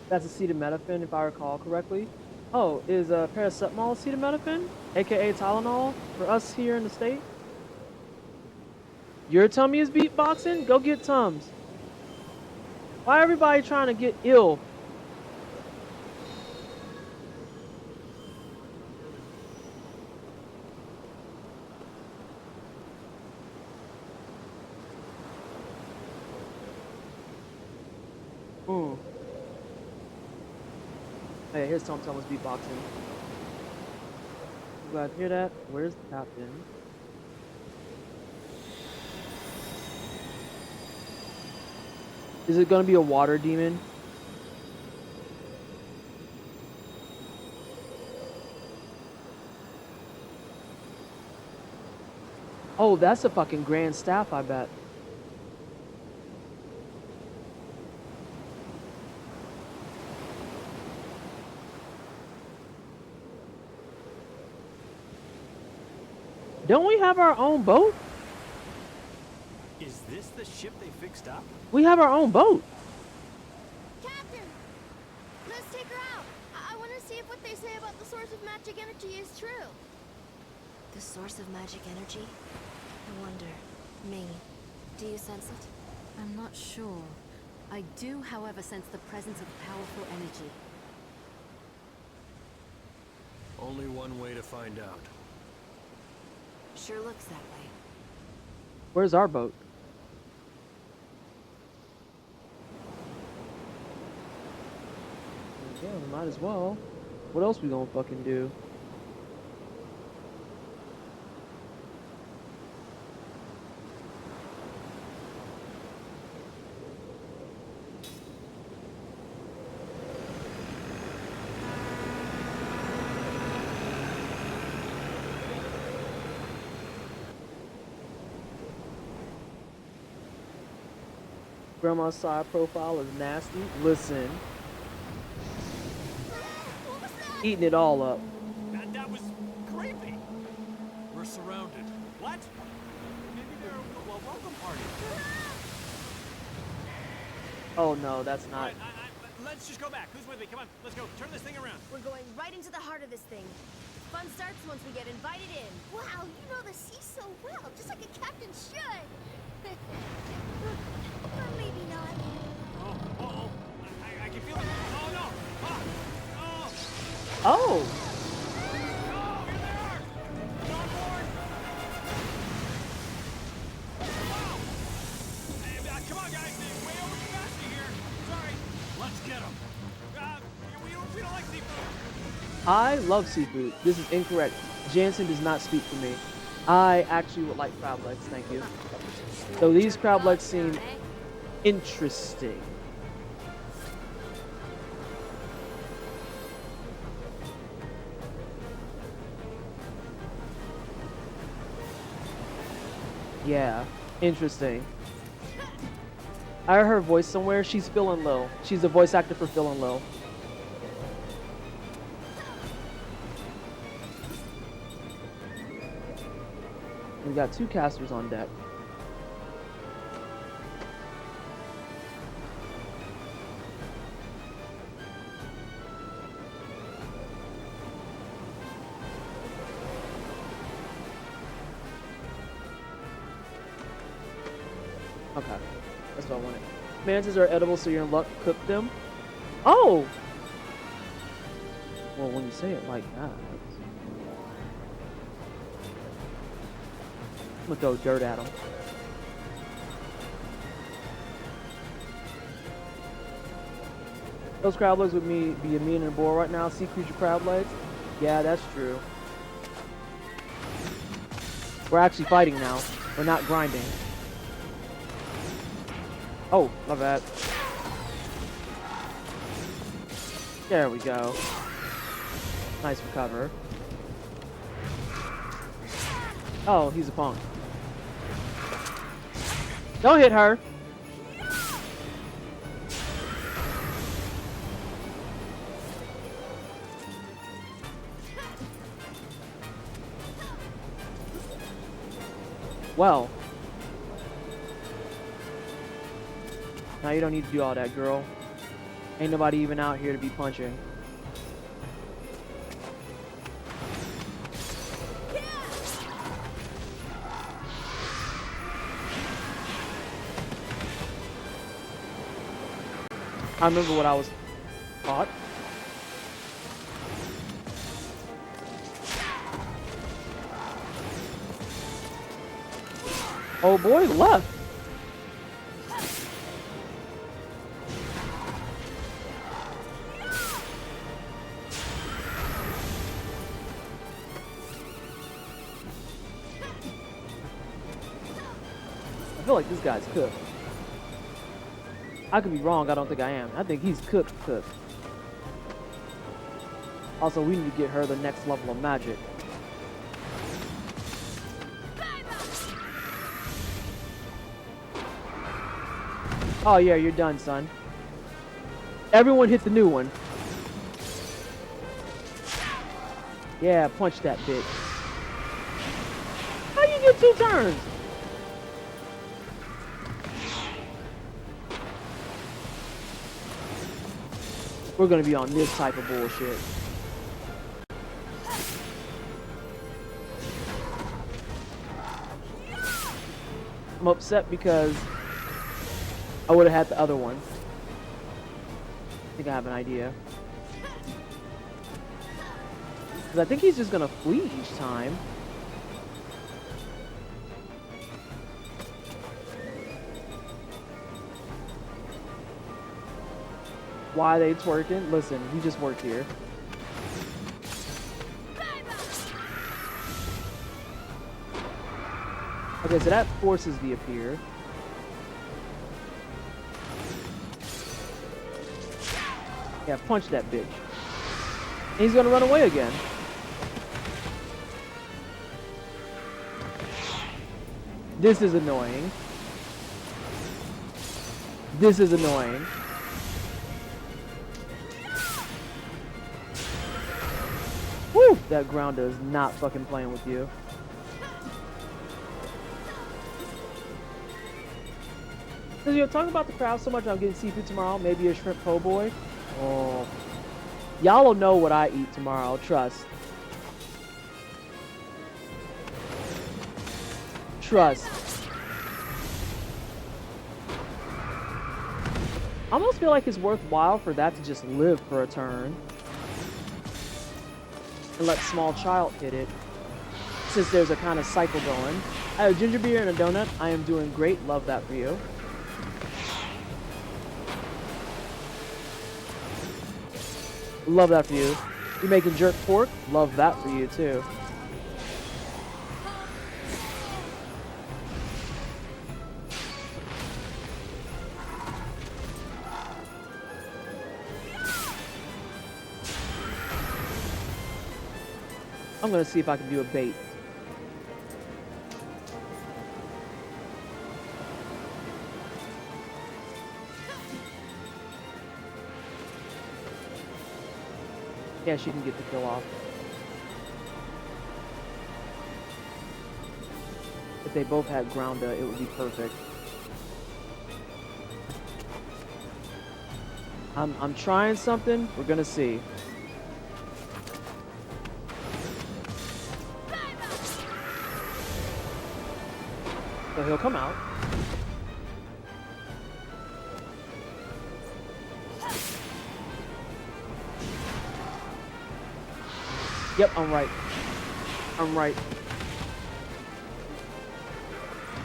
That's acetaminophen, if I recall correctly. Oh, is paracetamol acetaminophen, aka Tylenol, for us here in the state? Your tummy is beatboxing? Go get Tums. Why everybody trying to get ill? Hey, here's Tom Thomas beatboxing. You guys hear that? Where's the captain? Is it gonna be a water demon? Oh, that's a fucking grand staff, I bet. Don't we have our own boat? Is this the ship they fixed up? We have our own boat. Captain! Let's take her out. I want to see if what they say about the source of magic energy is true. The source of magic energy? I wonder. Ming, do you sense it? I'm not sure. I do, however, sense the presence of powerful energy. Only one way to find out. Sure looks that way. Where's our boat? Yeah, we might as well. What else we gonna fucking do? Grandma's side profile is nasty. Listen, What was that? eating it all up. That was creepy. We're surrounded. What? Maybe they're a welcome party. Oh no, that's All not. right, let's just go back. Who's with me? Come on, let's go. Turn this thing around. We're going right into the heart of this thing. Fun starts once we get invited in. Wow, you know the sea so well, just like a captain should. Or maybe not. Oh. I can feel it. Oh, no. Ah. Oh. Oh, Oh, here they are. They're on board. Wow. Hey, come on, guys. They're way over capacity here. Sorry. Let's get them. We don't like seafood. I love seafood. This is incorrect. Jansen does not speak for me. I actually would like crab legs, thank you. So these crab legs seem interesting. Yeah, interesting. I heard her voice somewhere. She's feeling low. She's the voice actor for feeling low. We got 2 casters on deck. Okay, that's what I wanted. Mantas are edible, so you're in luck. Cook them. Oh! Well, when you say it like that. I'm gonna throw dirt at him. Those crab legs would be a mean and boar right now. Sea creature crab legs? Yeah, that's true. We're actually fighting now. We're not grinding. Oh, my bad. There we go. Nice recover. Oh, he's a punk. Don't hit her. Well. Now you don't need to do all that, girl. Ain't nobody even out here to be punching. I remember what I was taught. Oh boy, left. I feel like this guy's cooked. I could be wrong, I don't think I am. I think he's cooked. Also, we need to get her the next level of magic. Oh yeah, you're done, son. Everyone hit the new one. Yeah, punch that bitch. How you get 2 turns? We're gonna be on this type of bullshit. I'm upset because I would have had the other one. I think I have an idea. Because I think he's just gonna flee each time. why they twerking. Listen, we just work here. Okay, so that forces the appear. Yeah, punch that bitch. And he's gonna run away again. This is annoying. This is annoying. Woo! That grounder is not fucking playing with you. Because you're talking about the crowd so much, I'm getting seafood tomorrow. Maybe a shrimp po' boy. Oh. Y'all will know what I eat tomorrow, trust. Trust. I almost feel like it's worthwhile for that to just live for a turn. And let small child hit it. Since there's a kind of cycle going. I have ginger beer and a donut. I am doing great. Love that for you. Love that for you. You're making jerk pork? Love that for you too. I'm gonna see if I can do a bait. Yeah, she can get the kill off. If they both had Grounda, it would be perfect. I'm trying something. We're gonna see. So he'll come out. Yep, I'm right. I'm right.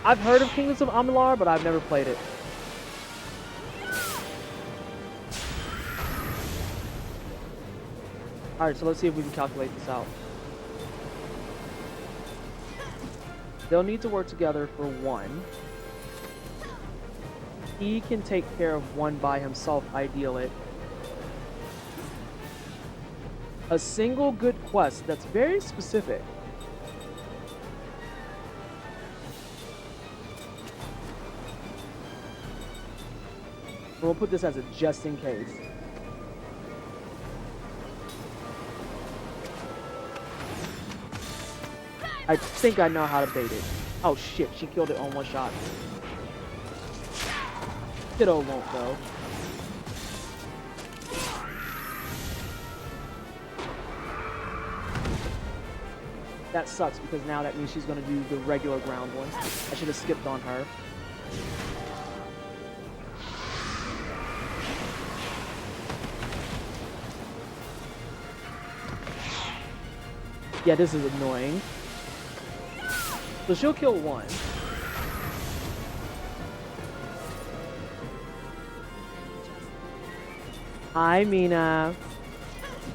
I've heard of Kingdoms of Amalur, but I've never played it. Alright, so let's see if we can calculate this out. They'll need to work together for one. He can take care of one by himself, ideal it. A single good quest that's very specific. We'll put this as a just in case. I think I know how to bait it. Oh shit, she killed it on one shot. Kiddo won't though. That sucks because now that means she's gonna do the regular ground one. I should have skipped on her. Yeah, this is annoying. So she'll kill one. Hi, Mina.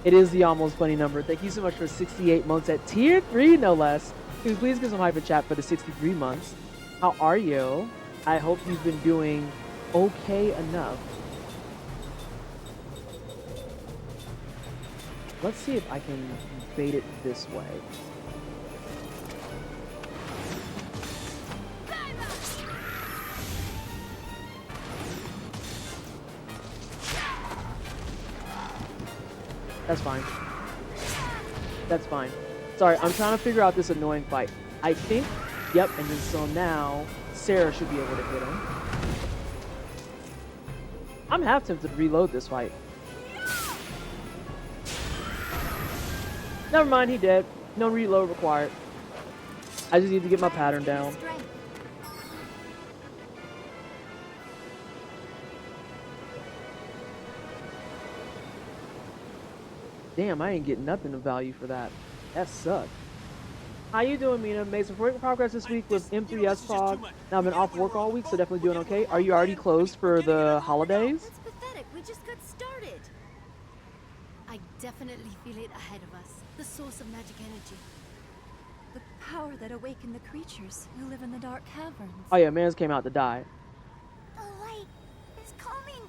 It is the almost funny number. Thank you so much for 68 months at tier 3, no less. Can you please give some hyper chat for the 63 months? How are you? I hope you've been doing okay enough. Let's see if I can bait it this way. That's fine. That's fine. Sorry, I'm trying to figure out this annoying fight. I think, yep, and then so now Sarah should be able to hit him. I'm half tempted to reload this fight. Never mind, he dead. No reload required. I just need to get my pattern down. Damn, I ain't getting nothing of value for that. That sucked. How you doing, Mina? Made some great progress this week with M3S fog. Now I've been off work all week, so definitely doing okay. Are you already closed for the holidays? That's pathetic. We just got started. definitely feel it ahead of us. The source of magic energy. The power that awakened the creatures who live in the dark caverns. Oh yeah, Mans came out to die. The light is coming.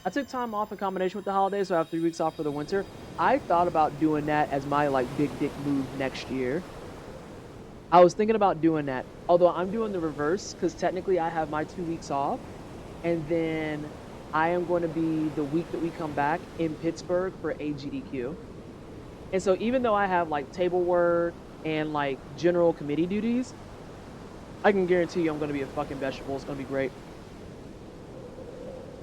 I took time off in combination with the holidays, so I have 3 weeks off for the winter. I thought about doing that as my like big dick move next year. I was thinking about doing that, although I'm doing the reverse because technically I have my 2 weeks off, and then I am going to be the week that we come back in Pittsburgh for AGDQ. And so even though I have like table work and like general committee duties, I can guarantee you I'm going to be a fucking vegetable. It's going to be great.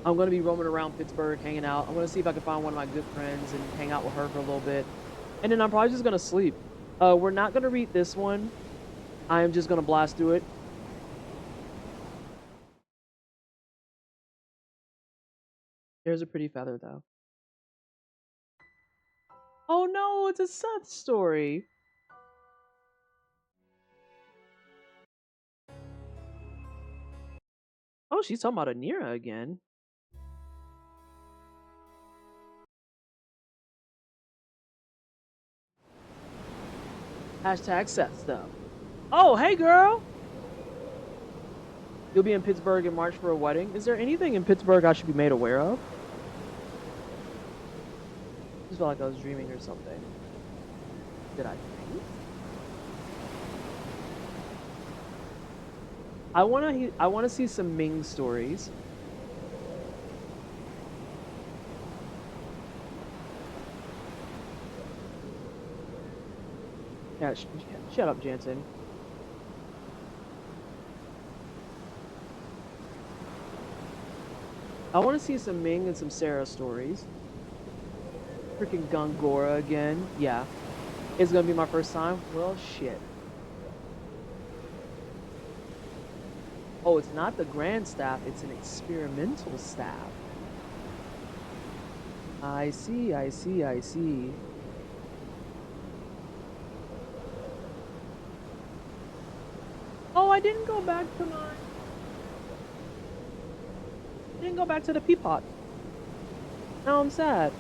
I'm going to be roaming around Pittsburgh, hanging out. I'm going to see if I can find one of my good friends and hang out with her for a little bit. And then I'm probably just going to sleep. We're not going to read this one. I am just going to blast through it. There's a pretty feather, though. Oh no, it's a Seth story. Oh, she's talking about Anira again. Hashtag Seth stuff. Oh, hey girl! You'll be in Pittsburgh in March for a wedding. Is there anything in Pittsburgh I should be made aware of? I just felt like I was dreaming or something. Did I dream? I wanna see some Ming stories. Yeah, shut up, Jansen. I want to see some Ming and some Sarah stories. Freaking Gongora again. Yeah. It's gonna be my first time? Well, shit. Oh, it's not the grand staff, it's an experimental staff. I see, I see, I see. Oh, I didn't go back to my... I didn't go back to the peapot. Now I'm sad.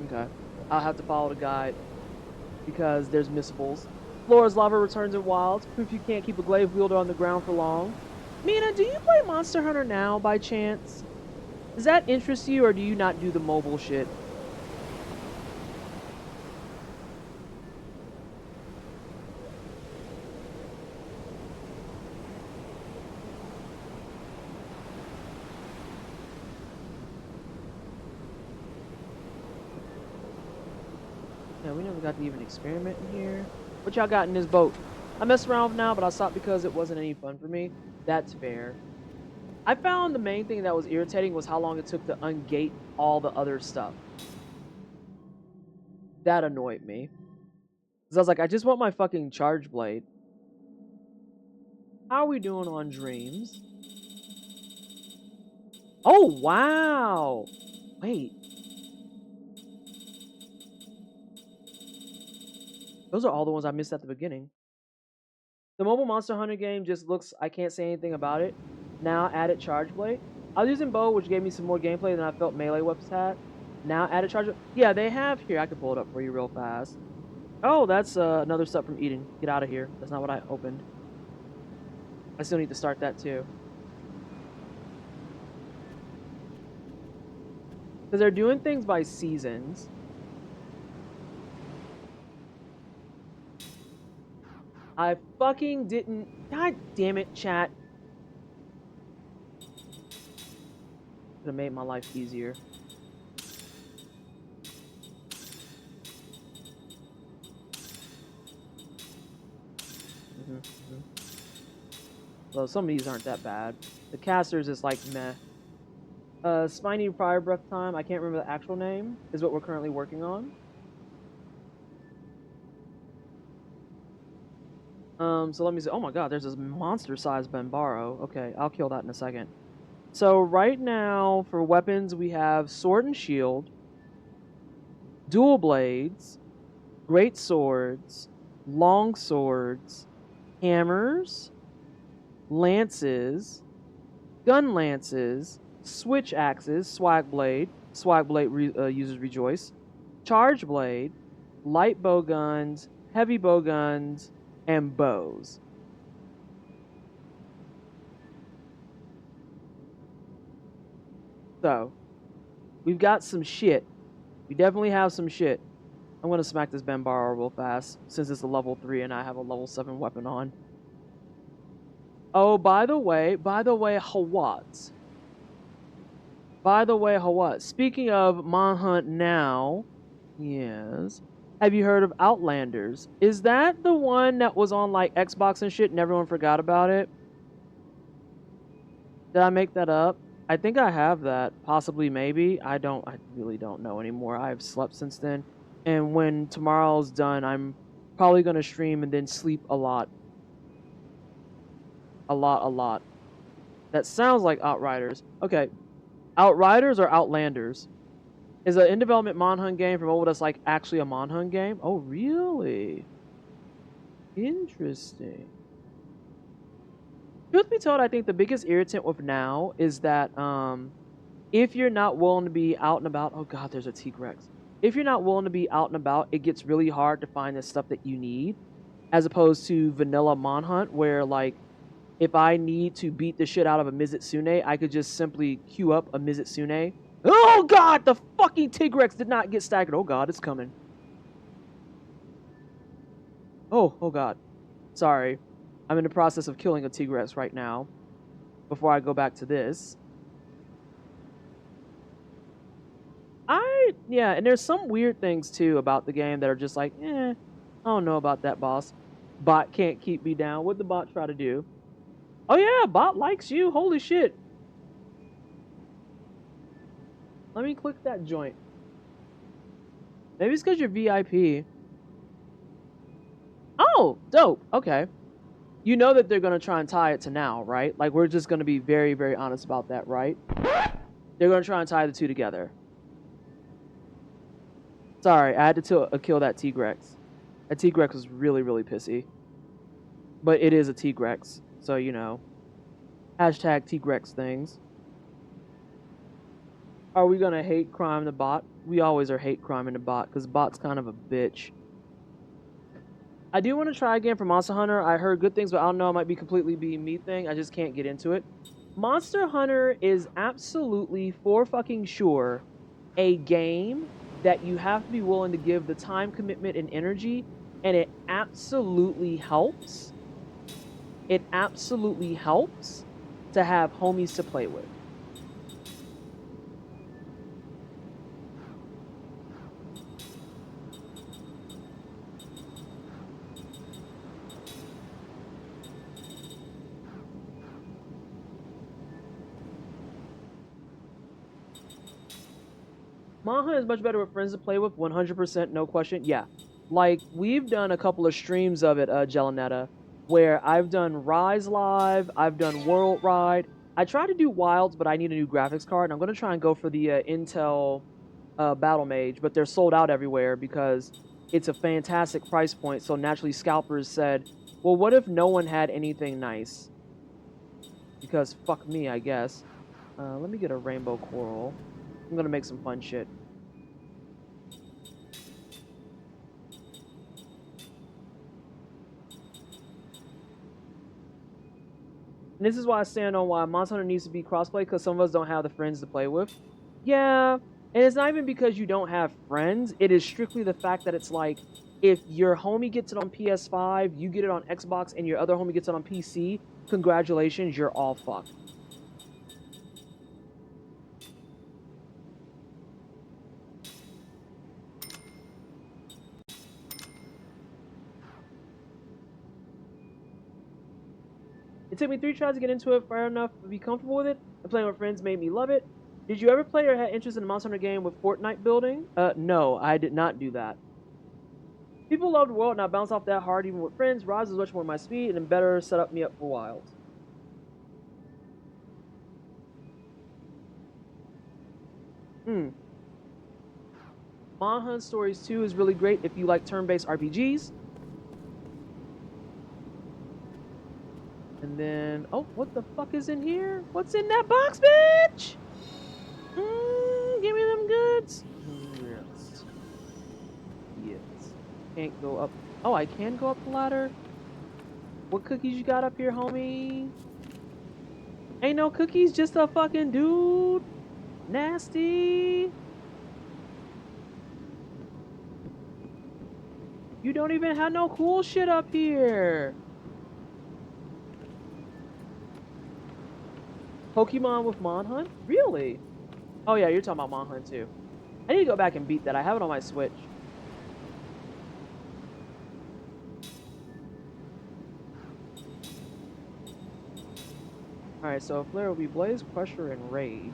Okay. I'll have to follow the guide because there's missables. Flora's lava returns in wild. Proof you can't keep a glaive wielder on the ground for long. Mina, do you play Monster Hunter now by chance? Does that interest you or do you not do the mobile shit? Yeah, we never got to even experiment in here. What y'all got in this boat? I mess around with now, but I stopped because it wasn't any fun for me. That's fair. I found the main thing that was irritating was how long it took to ungate all the other stuff. That annoyed me. Because I was like, I just want my fucking charge blade. How are we doing on dreams? Oh, wow! Wait. Those are all the ones I missed at the beginning. The mobile Monster Hunter game just looks... I can't say anything about it. Now added charge blade. I was using bow, which gave me some more gameplay than I felt melee weapons had. Now added charge blade. Yeah, they have... Here, I can pull it up for you real fast. Oh, that's another stuff from Eden. Get out of here. That's not what I opened. I still need to start that too. Because they're doing things by seasons. I fucking didn't... God damn it, chat. Could have made my life easier. Well, some of these aren't that bad. The casters is like meh. Spiny Fire Breath Time, I can't remember the actual name, is what we're currently working on. So let me see. Oh my god, there's this monster-sized Benbaro. Okay, I'll kill that in a second. So right now, for weapons, we have Sword and Shield. dual blades, great swords, long swords, hammers, lances, gun lances, switch axes, swag blade uses rejoice, charge blade, light bow guns, heavy bow guns, and bows. So, we've got some shit. We definitely have some shit. I'm gonna smack this Bambara real fast, since it's a level 3 and I have a level 7 weapon on. Oh, by the way, Hawats. Speaking of Manhunt now, yes. Have you heard of Outlanders? Is that the one that was on like Xbox and shit and everyone forgot about it? Did I make that up? I think I have that. Possibly, maybe. I really don't know anymore. I've slept since then. And when tomorrow's done, I'm probably gonna stream and then sleep a lot. A lot. That sounds like Outriders. Okay. Outriders or Outlanders? Is an in development Manhunt game from mobile that's like actually a Manhunt game? Oh, really? Interesting. Truth be told, I think the biggest irritant with now is that if you're not willing to be out and about, oh god, there's a T-Rex. If you're not willing to be out and about, it gets really hard to find the stuff that you need, as opposed to vanilla Manhunt, where like if I need to beat the shit out of a Mizitsune, I could just simply queue up a Mizitsune. Oh god, the fucking Tigrex did not get staggered. Oh god, it's coming. Oh god. Sorry. I'm in the process of killing a Tigrex right now. Before I go back to this. Yeah, and there's some weird things too about the game that are just like, I don't know about that, boss. Bot can't keep me down. What'd the bot try to do? Oh yeah, bot likes you. Holy shit. Let me click that joint. Maybe it's because you're VIP. Oh, dope. Okay. You know that they're going to try and tie it to now, right? Like, we're just going to be very, very honest about that, right? They're going to try and tie the two together. Sorry, I had to kill that T-Grex. That T-Grex was really, really pissy. But it is a T-Grex, so you know. Hashtag T-Grex things. Are we going to hate crime the bot? We always are hate crime in the bot, because bot's kind of a bitch. I do want to try again for Monster Hunter. I heard good things, but I don't know. It might be completely be me thing. I just can't get into it. Monster Hunter is absolutely for fucking sure a game that you have to be willing to give the time commitment and energy, and it absolutely helps. It absolutely helps to have homies to play with. Manhunt is much better with friends to play with, 100%, no question. Yeah, like, we've done a couple of streams of it, Gelinetta, where I've done Rise Live, I've done World Ride. I tried to do Wilds, but I need a new graphics card, and I'm going to try and go for the Intel Battle Mage, but they're sold out everywhere because it's a fantastic price point, so naturally scalpers said, well, what if no one had anything nice? Because fuck me, I guess. Let me get a Rainbow Coral. I'm gonna make some fun shit. And this is why I stand on why Monster Hunter needs to be crossplay, because some of us don't have the friends to play with. Yeah, and it's not even because you don't have friends. It is strictly the fact that it's like, if your homie gets it on PS5, you get it on Xbox, and your other homie gets it on PC, congratulations, you're all fucked. It took me 3 tries to get into it, fair enough to be comfortable with it, and playing with friends made me love it. Did you ever play or had interest in a Monster Hunter game with Fortnite building? No, I did not do that. People love the world, and I bounce off that hard even with friends. Rise is much more my speed, and better set up me up for Wilds. Monhan Stories 2 is really great if you like turn-based RPGs. And then, oh, what the fuck is in here? What's in that box, bitch? Give me them goods. Yes. Yes. Can't go up. Oh, I can go up the ladder. What cookies you got up here, homie? Ain't no cookies, just a fucking dude. Nasty. You don't even have no cool shit up here. Pokemon with Monhunt? Really? Oh yeah, you're talking about Monhunt too. I need to go back and beat that. I have it on my Switch. Alright, so Flare will be Blaze, Pressure, and Rage.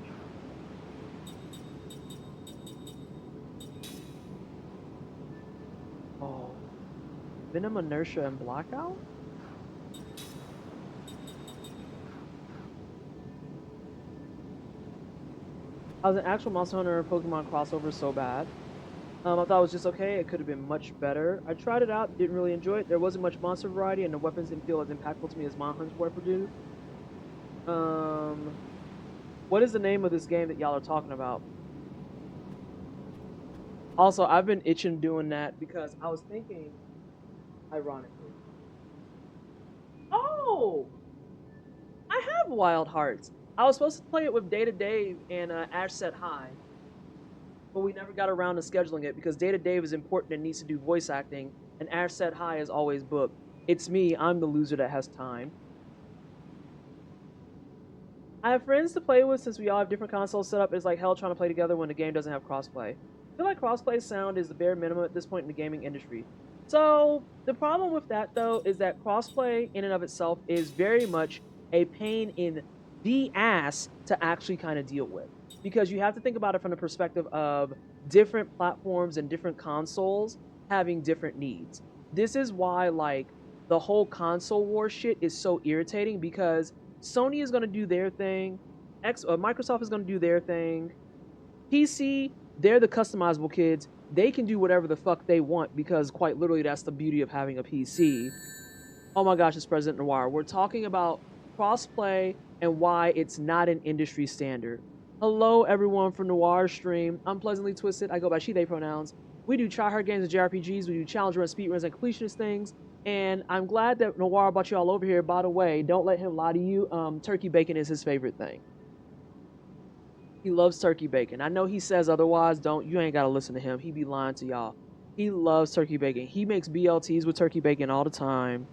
Oh. Venom, Inertia, and Blackout? I was an actual Monster Hunter and Pokemon crossover so bad. I thought it was just okay. It could have been much better. I tried it out, didn't really enjoy it. There wasn't much monster variety, and the weapons didn't feel as impactful to me as Monhunt's weapon do. What is the name of this game that y'all are talking about? Also, I've been itching doing that because I was thinking, ironically, oh, I have Wild Hearts. I was supposed to play it with Data Dave and Ash Set High, but we never got around to scheduling it because Data Dave is important and needs to do voice acting, and Ash Set High is always booked. It's me, I'm the loser that has time. I have friends to play with since we all have different consoles set up. It's like hell trying to play together when the game doesn't have crossplay. I feel like crossplay sound is the bare minimum at this point in the gaming industry. So the problem with that though is that crossplay in and of itself is very much a pain in the ass to actually kind of deal with, because you have to think about it from the perspective of different platforms and different consoles having different needs. This is why like the whole console war shit is so irritating, because Sony is going to do their thing, Microsoft is going to do their thing, PC, they're the customizable kids, they can do whatever the fuck they want, because quite literally that's the beauty of having a PC. Oh my gosh, it's President Noir. We're talking about crossplay and why it's not an industry standard. Hello everyone from Noir Stream. I'm Pleasantly Twisted. I go by she, they pronouns. We do tryhard games and JRPGs. We do challenge runs, speedruns, and completionist things. And I'm glad that Noir brought you all over here. By the way, don't let him lie to you. Turkey bacon is his favorite thing. He loves turkey bacon. I know he says otherwise. You ain't gotta listen to him. He be lying to y'all. He loves turkey bacon. He makes BLTs with turkey bacon all the time.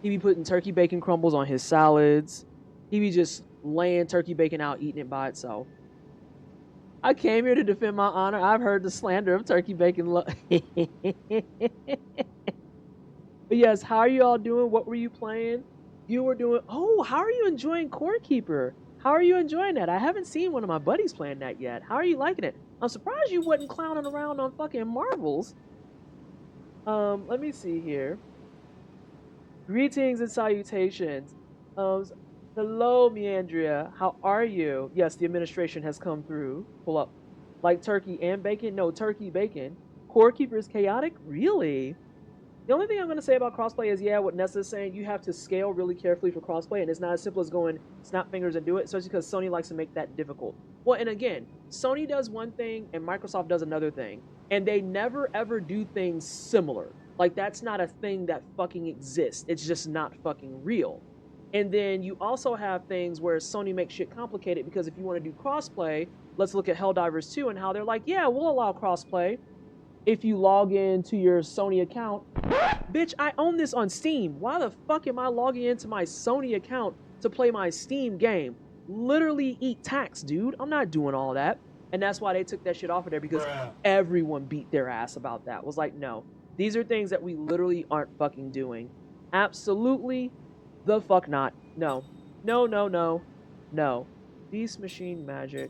He be putting turkey bacon crumbles on his salads. He be just laying turkey bacon out, eating it by itself. I came here to defend my honor. I've heard the slander of turkey bacon. But yes, how are you all doing? What were you playing? You were doing... Oh, how are you enjoying Core Keeper? How are you enjoying that? I haven't seen one of my buddies playing that yet. How are you liking it? I'm surprised you wasn't clowning around on fucking Marvels. Let me see here. Greetings and salutations. Hello, Meandria. How are you? Yes, the administration has come through. Pull up. Like turkey and bacon? No, turkey, bacon. Core Keeper is chaotic? Really? The only thing I'm going to say about crossplay is, yeah, what Nessa is saying, you have to scale really carefully for crossplay, and it's not as simple as going snap fingers and do it, especially because Sony likes to make that difficult. Well, and again, Sony does one thing and Microsoft does another thing, and they never ever do things similar. Like, that's not a thing that fucking exists. It's just not fucking real. And then you also have things where Sony makes shit complicated, because if you want to do crossplay, let's look at Helldivers 2 and how they're like, yeah, we'll allow crossplay if you log into your Sony account. Bitch, I own this on Steam. Why the fuck am I logging into my Sony account to play my Steam game? Literally eat tax, dude. I'm not doing all that. And that's why they took that shit off of there, because everyone beat their ass about that. Was like, no, these are things that we literally aren't fucking doing. Absolutely the fuck not. No. No, no, no. No. Beast Machine Magic.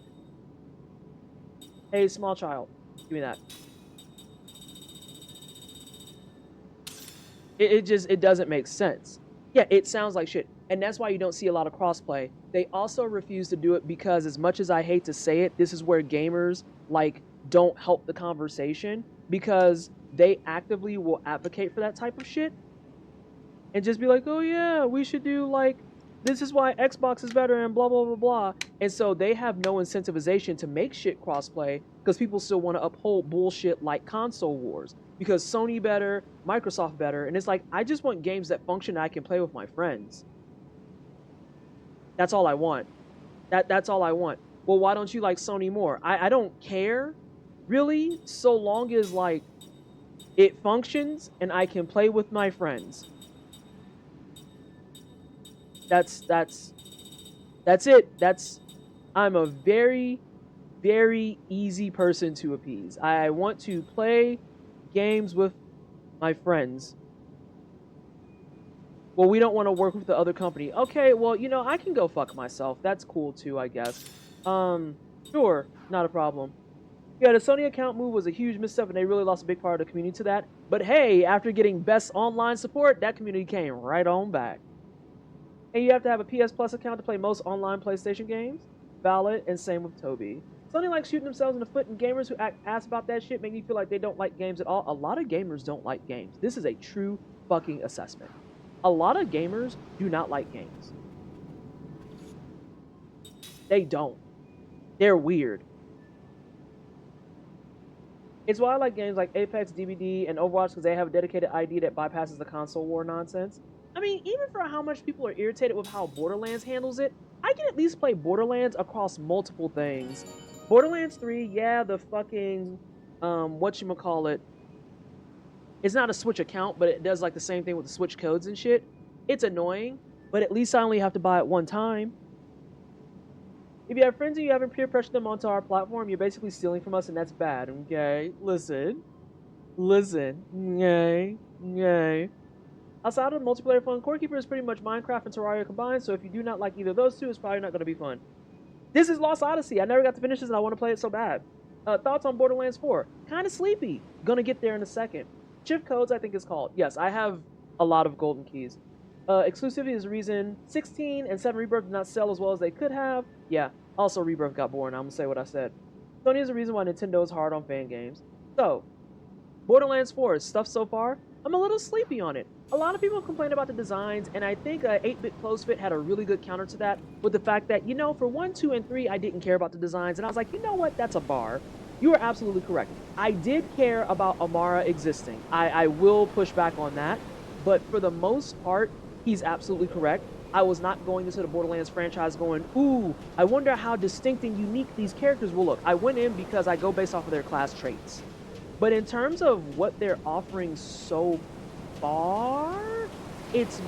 Hey, small child. Give me that. It doesn't make sense. Yeah, it sounds like shit. And that's why you don't see a lot of crossplay. They also refuse to do it because, as much as I hate to say it, this is where gamers like don't help the conversation because they actively will advocate for that type of shit and just be like, oh yeah, we should do like, this is why Xbox is better and blah, blah, blah, blah. And so they have no incentivization to make shit crossplay because people still want to uphold bullshit like console wars because Sony better, Microsoft better. And it's like, I just want games that function and I can play with my friends. That's all I want. That's all I want. Well, why don't you like Sony more? I don't care really, so long as like it functions and I can play with my friends. That's it. I'm a very, very easy person to appease. I want to play games with my friends. Well, we don't want to work with the other company. Okay, well, you know, I can go fuck myself. That's cool too, I guess. Sure, not a problem. Yeah, the Sony account move was a huge misstep and they really lost a big part of the community to that. But hey, after getting best online support, that community came right on back. And you have to have a PS Plus account to play most online PlayStation games. Valid, and same with Toby. Sony likes shooting themselves in the foot, and gamers who act ass about that shit make me feel like they don't like games at all. A lot of gamers don't like games. This is a true fucking assessment. A lot of gamers do not like games. They don't. They're weird. It's why I like games like Apex, DBD, and Overwatch because they have a dedicated ID that bypasses the console war nonsense. I mean, even for how much people are irritated with how Borderlands handles it, I can at least play Borderlands across multiple things. Borderlands 3, yeah, the fucking, whatchamacallit, it's not a Switch account, but it does like the same thing with the Switch codes and shit. It's annoying, but at least I only have to buy it one time. If you have friends and you haven't peer pressured them onto our platform, you're basically stealing from us and that's bad, okay? Listen, yay. Outside of the multiplayer fun, Core Keeper is pretty much Minecraft and Terraria combined, so if you do not like either of those two, it's probably not going to be fun. This is Lost Odyssey. I never got to finish this and I want to play it so bad. Thoughts on Borderlands 4? Kind of sleepy. Gonna get there in a second. Shift Codes, I think it's called. Yes, I have a lot of golden keys. Exclusivity is the reason 16 and 7 Rebirth did not sell as well as they could have. Yeah, also Rebirth got boring. I'm going to say what I said. Sony is the reason why Nintendo is hard on fan games. So, Borderlands 4 stuff so far, I'm a little sleepy on it. A lot of people complain about the designs, and I think 8-Bit Close Fit had a really good counter to that with the fact that, you know, for 1, 2, and 3, I didn't care about the designs, and I was like, you know what, that's a bar. You are absolutely correct. I did care about Amara existing. I will push back on that, but for the most part, he's absolutely correct. I was not going into the Borderlands franchise going, ooh, I wonder how distinct and unique these characters will look. I went in because I go based off of their class traits. But in terms of what they're offering so far, it's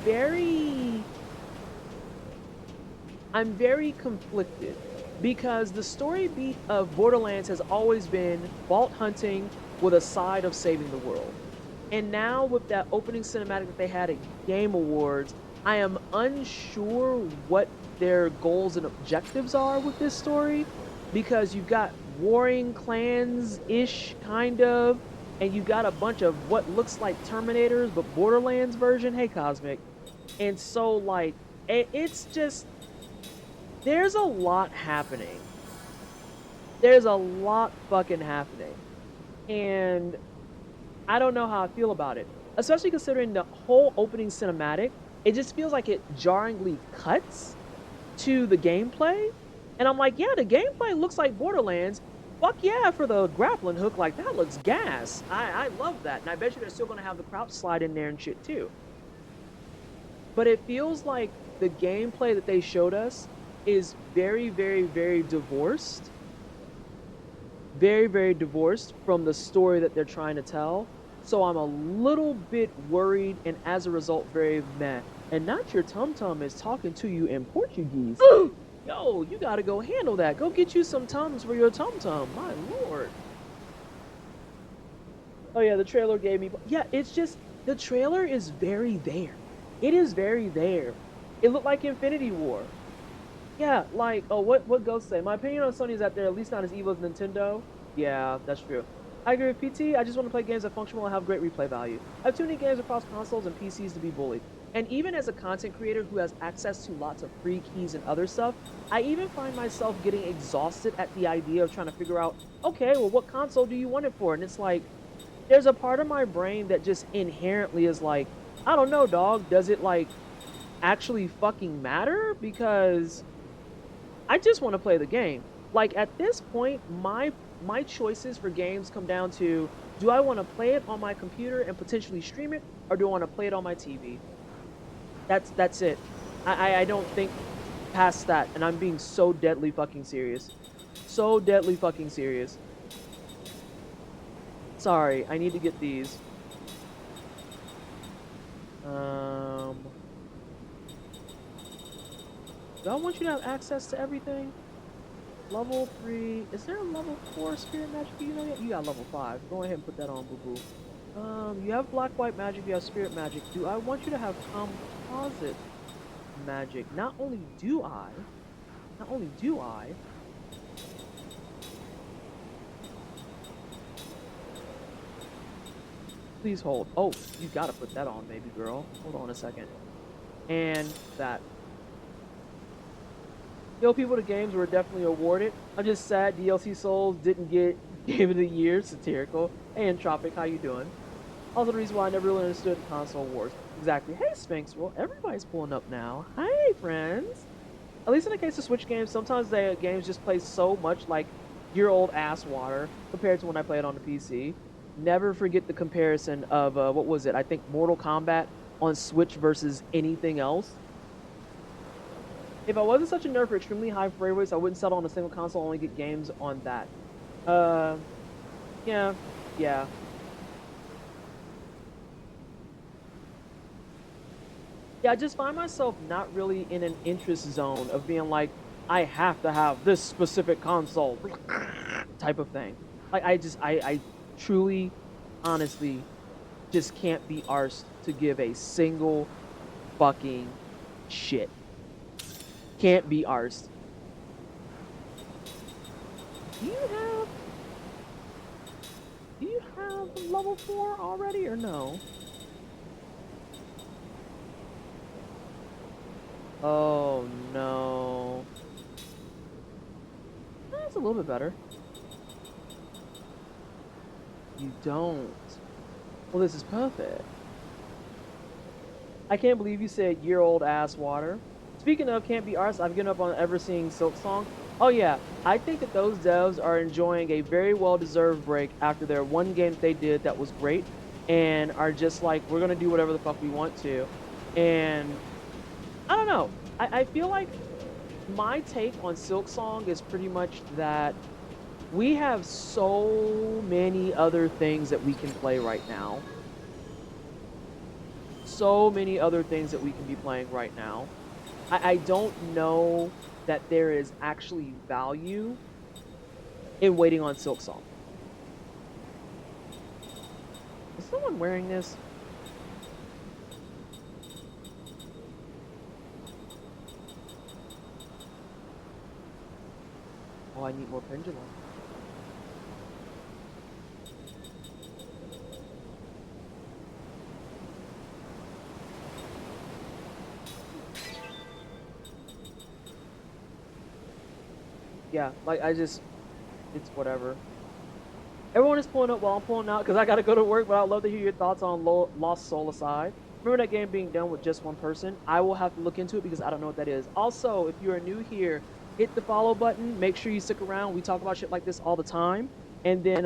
I'm very conflicted because the story beat of Borderlands has always been vault hunting with a side of saving the world. And now with that opening cinematic that they had at Game Awards, I am unsure what their goals and objectives are with this story because you've got warring clans-ish, kind of, and you got a bunch of what looks like Terminators, but Borderlands version. Hey, Cosmic. And so, like, it's just, there's a lot happening. There's a lot fucking happening. And I don't know how I feel about it. Especially considering the whole opening cinematic, it just feels like it jarringly cuts to the gameplay. And I'm like, yeah, the gameplay looks like Borderlands. Fuck yeah, for the grappling hook, like, that looks gas. I love that. And I bet you they're still going to have the crouch slide in there and shit, too. But it feels like the gameplay that they showed us is very, very, very divorced. Very, very divorced from the story that they're trying to tell. So I'm a little bit worried and as a result very meh. And not your tum-tum is talking to you in Portuguese. Yo, you gotta go handle that. Go get you some Tums for your tum-tum. My lord. Oh yeah, the trailer gave me... Yeah, it's just... The trailer is very there. It is very there. It looked like Infinity War. Yeah, like... Oh, what Ghost say? My opinion on Sony is that they're at least not as evil as Nintendo. Yeah, that's true. I agree with PT. I just want to play games that function well and have great replay value. I have too many games across consoles and PCs to be bullied. And even as a content creator who has access to lots of free keys and other stuff, I even find myself getting exhausted at the idea of trying to figure out, okay, well, what console do you want it for? And it's like, there's a part of my brain that just inherently is like, I don't know, dog. Does it like actually fucking matter? Because I just want to play the game. Like at this point, my choices for games come down to, do I want to play it on my computer and potentially stream it, or do I want to play it on my TV? That's it. I don't think past that, and I'm being so deadly fucking serious. So deadly fucking serious. Sorry, I need to get these. Do I want you to have access to everything? Level 3. Is there a level 4 spirit magic you know yet? You got level 5. Go ahead and put that on, boo-boo. You have black white magic, you have spirit magic. Do I want you to have composite magic? Not only do I. Please hold. Oh, you gotta put that on, baby girl. Hold on a second. And that. Yo, people, the games were definitely awarded. I'm just sad DLC Souls didn't get Game of the Year. Satirical. Hey, Entropic, how you doing? Also, the reason why I never really understood the console wars. Exactly. Hey, Sphinx. Well, everybody's pulling up now. Hey, friends. At least in the case of Switch games, sometimes the games just play so much like year-old ass water compared to when I play it on the PC. Never forget the comparison of, what was it? I think Mortal Kombat on Switch versus anything else. If I wasn't such a nerd for extremely high frame rates, I wouldn't settle on a single console, only get games on that. Yeah. Yeah, I just find myself not really in an interest zone of being like, I have to have this specific console type of thing. Like, I truly, honestly, just can't be arsed to give a single fucking shit. Can't be arsed. Do you have level 4 already or no? Oh no. That's a little bit better. You don't. Well, this is perfect. I can't believe you said year-old ass water. Speaking of can't be arsed, I've given up on ever seeing Silk Song. Oh yeah, I think that those devs are enjoying a very well-deserved break after their one game that they did that was great, and are just like, we're gonna do whatever the fuck we want to. And I don't know. I feel like my take on Silk Song is pretty much that we have so many other things that we can play right now. So many other things that we can be playing right now. I don't know that there is actually value in waiting on Silk Song. Is someone wearing this? Oh, I need more pendulum. Yeah, like it's whatever. Everyone is pulling up while I'm pulling out because I gotta go to work, but I'd love to hear your thoughts on Lost Soul Aside. Remember that game being done with just one person? I will have to look into it because I don't know what that is. Also, if you are new here, hit the follow button. Make sure you stick around. We talk about shit like this all the time. And then,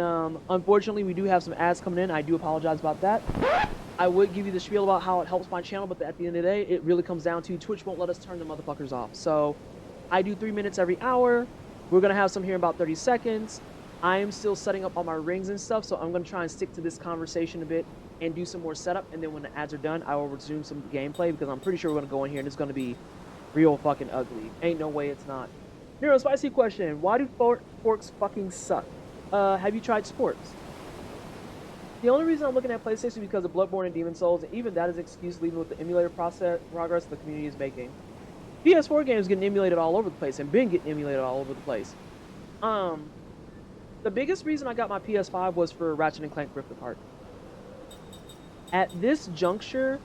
unfortunately, we do have some ads coming in. I do apologize about that. I would give you the spiel about how it helps my channel, but at the end of the day, it really comes down to Twitch won't let us turn the motherfuckers off. So, I do 3 minutes every hour. We're going to have some here in about 30 seconds. I am still setting up all my rings and stuff, so I'm going to try and stick to this conversation a bit and do some more setup. And then when the ads are done, I will resume some gameplay because I'm pretty sure we're going to go in here and it's going to be real fucking ugly. Ain't no way it's not. Nero, spicy question. Why do forks fucking suck? Have you tried sports? The only reason I'm looking at PlayStation is because of Bloodborne and Demon Souls, and even that is excuse leaving with the emulator progress the community is making. PS4 games getting emulated all over the place and been getting emulated all over the place. The biggest reason I got my PS5 was for Ratchet & Clank Rift Apart. At this juncture,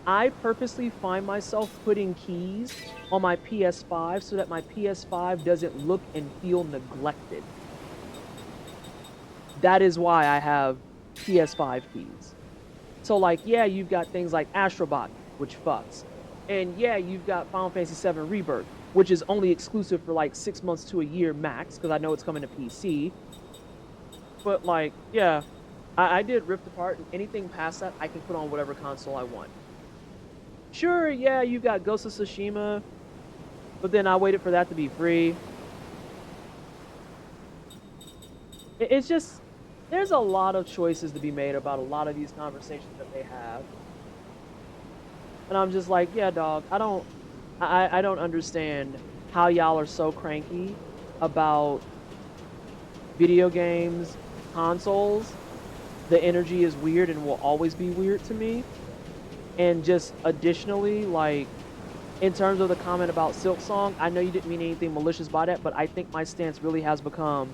I purposely find myself putting keys on my PS5 so that my PS5 doesn't look and feel neglected. That is why I have PS5 keys. So like, yeah, you've got things like Astrobot, which fucks. And yeah, you've got Final Fantasy VII Rebirth, which is only exclusive for like 6 months to a year max, because I know it's coming to PC. But like, yeah, I did Rift Apart, and anything past that, I can put on whatever console I want. Sure, yeah, you got Ghost of Tsushima, but then I waited for that to be free. It's just, there's a lot of choices to be made about a lot of these conversations that they have. And I'm just like, yeah, dog, I don't understand how y'all are so cranky about video games, consoles. The energy is weird and will always be weird to me. And just additionally, like, in terms of the comment about Silk Song, I know you didn't mean anything malicious by that, but I think my stance really has become,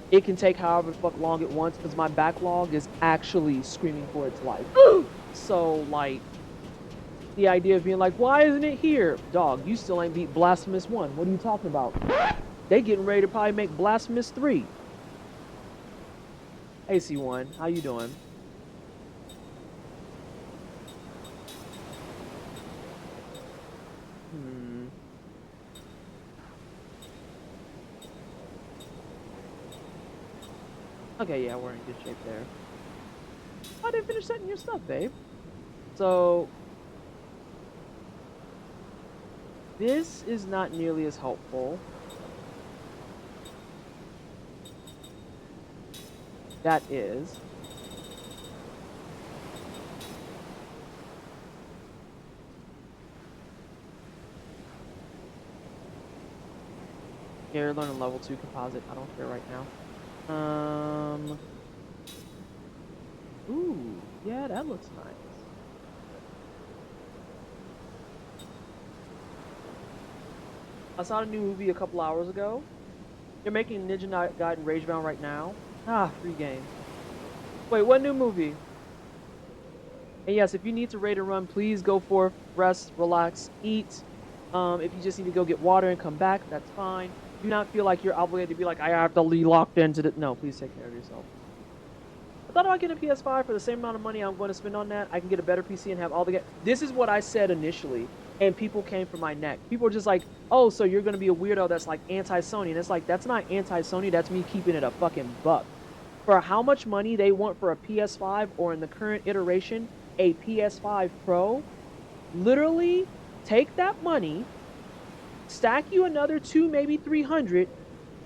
it can take however fuck long it wants, because my backlog is actually screaming for its life. So, like, the idea of being like, why isn't it here? Dog, you still ain't beat Blasphemous 1. What are you talking about? They getting ready to probably make Blasphemous 3. Hey, C1, how you doing? Okay, yeah, we're in good shape there. I didn't finish setting your stuff, babe. So, this is not nearly as helpful. That is. Yeah, you're learning level 2 composite. I don't care right now. Ooh, yeah, that looks nice. I saw a new movie a couple hours ago. You're making Ninja Gaiden Ragebound right now. Ah, free game. Wait, what new movie? And yes, if you need to raid and run, please go forth, rest, relax, eat. If you just need to go get water and come back, that's fine. Do not feel like you're obligated to be like, I have to be locked into the... No, please take care of yourself. I thought about getting a PS5 for the same amount of money I'm going to spend on that. I can get a better PC and have all the... This is what I said initially, and people came for my neck. People were just like, oh, so you're going to be a weirdo that's like anti-Sony. And it's like, that's not anti-Sony, that's me keeping it a fucking buck. For how much money they want for a PS5, or in the current iteration, a PS5 Pro, literally take that money, stack you another 200, maybe 300,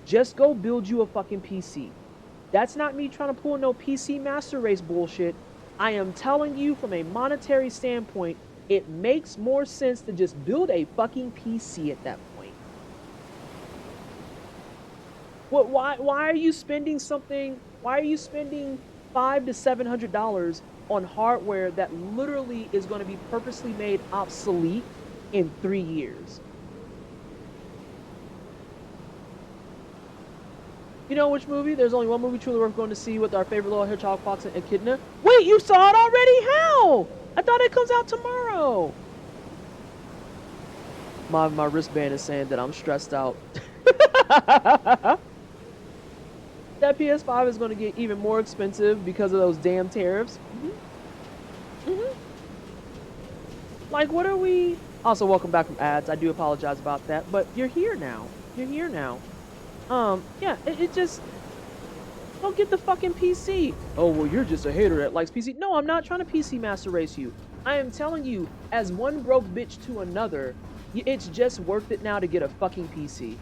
just go build you a fucking PC. That's not me trying to pull no PC Master Race bullshit. I am telling you from a monetary standpoint, it makes more sense to just build a fucking PC at that point. What? Why are you spending something? Why are you spending $500 to $700 on hardware that literally is going to be purposely made obsolete in 3 years? You know which movie? There's only one movie truly worth going to see with our favorite little hedgehog, Fox, and Echidna. Wait, you saw it already? How? I thought it comes out tomorrow. My wristband is saying that I'm stressed out. That PS5 is going to get even more expensive because of those damn tariffs. Like, what are we... Also, welcome back from ads. I do apologize about that, but you're here now. You're here now. Yeah, it just... Don't get the fucking PC. Oh, well, you're just a hater that likes PC. No, I'm not trying to PC Master Race you. I am telling you, as one broke bitch to another, it's just worth it now to get a fucking PC.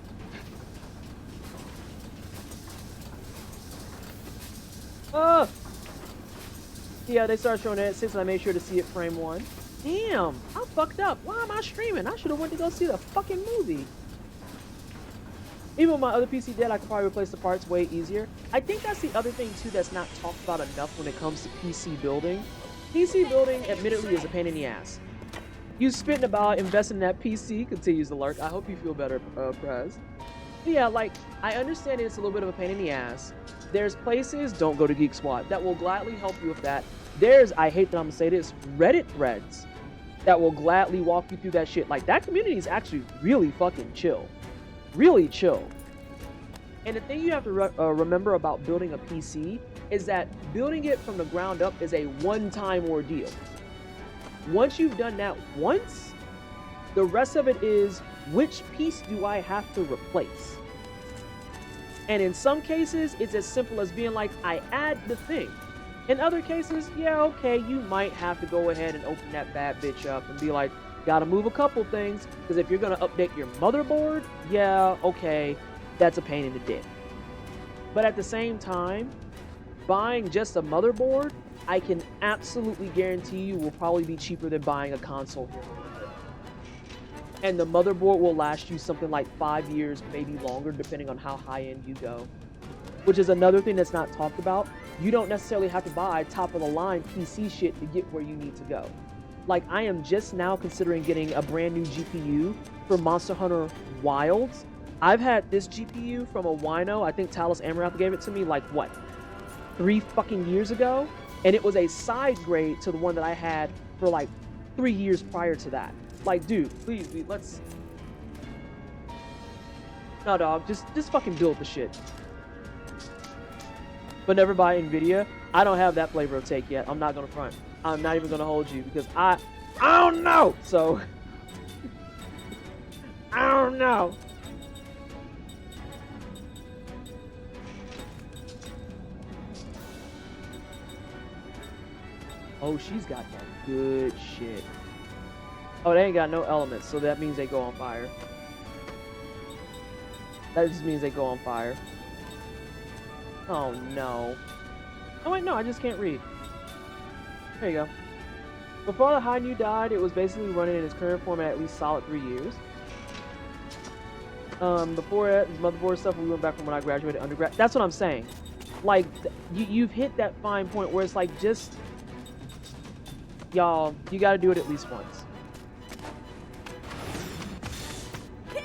Yeah, they started showing it at 6 and I made sure to see it frame 1. Damn, I fucked up. Why am I streaming? I should have went to go see the fucking movie. Even with my other PC dead, I could probably replace the parts way easier. I think that's the other thing too that's not talked about enough when it comes to PC building. PC building, admittedly, is a pain in the ass. You spitting about investing in that PC, continues to lurk. I hope you feel better, Prez. Yeah, like, I understand it's a little bit of a pain in the ass. There's places, don't go to Geek Squad, that will gladly help you with that. There's, I hate that I'm gonna say this, Reddit threads that will gladly walk you through that shit. Like, that community is actually really fucking chill. Really chill. And the thing you have to remember about building a PC is that building it from the ground up is a one-time ordeal. Once you've done that once, the rest of it is, which piece do I have to replace? And in some cases, it's as simple as being like, I add the thing. In other cases, yeah, okay, you might have to go ahead and open that bad bitch up and be like, gotta move a couple things, because if you're gonna update your motherboard, yeah, okay, that's a pain in the dick. But at the same time, buying just a motherboard, I can absolutely guarantee you will probably be cheaper than buying a console here. And the motherboard will last you something like 5 years, maybe longer, depending on how high-end you go. Which is another thing that's not talked about. You don't necessarily have to buy top-of-the-line PC shit to get where you need to go. Like, I am just now considering getting a brand new GPU for Monster Hunter Wilds. I've had this GPU from a wino, I think Talos Amarath gave it to me, like, what, 3 fucking years ago? And it was a side grade to the one that I had for, like, 3 years prior to that. Like, dude, please, let's... No, dog, just fucking build the shit. But never buy NVIDIA. I don't have that flavor of take yet. I'm not gonna front. I'm not even gonna hold you because I don't know. So I don't know. Oh, she's got that good shit. Oh, they ain't got no elements, so that means they go on fire. That just means they go on fire. Oh no. Oh wait, no, I just can't read. There you go. Before the High New died, it was basically running in its current format at least solid 3 years. Before it, this motherboard stuff, we went back from when I graduated undergrad. That's what I'm saying. Like, you've hit that fine point where it's like, just... Y'all, you gotta do it at least once.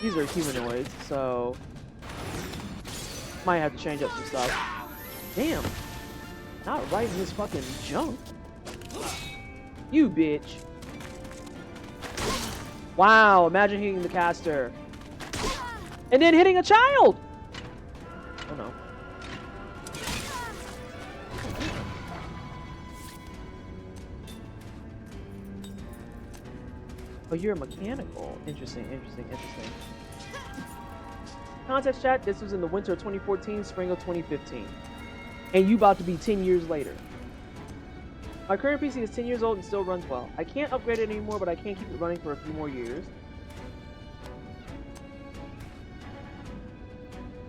These are humanoids, so... Might have to change up some stuff. Damn. Not right in his fucking junk. You bitch. Wow, imagine hitting the caster. And then hitting a child! Oh no. Oh, you're mechanical. Interesting, interesting, interesting. Context chat, this was in the winter of 2014, spring of 2015. And you about to be 10 years later. My current PC is 10 years old and still runs well. I can't upgrade it anymore, but I can keep it running for a few more years.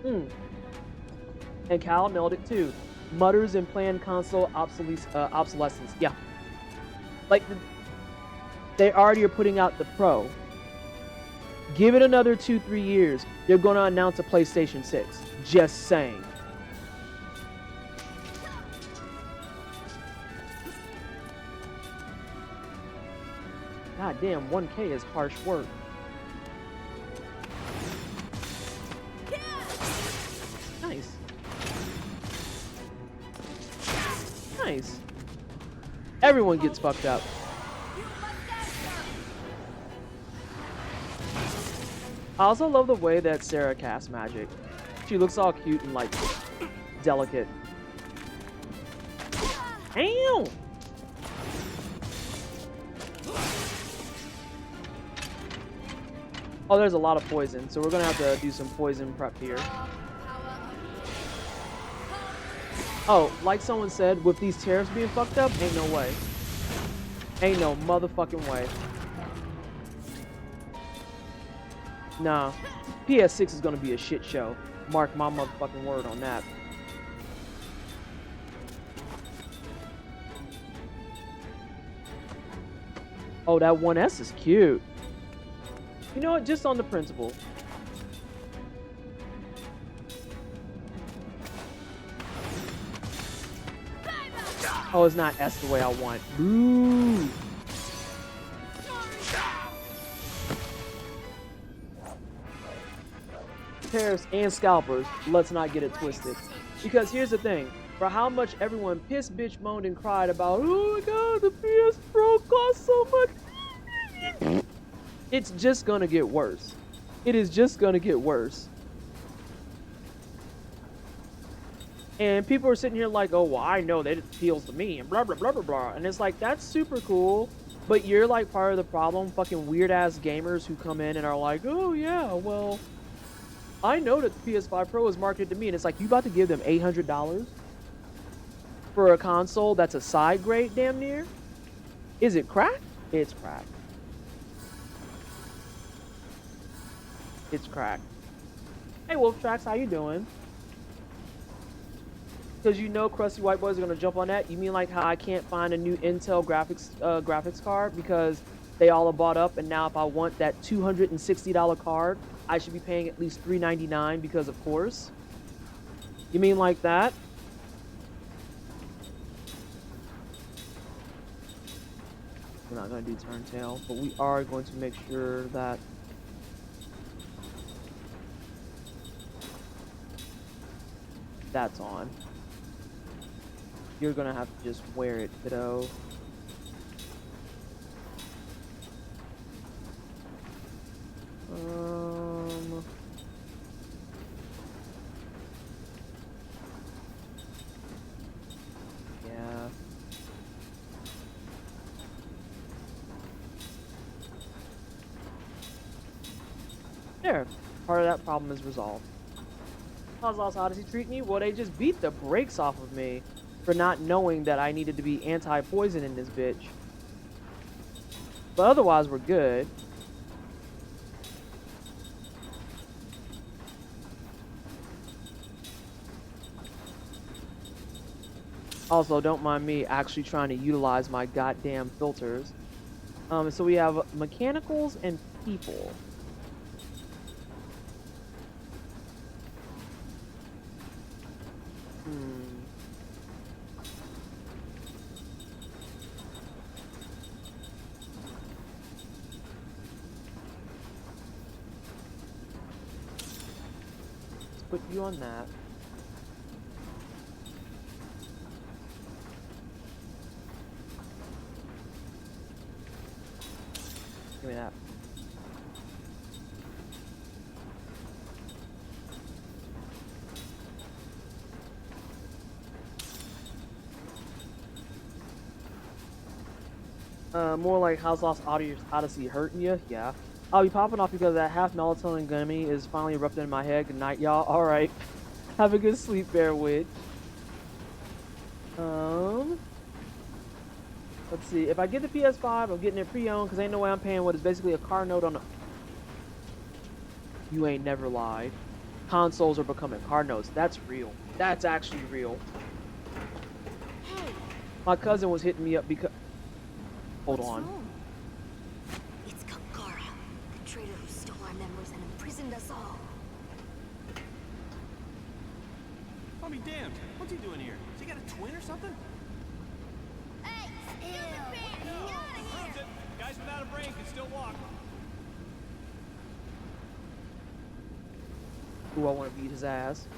And Cal nailed it too. Mutters and planned console obsolescence. Yeah. Like, they already are putting out the Pro. Give it another 2-3 years. They're going to announce a PlayStation 6. Just saying. God damn, 1K is harsh work. Nice. Nice. Everyone gets fucked up. I also love the way that Sarah casts magic. She looks all cute and, like, delicate. Ow! Oh, there's a lot of poison, so we're gonna have to do some poison prep here. Oh, like someone said, with these tariffs being fucked up, ain't no way. Ain't no motherfucking way. Nah, PS6 is gonna be a shit show. Mark my motherfucking word on that. Oh, that 1S is cute. You know what, just on the principle. Oh, it's not S the way I want. Boo! Tariffs and scalpers, let's not get it twisted. Because here's the thing, for how much everyone pissed, bitch, moaned, and cried about, oh my god, the PS Pro costs so much. It's just gonna get worse. It is just gonna get worse. And people are sitting here like, oh, well, I know that it appeals to me and blah, blah, blah, blah, blah. And it's like, that's super cool. But you're like part of the problem. Fucking weird ass gamers who come in and are like, oh, yeah, well, I know that the PS5 Pro is marketed to me. And it's like, you about to give them $800 for a console that's a side grade damn near? Is it cracked? It's cracked. It's cracked. Hey, Wolf Tracks, how you doing? Because you know crusty white boys are gonna jump on that. You mean like how I can't find a new Intel graphics card because they all are bought up, and now if I want that $260 card, I should be paying at least $399 because of course. You mean like that? We're not gonna do turntail, but we are going to make sure that that's on. You're gonna have to just wear it, kiddo. Yeah. There. Part of that problem is resolved. How's Lost Odyssey treat me? Well, they just beat the brakes off of me for not knowing that I needed to be anti-poison in this bitch. But otherwise, we're good. Also, don't mind me actually trying to utilize my goddamn filters. So we have mechanicals and people. Put you on that. Give me that. More like how's Lost Odyssey hurting you? Yeah. I'll be popping off because that half melatonin gummy is finally erupting in my head. Good night, y'all. All right. Have a good sleep, Bear Witch. Let's see. If I get the PS5, I'm getting it pre-owned because ain't no way I'm paying what is basically a car note on a... You ain't never lied. Consoles are becoming car notes. That's real. That's actually real. Hey. My cousin was hitting me up because... Hold What's on. wrong? It's Kangara, the traitor who stole our memories and imprisoned us all. I'll be damned. What's he doing here? Has he got a twin or something? Hey, stupid pig! Get out of here! Proves it. Guys without a brain can still walk. Ooh, I want to beat his ass.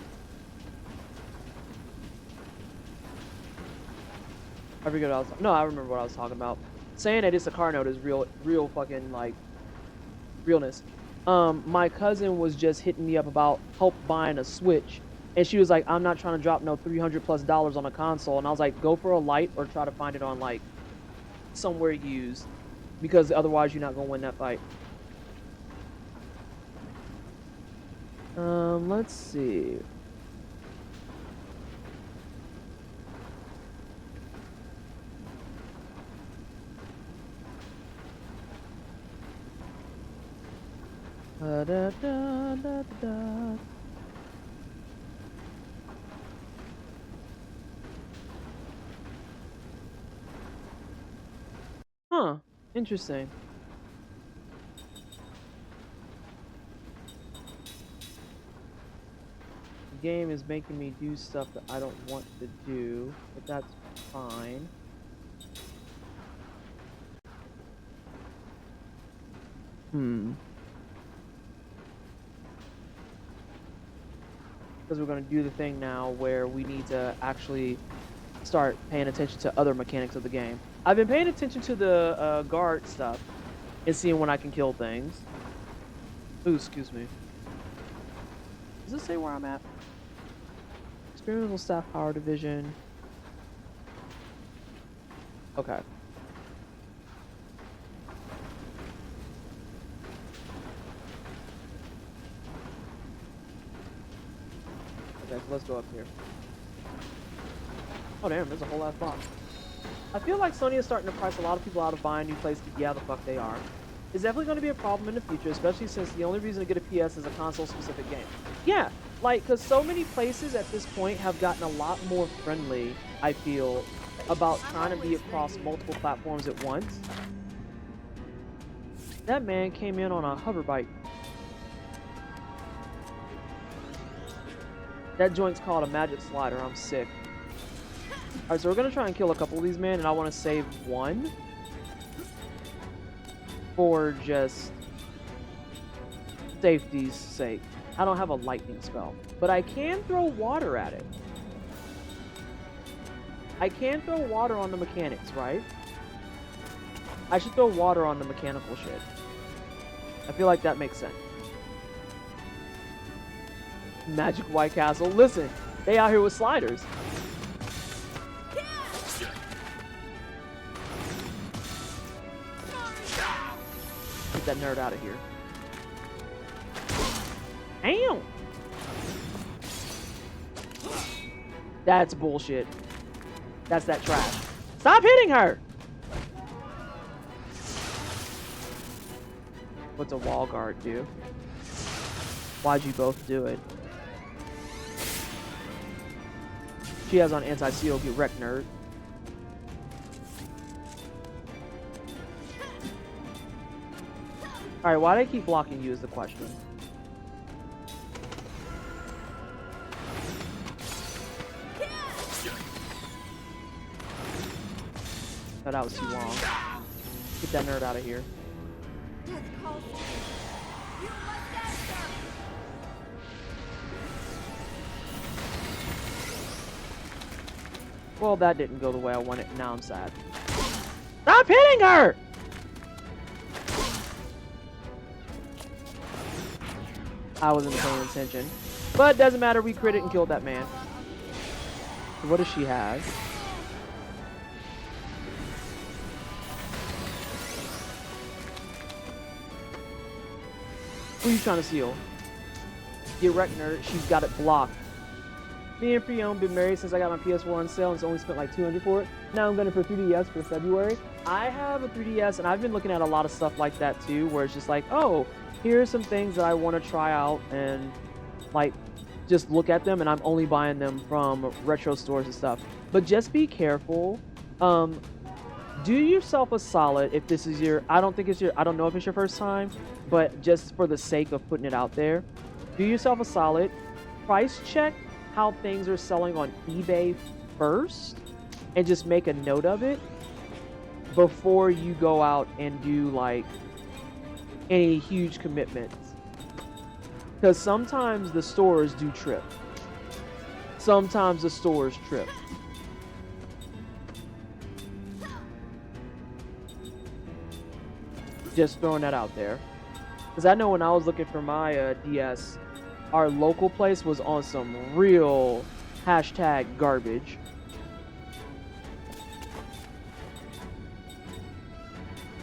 I forget what I was... No, I remember what I was talking about. Saying that it's a car note is real fucking, like, realness. My cousin was just hitting me up about help buying a Switch. And she was like, I'm not trying to drop no $300+ on a console. And I was like, go for a light or try to find it on, like, somewhere used. Because otherwise you're not going to win that fight. Let's see. Da, da, da, da, da. Huh, interesting. The game is making me do stuff that I don't want to do, but that's fine. Because we're going to do the thing now where we need to actually start paying attention to other mechanics of the game. I've been paying attention to the guard stuff, and seeing when I can kill things. Ooh, excuse me. Does it say where I'm at? Experimental staff power division. Okay. Okay, so let's go up here. Oh damn, there's a whole ass box. I feel like Sony is starting to price a lot of people out of buying new PlayStation. Yeah, the fuck they are. It's definitely going to be a problem in the future, especially since the only reason to get a PS is a console-specific game. Yeah, like, because so many places at this point have gotten a lot more friendly, I feel, about trying to be across multiple platforms at once. That man came in on a hover bike. That joint's called a magic slider. I'm sick. Alright, so we're going to try and kill a couple of these men, and I want to save one for just safety's sake. I don't have a lightning spell, but I can throw water at it. I can throw water on the mechanics, right? I should throw water on the mechanical shit. I feel like that makes sense. Magic White Castle. Listen, they out here with sliders. Get that nerd out of here. Damn! That's bullshit. That's that trash. Stop hitting her! What's a wall guard do? Why'd you both do it? She has on anti-seal. Get wrecked, nerd. Alright, why do I keep blocking you is the question. No, that was too long. Get that nerd out of here. Well, that didn't go the way I wanted. Now I'm sad. Stop hitting her! I wasn't paying attention. But doesn't matter, we crit it and killed that man. So what does she have? Who are you trying to seal? Get wrecked, nerd. She's got it blocked. Me and Prion been married since I got my PS4 on sale and only spent like $200 for it. Now I'm going for 3DS for February. I have a 3DS and I've been looking at a lot of stuff like that too, where it's just like, oh, here's some things that I want to try out and like just look at them, and I'm only buying them from retro stores and stuff. But just be careful. Do yourself a solid if this is your, I don't know if it's your first time, but just for the sake of putting it out there, do yourself a solid. Price check how things are selling on eBay first and just make a note of it before you go out and do like any huge commitments, because sometimes the stores do trip. Sometimes the stores trip. Just throwing that out there, because I know when I was looking for my DS, our local place was on some real hashtag garbage.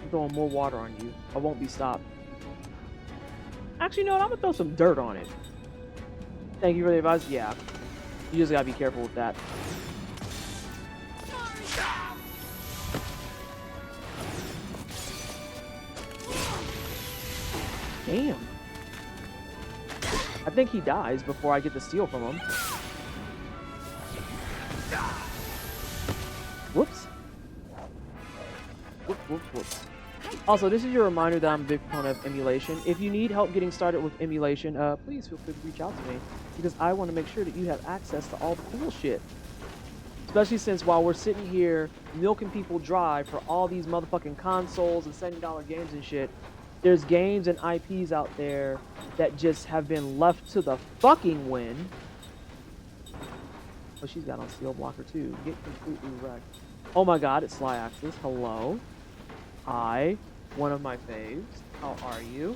I'm throwing more water on you. I won't be stopped. Actually, no, I'm gonna throw some dirt on it. Thank you for the advice. Yeah, you just gotta be careful with that. Damn. I think he dies before I get the steal from him. Whoops. Whoops. Also, this is your reminder that I'm a big proponent of emulation. If you need help getting started with emulation, please feel free to reach out to me, because I want to make sure that you have access to all the cool shit. Especially since while we're sitting here milking people dry for all these motherfucking consoles and $70 games and shit, there's games and IPs out there that just have been left to the fucking wind. Oh, she's got on steel blocker too. Get completely wrecked. Oh my god, it's Sly Axis. Hello. Hi. One of my faves. How are you?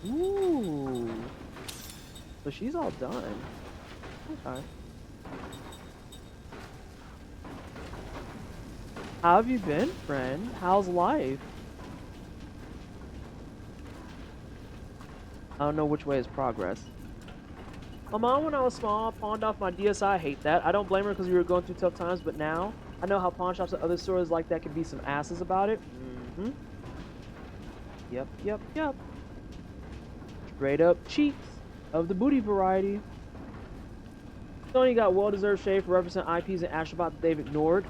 Ooh. So she's all done. Okay. How have you been, friend? How's life? I don't know which way is progress. My mom, when I was small, pawned off my DSi. I hate that. I don't blame her because we were going through tough times, but now I know how pawn shops and other stores like that can be some asses about it. Mm-hmm. Yep, yep, yep. Straight up cheats of the booty variety. Sony got well-deserved shade for representing IPs and Astrodot that they've ignored.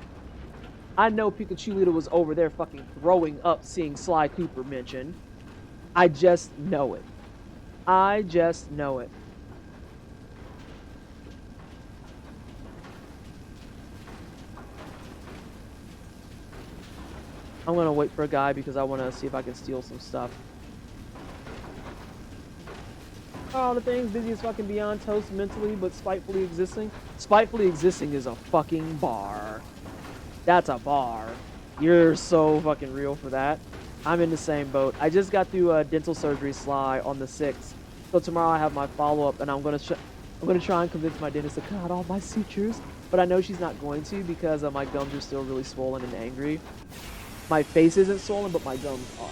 I know Pikachu Leader was over there fucking throwing up seeing Sly Cooper mentioned. I just know it. I just know it. I'm gonna wait for a guy because I want to see if I can steal some stuff. All the things busy as fucking beyond toast mentally, but spitefully existing. Spitefully existing is a fucking bar. That's a bar. You're so fucking real for that. I'm in the same boat. I just got through dental surgery, Sly, on the 6th. So tomorrow I have my follow-up, and I'm gonna try and convince my dentist to cut out all my sutures. But I know she's not going to because my gums are still really swollen and angry. My face isn't swollen, but my gums are.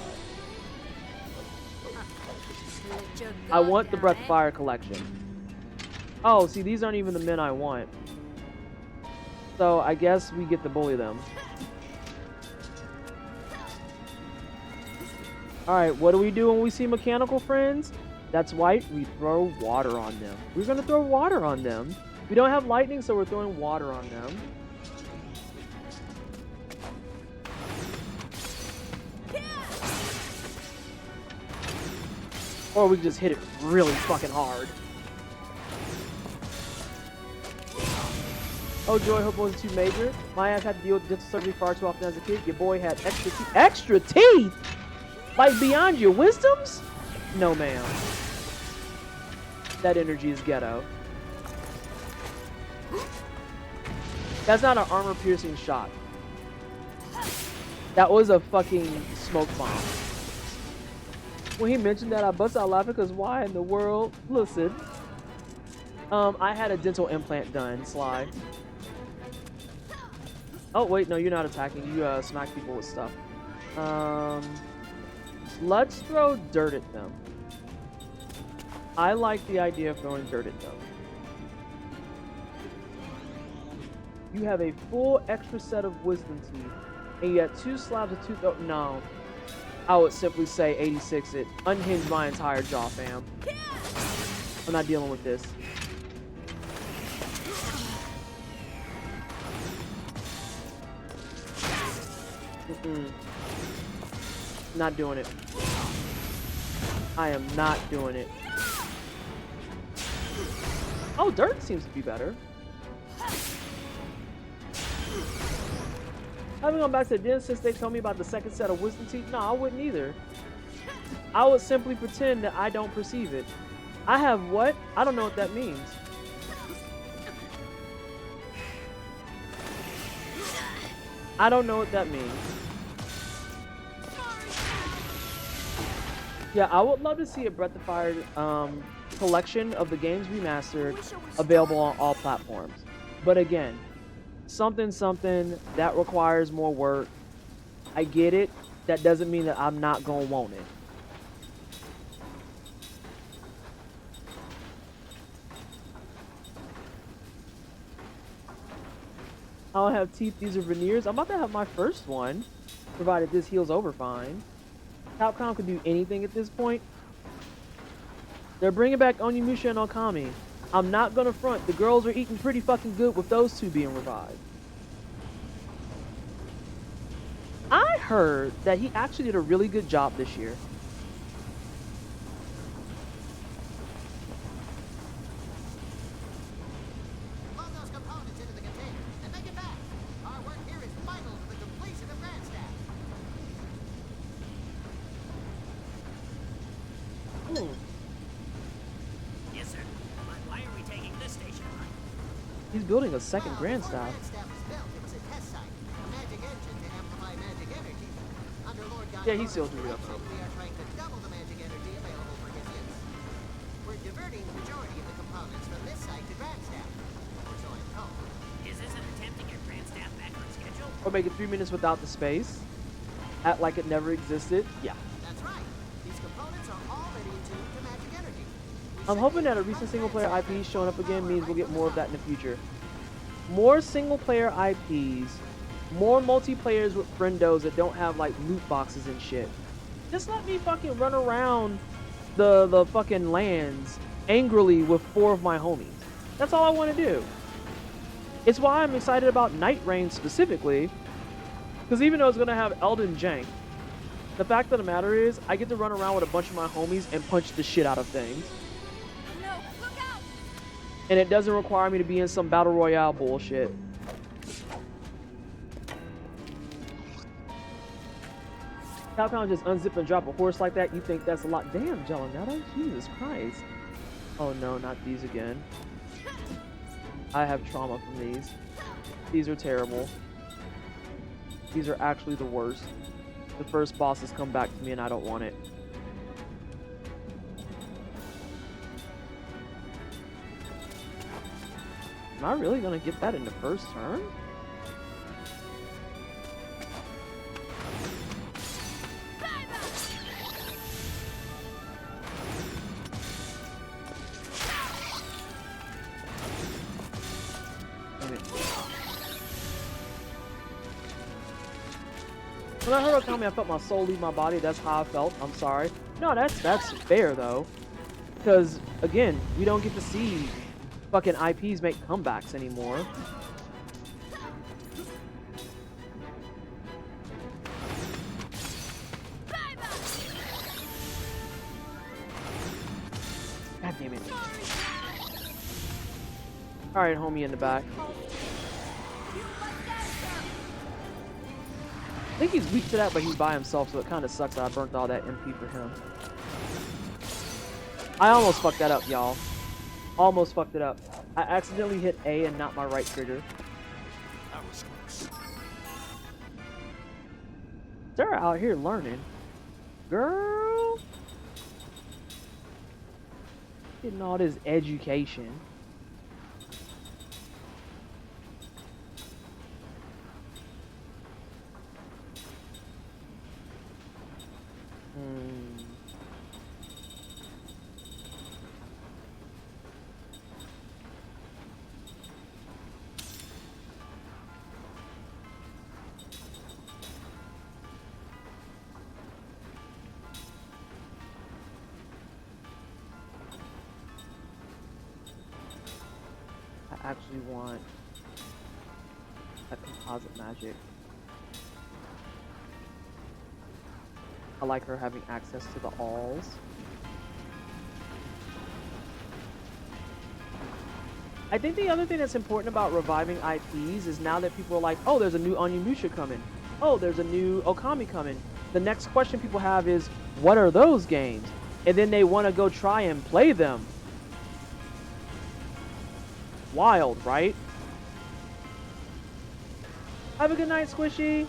I want the Breath of Fire collection. Oh, see, these aren't even the men I want. So I guess we get to bully them. Alright, what do we do when we see mechanical friends? That's right, we throw water on them. We're gonna throw water on them. We don't have lightning, so we're throwing water on them. Or we can just hit it really fucking hard. Oh joy, hope it wasn't too major. My ass had to deal with dental surgery far too often as a kid. Your boy had extra teeth. Extra teeth? Like beyond your wisdoms? No ma'am. That energy is ghetto. That's not an armor piercing shot. That was a fucking smoke bomb. When he mentioned that, I bust out laughing because why in the world? Listen. I had a dental implant done, Sly. Oh, wait, no, you're not attacking. You smack people with stuff. Let's throw dirt at them. I like the idea of throwing dirt at them. You have a full extra set of wisdom teeth, and you got 2 slabs of tooth. Oh, no. I would simply say 86 it. Unhinge my entire jaw, fam. I'm not dealing with this. Not doing it. I am not doing it. Oh, dirt seems to be better. I haven't gone back to the den since they told me about the second set of wisdom teeth. No, I wouldn't either. I would simply pretend that I don't perceive it. I have what? I don't know what that means. I don't know what that means. Yeah, I would love to see a Breath of Fire collection of the games remastered available on all platforms. But again, something that requires more work. I get it. That doesn't mean that I'm not gonna want it. I don't have teeth. These are veneers. I'm about to have my first one, provided this heals over fine. Capcom could do anything at this point. They're bringing back Onimusha and Okami. I'm not gonna front. The girls are eating pretty fucking good with those two being revived. I heard that he actually did a really good job this year. Load those components into the container and make it back. Our work here is vital to the completion of Grandstaff. Yes, sir. But why are we taking this station on? He's building a second Grandstaff. Grandstaff was built. It was a test site. A magic engine to amplify magic energy Yeah, he sealed you up. We are trying to double the magic energy available for his use. We're diverting the majority of the components from this site to Grandstaff. Or so I'm told. Is this an attempt to get Grandstaff back on schedule? Or make it 3 minutes without the space. Act like it never existed. Yeah. That's right. These components are already attuned to magic energy. I'm hoping that a recent single-player IP showing up again means we'll get more of that in the future. More single-player IPs, more multiplayers with friendos that don't have like loot boxes and shit. Just let me fucking run around the fucking lands angrily with 4 of my homies. That's all I want to do. It's why I'm excited about Night Rain specifically, because even though it's gonna have Elden Jank, the fact of the matter is I get to run around with a bunch of my homies and punch the shit out of things. No, look out! And it doesn't require me to be in some battle royale bullshit. Capcom just unzip and drop a horse like that? You think that's a lot? Damn, Jellanetta, Jesus Christ. Oh no, not these again. I have trauma from these. These are terrible. These are actually the worst. The first boss has come back to me and I don't want it. Am I really gonna get that in the first turn? When I heard her tell me I felt my soul leave my body, that's how I felt. I'm sorry. No, that's fair though. Because again, we don't get to see fucking IPs make comebacks anymore. God damn it. Alright, homie in the back. I think he's weak to that, but he's by himself, so it kind of sucks that I burnt all that MP for him. I almost fucked that up, y'all. Almost fucked it up. I accidentally hit A and not my right trigger. That was close. They're out here learning. Girl. Getting all this education. I actually want a composite magic. I like her having access to the alls. I think the other thing that's important about reviving IPs is now that people are like, oh, there's a new Onimusha coming. Oh, there's a new Okami coming. The next question people have is, what are those games? And then they want to go try and play them. Wild, right? Have a good night, Squishy.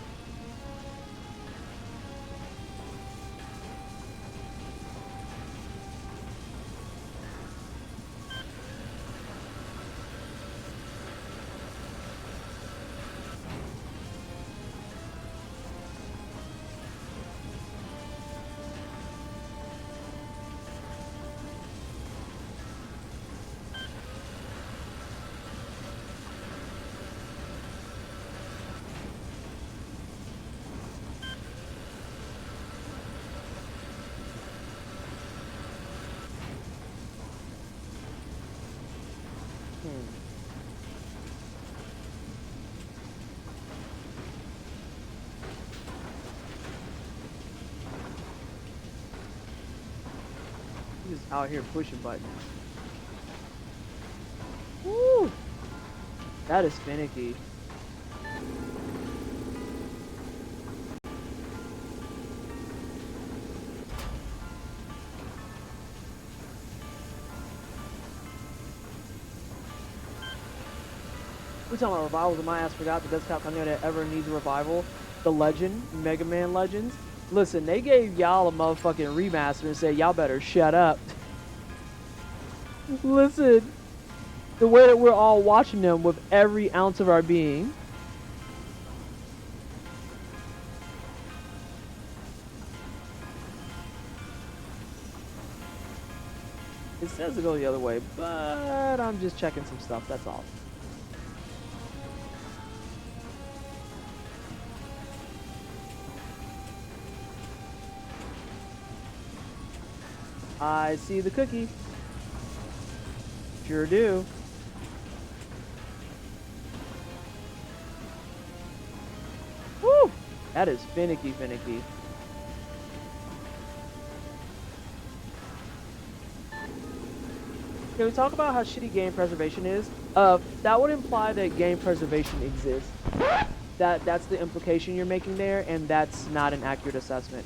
He's out here pushing buttons. Woo! That is finicky. We're talking about revivals, and my ass forgot the best Capcom game that ever needs a revival. The Legend, Mega Man Legends. Listen, they gave y'all a motherfucking remaster and said y'all better shut up. Listen, the way that we're all watching them with every ounce of our being. It says to go the other way, but I'm just checking some stuff, that's all. I see the cookie. Sure do. Woo! That is finicky. Can we talk about how shitty game preservation is? That would imply that game preservation exists. That's the implication you're making there, and that's not an accurate assessment.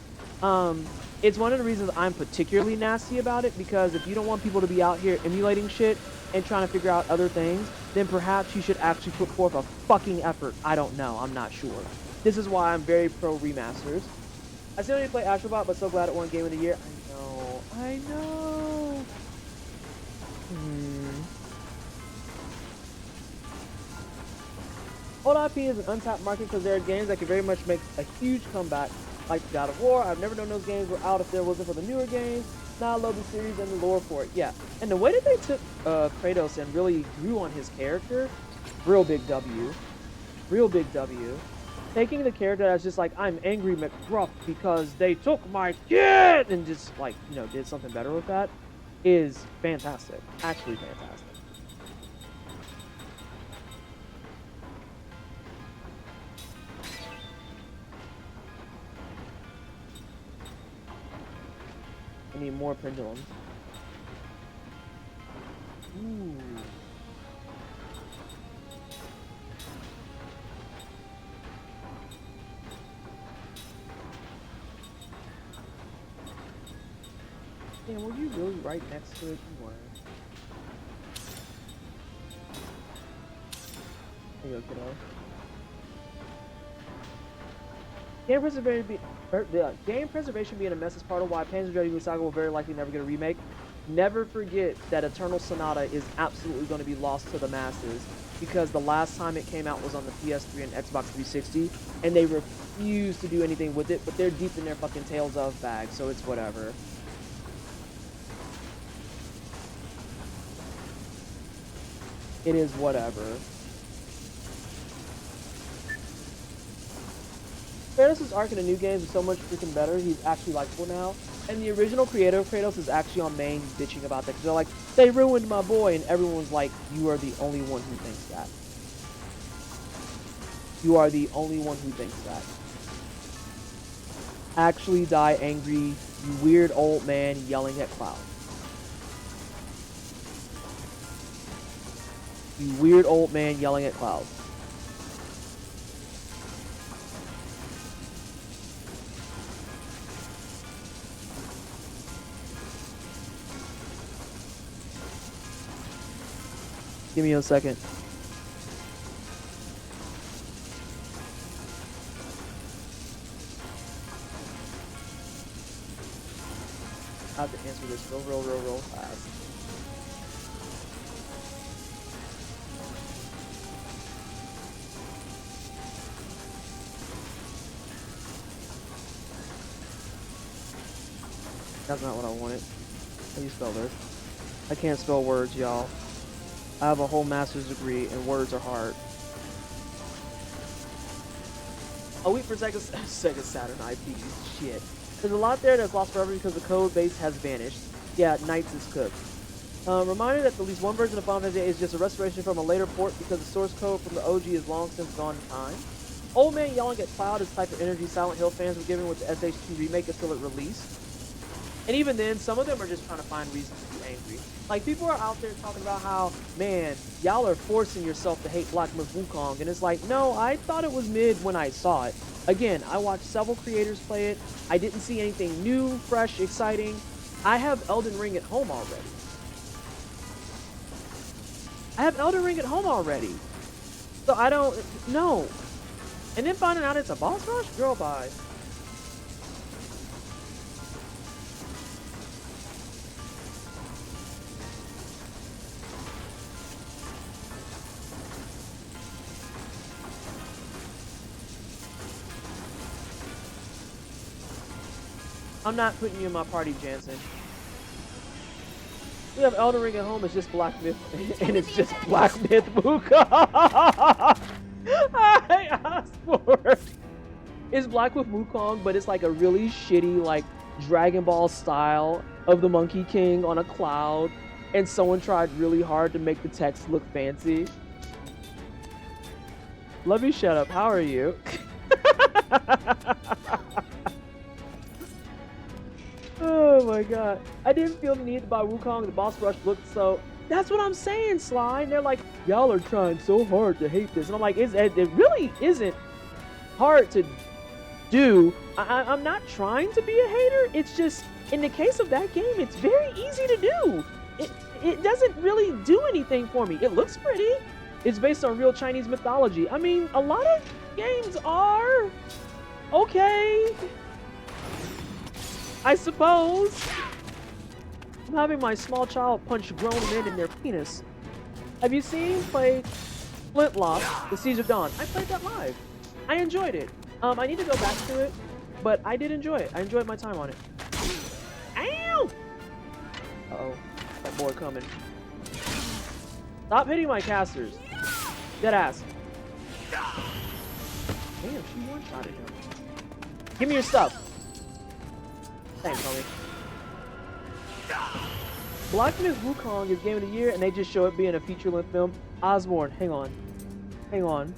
It's one of the reasons I'm particularly nasty about it, because if you don't want people to be out here emulating shit and trying to figure out other things, then perhaps you should actually put forth a fucking effort. I don't know. I'm not sure. This is why I'm very pro remasters. I still need to play Astrobot, but so glad it won Game of the Year. I know. Old IP is an untapped market because there are games that can very much make a huge comeback, like God of War. I've never known those games were out if there wasn't for the newer games. Now I love the series and the lore for it. Yeah, and the way that they took Kratos and really grew on his character, real big W. Real big W. Taking the character that's just like, I'm angry McGruff because they took my kid, and just like, you know, did something better with that, is fantastic. Actually fantastic. I need more pendulums. Ooh. Damn, were you really right next to it? You were. There you go, kiddo. Game preservation being a mess is part of why Panzer Dragoon Saga will very likely never get a remake. Never forget that Eternal Sonata is absolutely going to be lost to the masses, because the last time it came out was on the PS3 and Xbox 360, and they refuse to do anything with it, but they're deep in their fucking Tales of bag, so it's whatever. It is whatever. Kratos' arc in the new games is so much freaking better. He's actually likable now. And the original creator of Kratos is actually on main bitching about that. Because they're like, they ruined my boy. And everyone's like, you are the only one who thinks that. You are the only one who thinks that. Actually die angry, you weird old man yelling at clouds. You weird old man yelling at clouds. Give me a second. I have to answer this real fast. That's not what I wanted. How do you spell this? I can't spell words, y'all. I have a whole master's degree and words are hard. A week for Sega Saturn IPs. Shit. There's a lot there that's lost forever because the code base has vanished. Yeah, Knights is cooked. Reminder that at least one version of Final Fantasy VIII is just a restoration from a later port because the source code from the OG is long since gone in time. Old Man Yelling at Cloud is the type of energy Silent Hill fans were given with the SH2 remake until it released. And even then, some of them are just trying to find reasons to be angry. Like, people are out there talking about how, man, y'all are forcing yourself to hate Black Myth Wukong. And it's like, no, I thought it was mid when I saw it. Again, I watched several creators play it. I didn't see anything new, fresh, exciting. I have Elden Ring at home already. So I don't know. And then finding out it's a boss rush? Girl, bye. I'm not putting you in my party, Jansen. We have Elden Ring at home. It's just Black Myth, and it's just Black Myth Wukong. I asked for it. It's Black Myth Wukong, but it's like a really shitty, like Dragon Ball style of the Monkey King on a cloud, and someone tried really hard to make the text look fancy. Love you. Shut up. How are you? Oh my god. I didn't feel the need to buy Wukong. The boss rush looked so... That's what I'm saying, Sly. And they're like, y'all are trying so hard to hate this. And I'm like, it really isn't hard to do. I'm not trying to be a hater. It's just, in the case of that game, it's very easy to do. It doesn't really do anything for me. It looks pretty. It's based on real Chinese mythology. I mean, a lot of games are okay, I suppose. I'm having my small child punch grown men in their penis. Have you seen play Flintlock, The Siege of Dawn? I played that live. I enjoyed it. I need to go back to it, but I did enjoy it. I enjoyed my time on it. Ow! Uh-oh. That boy coming. Stop hitting my casters. Dead ass. Damn, she one-shotted him. Give me your stuff. Thanks, homie. Black Myth Wukong is Game of the Year, and they just show it being a feature-length film. Osborne, hang on. Hang on.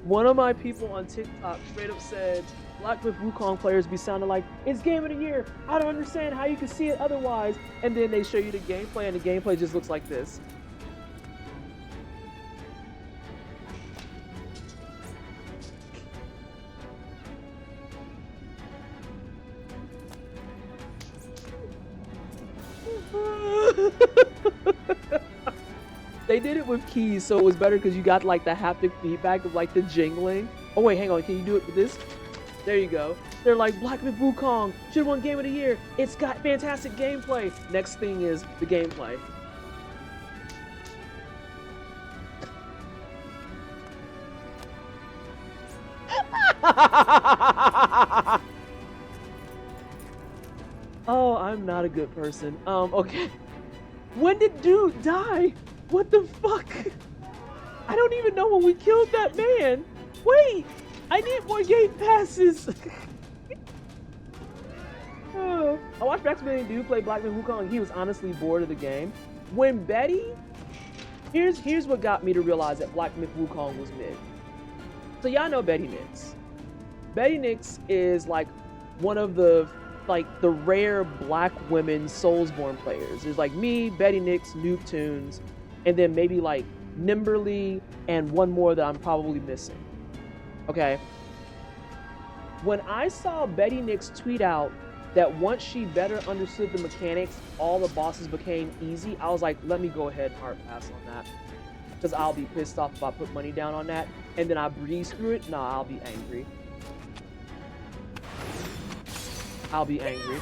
One of my people on TikTok straight up said, Black Myth Wukong players be sounding like, it's Game of the Year. I don't understand how you can see it otherwise. And then they show you the gameplay, and the gameplay just looks like this. They did it with keys, so it was better because you got like the haptic feedback of like the jingling. Oh wait, hang on, can you do it with this? There you go. They're like, Black Myth Wukong should have won Game of the Year. It's got fantastic gameplay. Next thing is the gameplay. Oh, I'm not a good person. Okay. When did dude die? What the fuck? I don't even know when we killed that man. Wait, I need more game passes. Oh. I watched Maximilian Dude play Black Myth Wukong. He was honestly bored of the game. When Betty, here's what got me to realize that Black Myth Wukong was mid. So y'all know Betty Nix. Betty Nix is like one of the rare black women Soulsborne players. There's like me, Betty Nix, Noob Tunes, and then maybe like Nimberly and one more that I'm probably missing. Okay. When I saw Betty Nix tweet out that once she better understood the mechanics, all the bosses became easy, I was like, let me go ahead and hard pass on that. Because I'll be pissed off if I put money down on that. And then I breeze through it. Nah, I'll be angry. I'll be angry.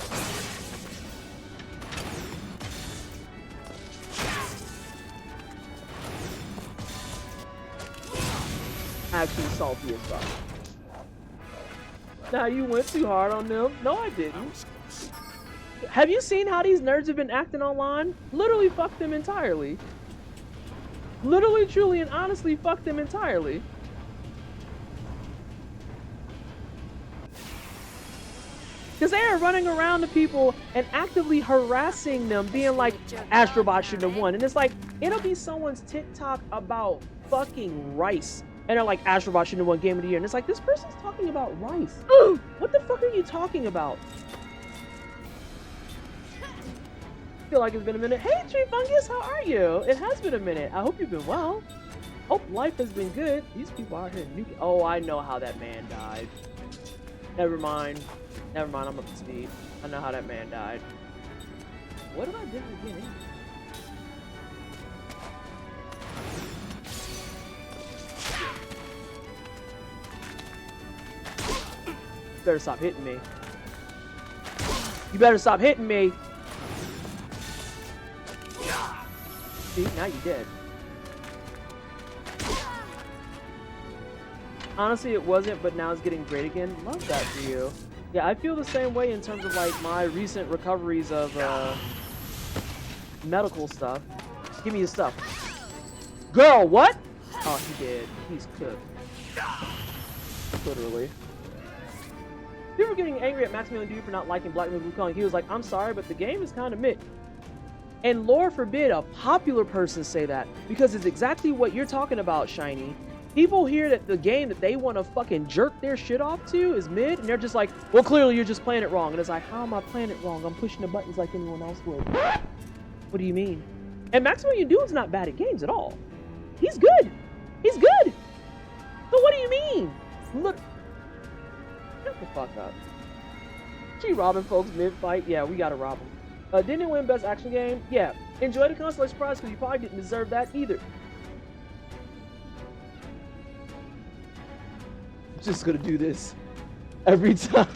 Actually salty as fuck. Nah, you went too hard on them. No, I didn't. Have you seen how these nerds have been acting online? Literally fuck them entirely. Literally, truly, and honestly fuck them entirely. Because they are running around to people and actively harassing them, being like, Astrobot shouldn't have won. And it's like, it'll be someone's TikTok about fucking rice. And they're like, Astrobot shouldn't have won Game of the Year. And it's like, this person's talking about rice. What the fuck are you talking about? I feel like it's been a minute. Hey, Tree Fungus, how are you? It has been a minute. I hope you've been well. Hope life has been good. These people out here in Oh, I know how that man died. Never mind. Never mind, I'm up to speed. I know how that man died. What did I do again? You better stop hitting me. You better stop hitting me. See, now you're dead. Honestly, it wasn't, but now it's getting great again. Love that for you. Yeah, I feel the same way in terms of like my recent recoveries of medical stuff. Give me his stuff. Girl, what? Oh, he did. He's cooked. Literally. People were getting angry at Maximilian Dude for not liking Black Myth Wukong. He was like, I'm sorry, but the game is kind of mid. And Lord forbid a popular person say that, because it's exactly what you're talking about, Shiny. People hear that the game that they want to fucking jerk their shit off to is mid, and they're just like, well, clearly you're just playing it wrong. And it's like, how am I playing it wrong? I'm pushing the buttons like anyone else would. What do you mean? And Maximilian Dude's not bad at games at all. He's good. He's good. So what do you mean? Look. Shut the fuck up. She robbing folks mid-fight? Yeah, we gotta rob him. Didn't it win Best Action Game? Yeah. Enjoy the consolation prize because you probably didn't deserve that either. I'm just gonna do this every time.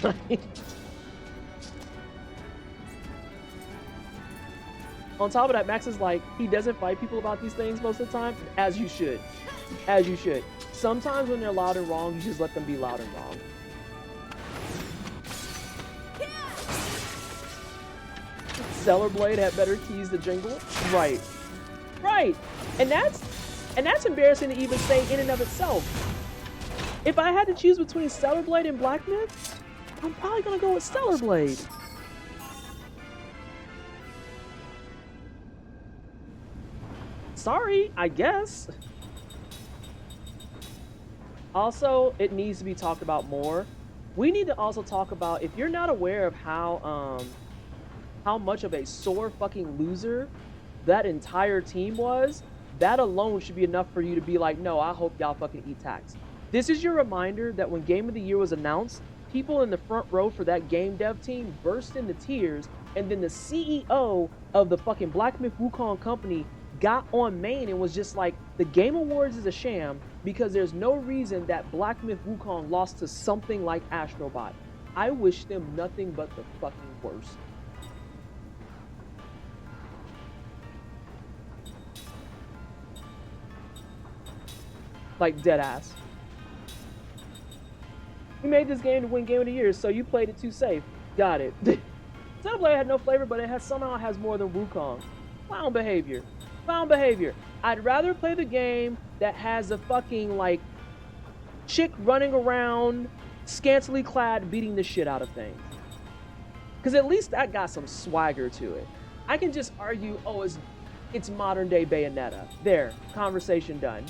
On top of that, Max is like, he doesn't fight people about these things most of the time, as you should. As you should. Sometimes when they're loud and wrong, you just let them be loud and wrong. Stellar Blade had better keys to jingle? Right. Right. And that's embarrassing to even say in and of itself. If I had to choose between Stellar Blade and Black Myth, I'm probably gonna go with Stellar Blade. Sorry, I guess. Also, it needs to be talked about more. We need to also talk about, if you're not aware of how much of a sore fucking loser that entire team was, that alone should be enough for you to be like, no, I hope y'all fucking eat tax. This is your reminder that when Game of the Year was announced, people in the front row for that game dev team burst into tears, and then the CEO of the fucking Black Myth Wukong company got on main and was just like, the Game Awards is a sham because there's no reason that Black Myth Wukong lost to something like Astrobot. I wish them nothing but the fucking worst. Like, dead ass. You made this game to win Game of the Year, so you played it too safe. Got it. Xenoblade had no flavor, but it somehow has more than Wukong. Clown behavior. Clown behavior. I'd rather play the game that has a fucking, like, chick running around, scantily clad, beating the shit out of things. Because at least that got some swagger to it. I can just argue, oh, it's modern day Bayonetta. There, conversation done.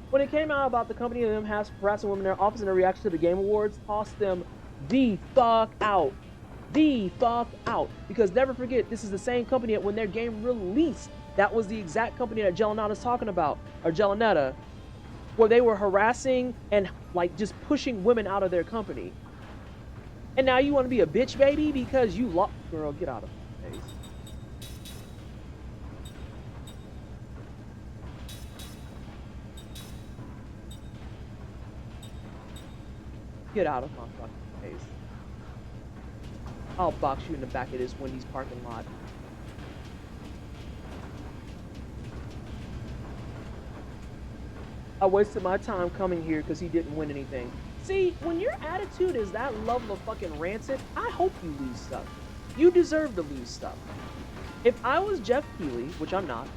When it came out about the company and them harassing women in their office and their reaction to the Game Awards, tossed them the fuck out. The fuck out. Because never forget, this is the same company that when their game released, that was the exact company that Jelenata's talking about, or Jelenata, where they were harassing and like just pushing women out of their company. And now you want to be a bitch baby because you lost. Girl, get out of my face. Get out of my fucking face. I'll box you in the back of this Wendy's parking lot. I wasted my time coming here because he didn't win anything. See, when your attitude is that level of fucking rancid, I hope you lose stuff. You deserve to lose stuff. If I was Jeff Keighley, which I'm not,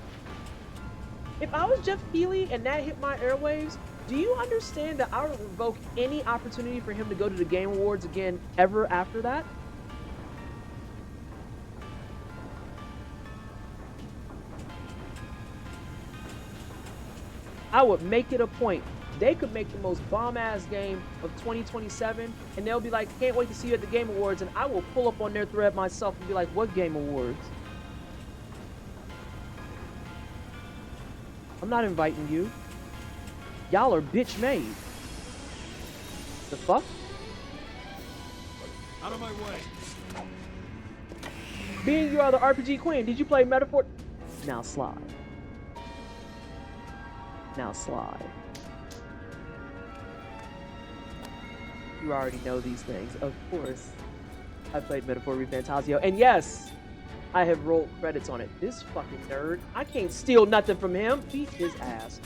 if I was Jeff Keighley and that hit my airwaves, do you understand that I would revoke any opportunity for him to go to the Game Awards again ever after that? I would make it a point. They could make the most bomb-ass game of 2027, and they'll be like, can't wait to see you at the Game Awards, and I will pull up on their thread myself and be like, what Game Awards? I'm not inviting you. Y'all are bitch made. The fuck? Out of my way. Being you are the RPG queen, did you play Metaphor? Now slide. Now slide. You already know these things, of course. I played Metaphor ReFantasio, and yes, I have rolled credits on it. This fucking nerd, I can't steal nothing from him. Beat his ass.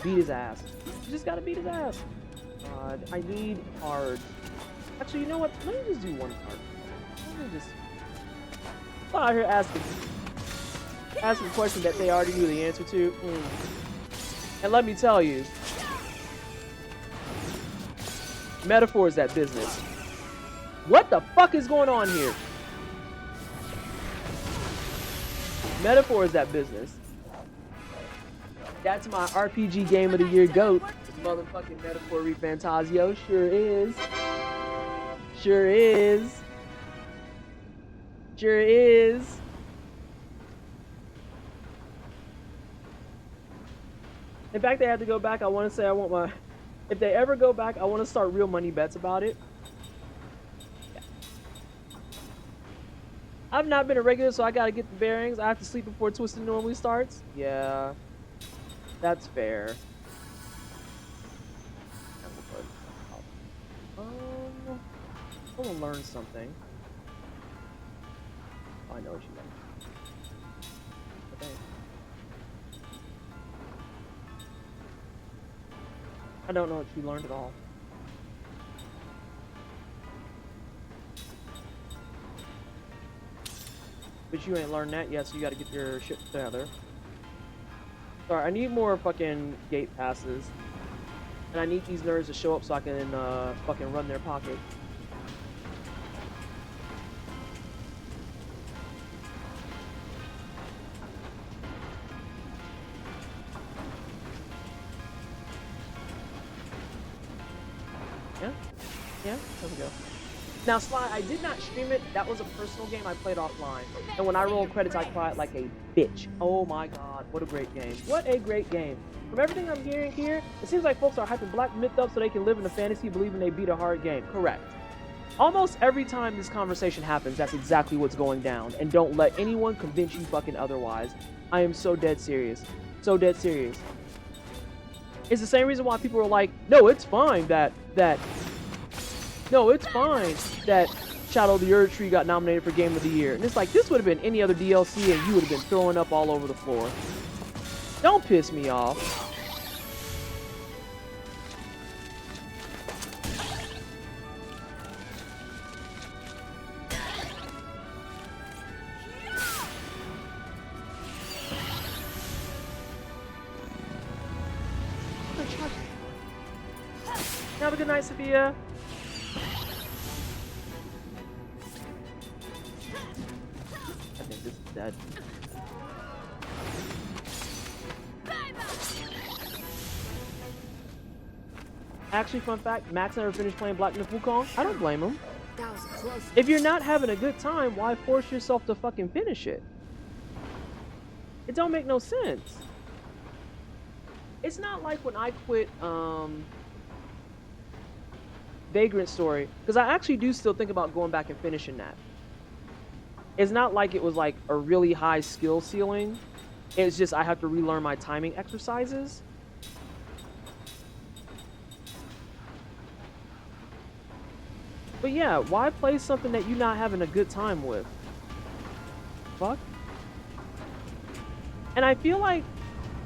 Beat his ass. You just gotta beat his ass. God, I need hard. Actually, you know what? Let me just do one card. Let me just... I'm out here asking a question that they already knew the answer to. And let me tell you, metaphor is that business. What the fuck is going on here? Metaphor is that business. That's my RPG Game of the Year GOAT. Motherfucking Metaphor ReFantasio. Sure is. Sure is. Sure is. In fact, they had to go back. I want to say I want my... If they ever go back, I want to start real money bets about it. Yeah. I've not been a regular, so I got to get the bearings. I have to sleep before Twisted normally starts. Yeah. That's fair. I want to learn something. Oh, I know what you meant. Okay. I don't know what you learned at all. But you ain't learned that yet, so you gotta get your shit together. Sorry, I need more fucking gate passes. And I need these nerds to show up so I can fucking run their pocket. Yeah, there we go. Now, Sly, I did not stream it. That was a personal game I played offline. And when I rolled credits, I cried like a bitch. Oh my god, what a great game. What a great game. From everything I'm hearing here, it seems like folks are hyping Black Myth up so they can live in a fantasy believing they beat a hard game. Correct. Almost every time this conversation happens, that's exactly what's going down. And don't let anyone convince you fucking otherwise. I am so dead serious. So dead serious. It's the same reason why people are like, no, it's fine that Shadow of the Erd Tree got nominated for Game of the Year. And it's like, this would have been any other DLC and you would have been throwing up all over the floor. Don't piss me off. Have a good night, Sophia. I think this is dead. Actually, fun fact, Max never finished playing Black Myth Wukong. I don't blame him. That was close. If you're not having a good time, why force yourself to fucking finish it? It don't make no sense. It's not like when I quit Vagrant Story, because I actually do still think about going back and finishing that. It's not like it was like a really high skill ceiling. It's just I have to relearn my timing exercises. But yeah, why play something that you're not having a good time with? Fuck. And I feel like,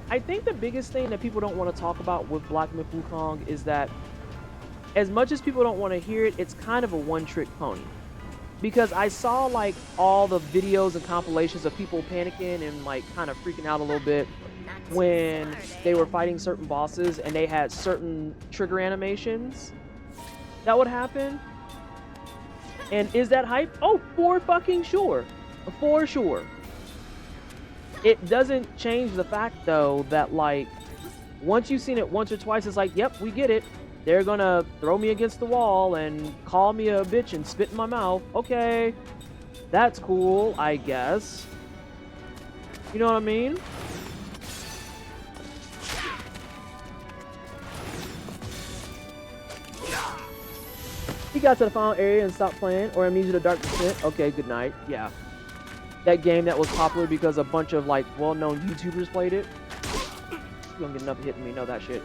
I think the biggest thing that people don't want to talk about with Black Myth Wukong is that as much as people don't want to hear it, it's kind of a one-trick pony. Because I saw like all the videos and compilations of people panicking and like kind of freaking out a little bit when they were fighting certain bosses and they had certain trigger animations that would happen. And is that hype? Oh, for fucking sure. For sure. It doesn't change the fact though that like once you've seen it once or twice, it's like, yep, we get it. They're gonna throw me against the wall and call me a bitch and spit in my mouth. Okay, that's cool, I guess. You know what I mean? He got to the final area and stopped playing, or Amnesia: The Dark Descent. Okay, good night. Yeah. That game that was popular because a bunch of like well-known YouTubers played it. You don't get enough hitting me, know that shit.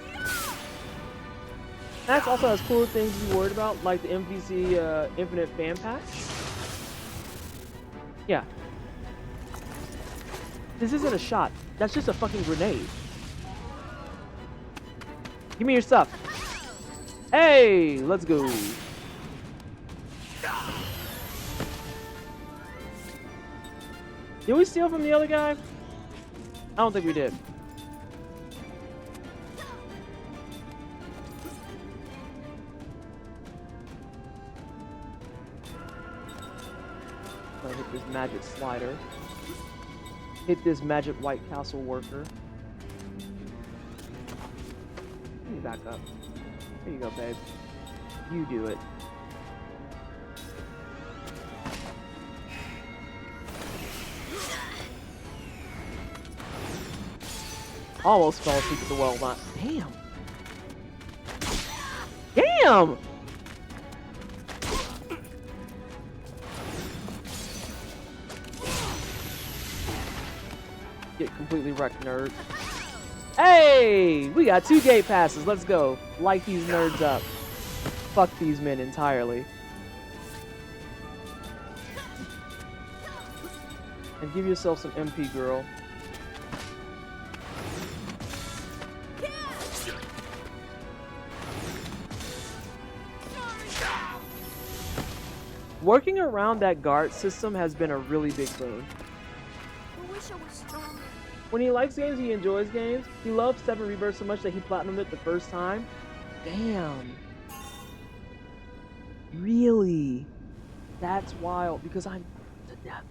Max also has cool things to be worried about, like the MVC Infinite fan patch. Yeah. This isn't a shot. That's just a fucking grenade. Give me your stuff. Hey, let's go. Did we steal from the other guy? I don't think we did. I'm gonna hit this magic slider. Hit this magic White Castle worker. Let me back up. There you go, babe. You do it. Almost fell asleep at the well, not. Damn! Damn! Get completely wrecked, nerd. Hey! We got 2 gate passes. Let's go. Light these nerds up. Fuck these men entirely. And give yourself some MP, girl. Working around that guard system has been a really big boon. I wish I was stronger. When he likes games, he enjoys games. He loves 7 Rebirth so much that he platinumed it the first time. Damn. Really? That's wild, because I'm to death.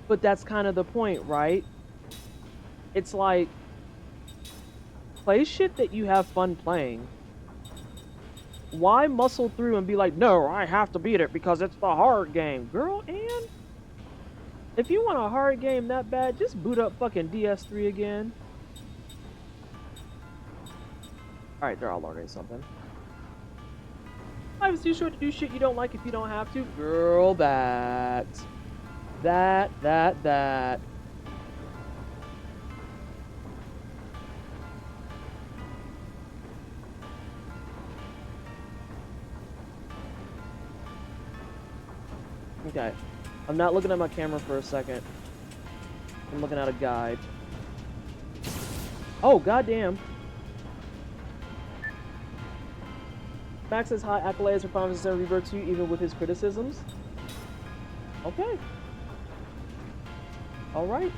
But that's kind of the point, right? It's like, play shit that you have fun playing. Why muscle through and be like, no, I have to beat it because it's the hard game? Girl, and if you want a hard game that bad, just boot up fucking DS3 again. Alright, they're all learning something. Life is too short to do shit you don't like if you don't have to. Girl, that. Okay. I'm not looking at my camera for a second. I'm looking at a guide. Oh, goddamn. Max has high accolades for Final Fantasy VII Rebirth 2, even with his criticisms. Okay. Alright.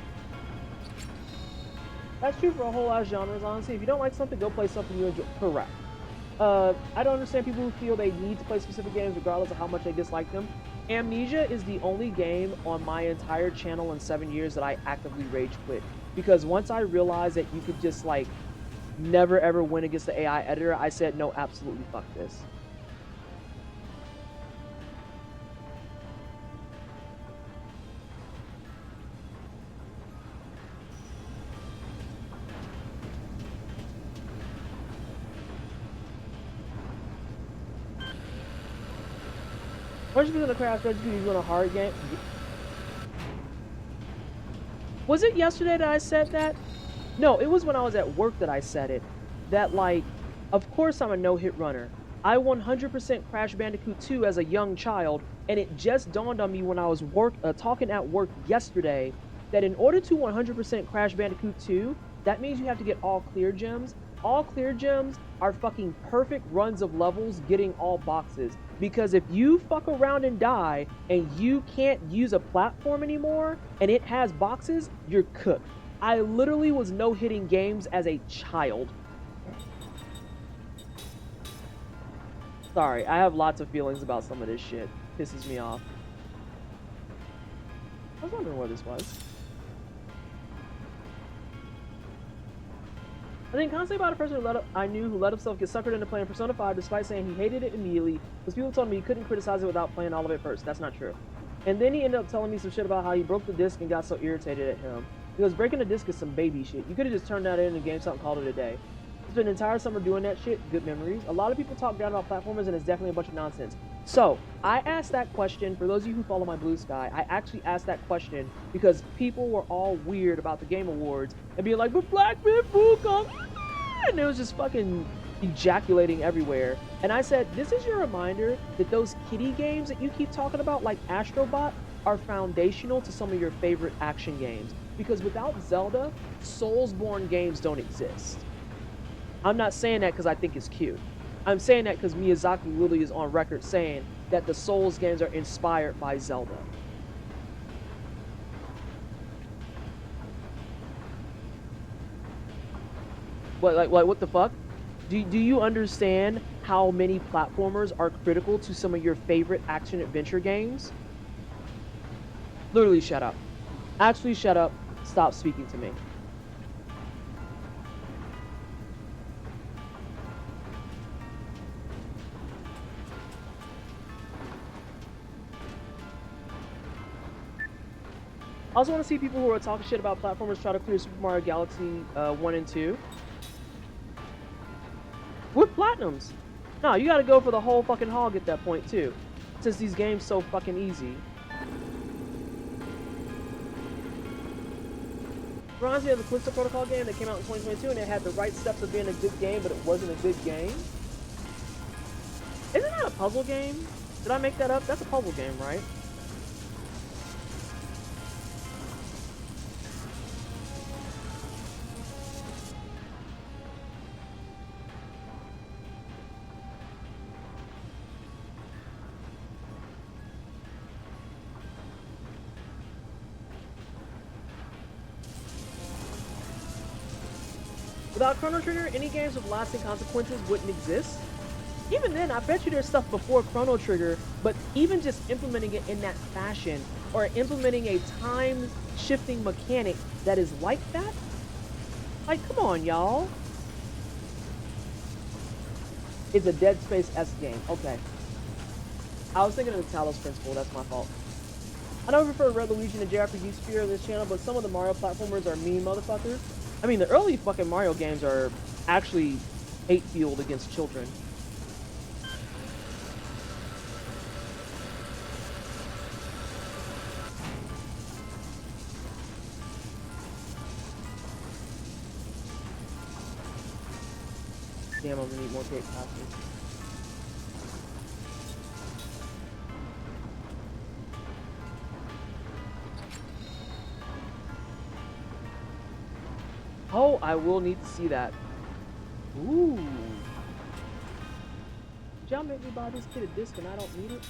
That's true for a whole lot of genres, honestly. If you don't like something, go play something you enjoy. Correct. I don't understand people who feel they need to play specific games regardless of how much they dislike them. Amnesia is the only game on my entire channel in 7 years that I actively rage quit. Because once I realized that you could just, like, never ever win against the AI editor, I said, no, absolutely fuck this. First of the Crash Bandicoot, you want a hard game. Was it yesterday that I said that? No, it was when I was at work that I said it. That, like, of course I'm a no-hit runner. I 100% Crash Bandicoot 2 as a young child, and it just dawned on me when I was talking at work yesterday that in order to 100% Crash Bandicoot 2, that means you have to get all clear gems. All clear gems are fucking perfect runs of levels getting all boxes. Because if you fuck around and die and you can't use a platform anymore and it has boxes, you're cooked. I literally was no-hitting games as a child. Sorry, I have lots of feelings about some of this shit. Pisses me off. I was wondering where this was. I think constantly about a person I knew who let himself get suckered into playing Persona 5 despite saying he hated it immediately, because people told me he couldn't criticize it without playing all of it first. That's not true. And then he ended up telling me some shit about how he broke the disc and got so irritated at him. Because breaking the disc is some baby shit. You could have just turned that in and GameStop and called it a day. Spent an entire summer doing that shit. Good memories. A lot of people talk down about platformers and it's definitely a bunch of nonsense. So, I asked that question, for those of you who follow my Blue Sky, I actually asked that question because people were all weird about the Game Awards and being like, but Black Myth Wukong, and it was just fucking ejaculating everywhere. And I said, this is your reminder that those kiddie games that you keep talking about, like Astrobot, are foundational to some of your favorite action games. Because without Zelda, Soulsborne games don't exist. I'm not saying that because I think it's cute. I'm saying that because Miyazaki literally is on record saying that the Souls games are inspired by Zelda. What the fuck? Do you understand how many platformers are critical to some of your favorite action adventure games? Literally, shut up. Actually, shut up. Stop speaking to me. I also want to see people who are talking shit about platformers try to clear Super Mario Galaxy 1 and 2 with platinums. No, you gotta go for the whole fucking hog at that point too, since these games so fucking easy. Reminds me of the Callisto Protocol game that came out in 2022 and it had the right steps of being a good game, but it wasn't a good game. Isn't that a puzzle game? Did I make that up? That's a puzzle game, right? Without Chrono Trigger, any games with lasting consequences wouldn't exist. Even then, I bet you there's stuff before Chrono Trigger, but even just implementing it in that fashion, or implementing a time-shifting mechanic that is like that? Like, come on, y'all. It's a Dead Space-esque game. Okay. I was thinking of the Talos Principle. That's my fault. I know we refer Red Luigi and JRPG Sphere on this channel, but some of the Mario platformers are mean motherfuckers. I mean, the early fucking Mario games are actually hate-fueled against children. Damn, I'm gonna need more cake passes. Oh, I will need to see that. Ooh. Did y'all make me buy this kid a disc and I don't need it?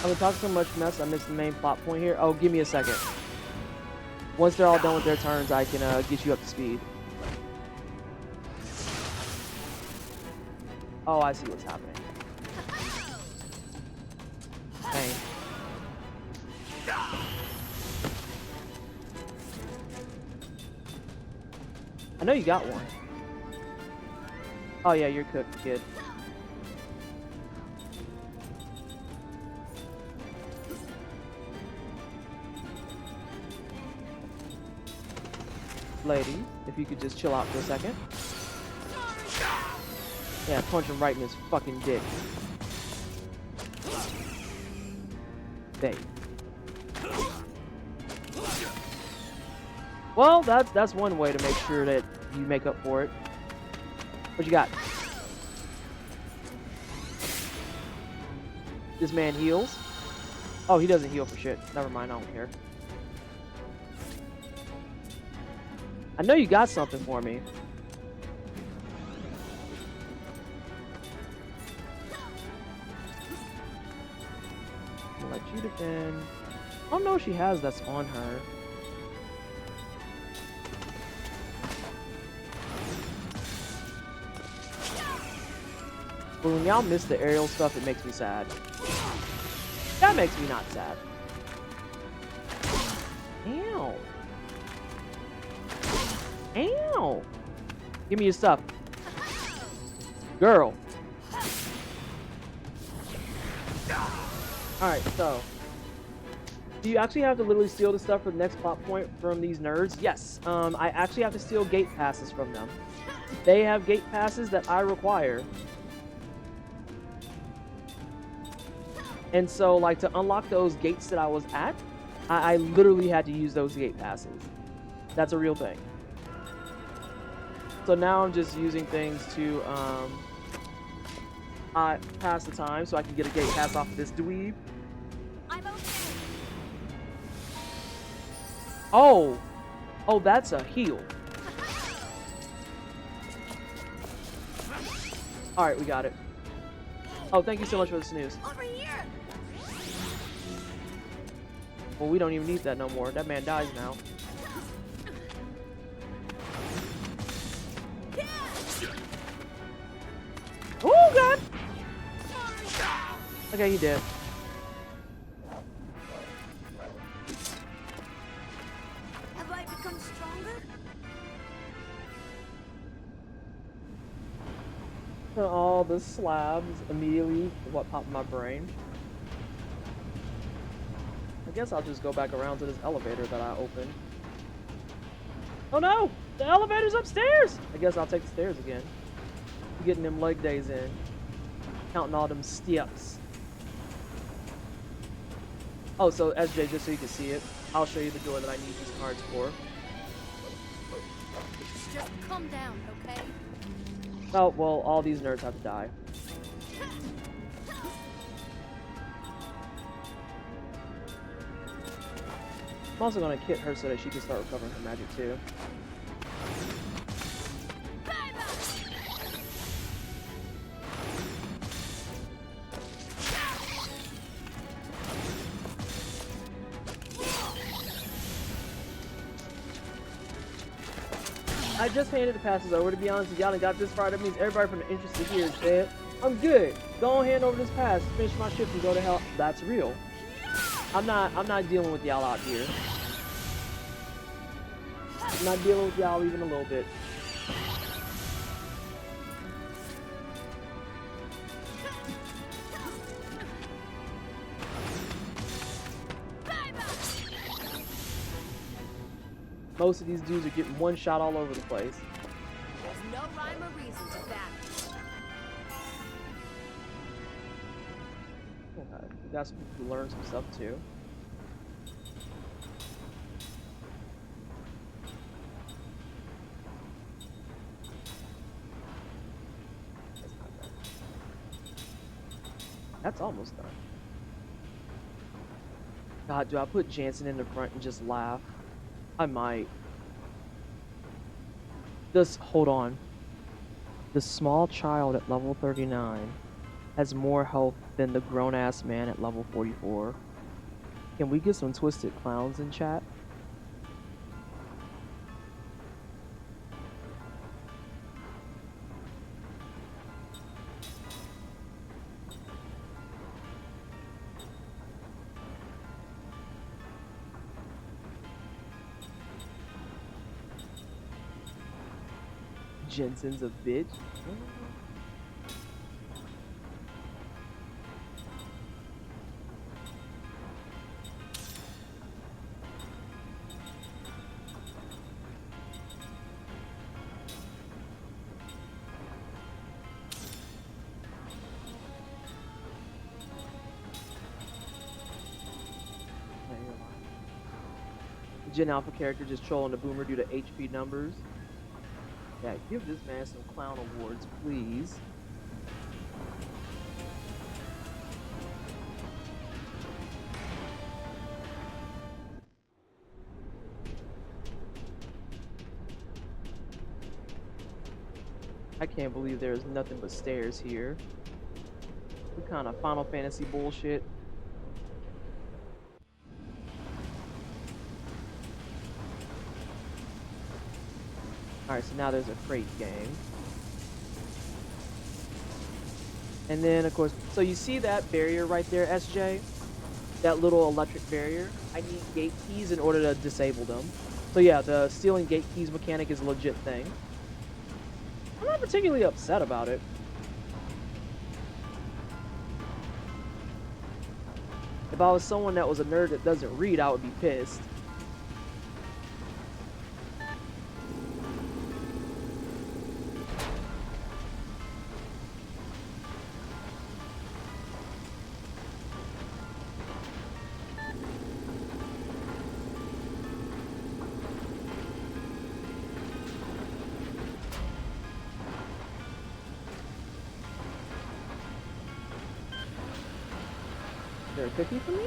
I've been talking so much mess, I missed the main plot point here. Oh, give me a second. Once they're all done with their turns, I can get you up to speed. Oh, I see what's happening. Dang. I know you got one. Oh yeah, you're cooked, kid. Lady, if you could just chill out for a second. Yeah, punch him right in his fucking dick. Babe. Well, that's one way to make sure that you make up for it. What you got? This man heals. Oh, he doesn't heal for shit. Never mind, I don't care. I know you got something for me. I'll let you defend. I don't know what she has that's on her. But when y'all miss the aerial stuff, it makes me sad. That makes me not sad. Ow. Ow. Give me your stuff. Girl. Alright, so. Do you actually have to literally steal the stuff for the next plot point from these nerds? Yes. I actually have to steal gate passes from them. They have gate passes that I require. And so, like, to unlock those gates that I was at, I literally had to use those gate passes. That's a real thing. So now I'm just using things to pass the time so I can get a gate pass off of this dweeb. I'm okay. Oh! Oh, that's a heal. Alright, we got it. Oh, thank you so much for the snooze. Over here. Well, we don't even need that no more. That man dies now. Oh, God! Okay, he did. Have I become stronger? All the slabs immediately what popped in my brain. I guess I'll just go back around to this elevator that I opened. Oh no! The elevator's upstairs! I guess I'll take the stairs again. Getting them leg days in. Counting all them steps. Oh, so SJ, just so you can see it, I'll show you the door that I need these cards for. Just calm down, okay? Oh, well, all these nerds have to die. I'm also gonna kit her so that she can start recovering her magic too. I just handed the passes over. To be honest, if y'all done got this far, that means everybody from the interested here is dead. I'm good. Go and hand over this pass, finish my shift, and go to hell. That's real. I'm not dealing with y'all out here. I'm not dealing with y'all even a little bit. Most of these dudes are getting one shot all over the place. There's no rhyme or reason to that. Okay, we got some people who learn some stuff too. That's almost done. God, do I put Jansen in the front and just laugh? I might. Just hold on. The small child at level 39 has more health than the grown-ass man at level 44. Can we get some twisted clowns in chat? Jensen's a bitch. Gen Alpha character just trolling the boomer due to HP numbers. Yeah, give this man some clown awards, please. I can't believe there's nothing but stairs here. What kind of Final Fantasy bullshit? Alright, so now there's a crate gang. And then, of course, so you see that barrier right there, SJ? That little electric barrier? I need gate keys in order to disable them. So yeah, the stealing gate keys mechanic is a legit thing. I'm not particularly upset about it. If I was someone that was a nerd that doesn't read, I would be pissed. Is there a cookie for me?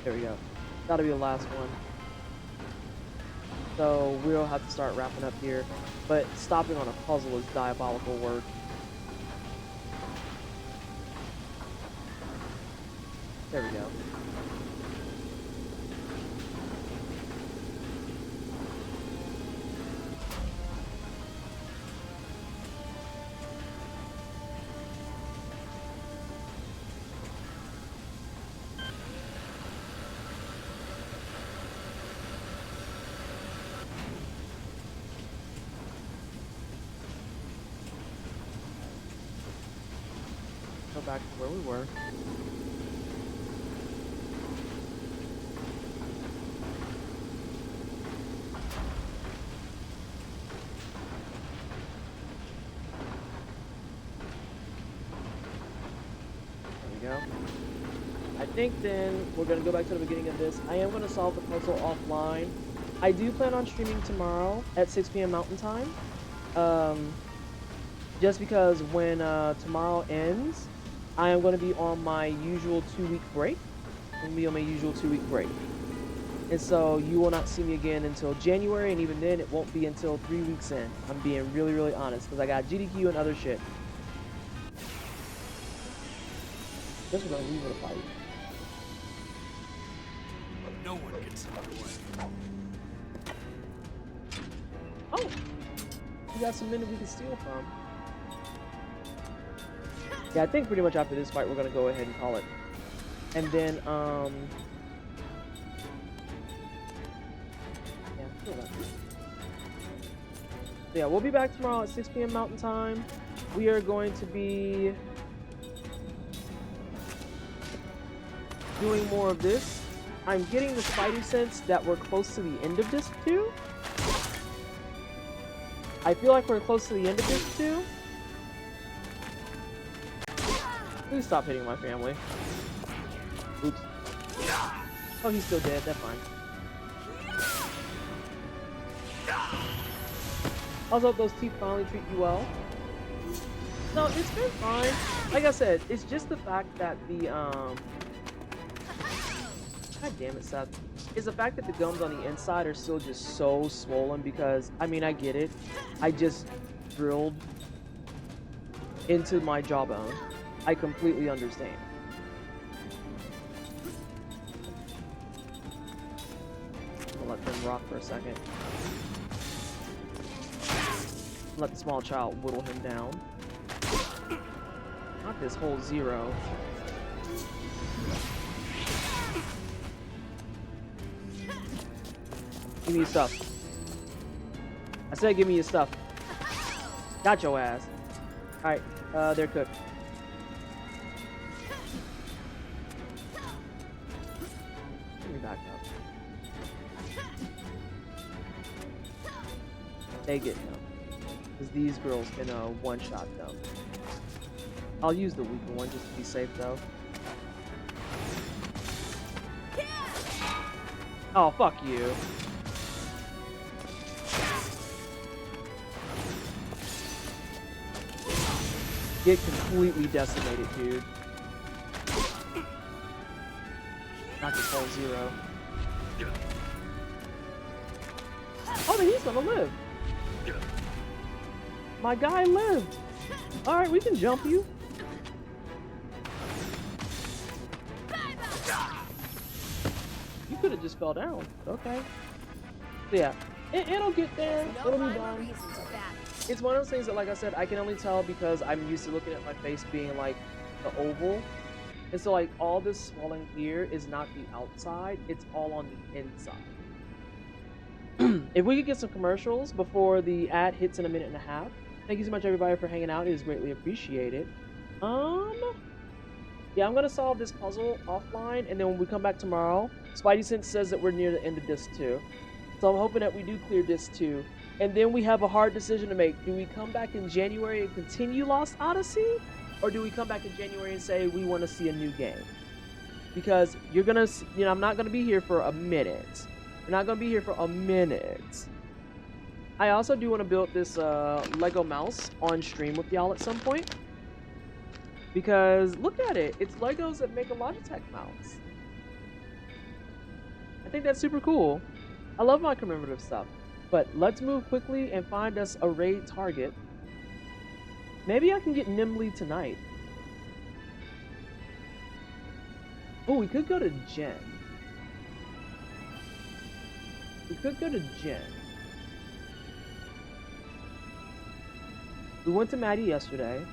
There we go. That'll be the last one. So we'll have to start wrapping up here. But stopping on a puzzle is diabolical work. There we go. Go back to where we were. There we go. I think then we're going to go back to the beginning of this. I am going to solve the puzzle offline. I do plan on streaming tomorrow at 6 p.m. Mountain Time. Just because when tomorrow ends, I am going to be on my usual 2-week break. I'm going to be on my usual 2-week break. And so you will not see me again until January, and even then it won't be until 3 weeks in. I'm being really, really honest, because I got GDQ and other shit. Guess we're going to leave with a fight. No one gets in the way. Oh! We got some men that we can steal from. Yeah, I think pretty much after this fight, we're gonna go ahead and call it. And then, yeah, we'll be back tomorrow at 6 p.m. Mountain Time. We are going to be doing more of this. I'm getting the spidey sense that we're close to the end of this too. I feel like we're close to the end of this too. Please stop hitting my family. Oops. Oh, he's still dead. That's fine. I hope those teeth finally treat you well. No, it's been fine. Like I said, it's just the fact that the God damn it, Seth. is the fact that the gums on the inside are still just so swollen because, I mean, I get it. I just drilled into my jawbone. I completely understand. I'll let them rock for a second. Let the small child whittle him down. Not this whole zero. Give me your stuff. I said give me your stuff. Got your ass. Alright, they're cooked. Let me back up. They get them. Because these girls can one-shot them. I'll use the weaker one just to be safe though. Oh, fuck you. Get completely decimated, dude. Not just all zero. Oh, then he's gonna live. My guy lived. Alright, we can jump you. You could have just fell down. Okay. So yeah, it'll get there. It'll be done. It's one of those things that, like I said, I can only tell because I'm used to looking at my face being like the oval. And so like all this swelling here is not the outside, it's all on the inside. If we could get some commercials before the ad hits in a minute and a half. Thank you so much everybody for hanging out. It is greatly appreciated. Yeah, I'm gonna solve this puzzle offline, and then when we come back tomorrow, Spidey Sense says that we're near the end of disc 2. So I'm hoping that we do clear disc 2. And then we have a hard decision to make. Do we come back in January and continue Lost Odyssey? Or do we come back in January and say we want to see a new game? Because you're gonna, you know, I'm not gonna be here for a minute. We're not gonna be here for a minute. I also do want to build this Lego mouse on stream with y'all at some point. Because look at it, it's Legos that make a Logitech mouse. I think that's super cool. I love my commemorative stuff. But let's move quickly and find us a raid target. Maybe I can get Nimble tonight. Oh, we could go to Jen. We could go to Jen. We went to Maddie yesterday.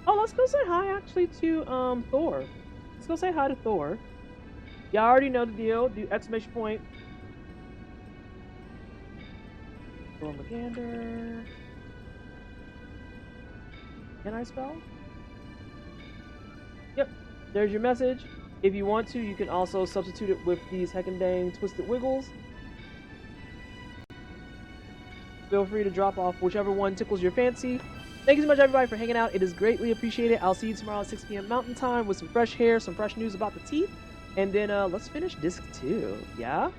Oh, let's go say hi actually to Thor. Let's go say hi to Thor. Y'all already know the deal. Do exclamation point. Thor Magander. Can I spell? Yep. There's your message. If you want to, you can also substitute it with these heckin' dang twisted wiggles. Feel free to drop off whichever one tickles your fancy. Thank you so much, everybody, for hanging out. It is greatly appreciated. I'll see you tomorrow at 6 p.m. Mountain Time with some fresh hair, some fresh news about the teeth. And then let's finish disc 2. Yeah?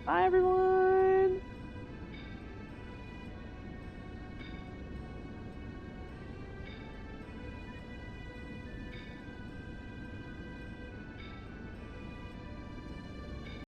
Bye, everyone.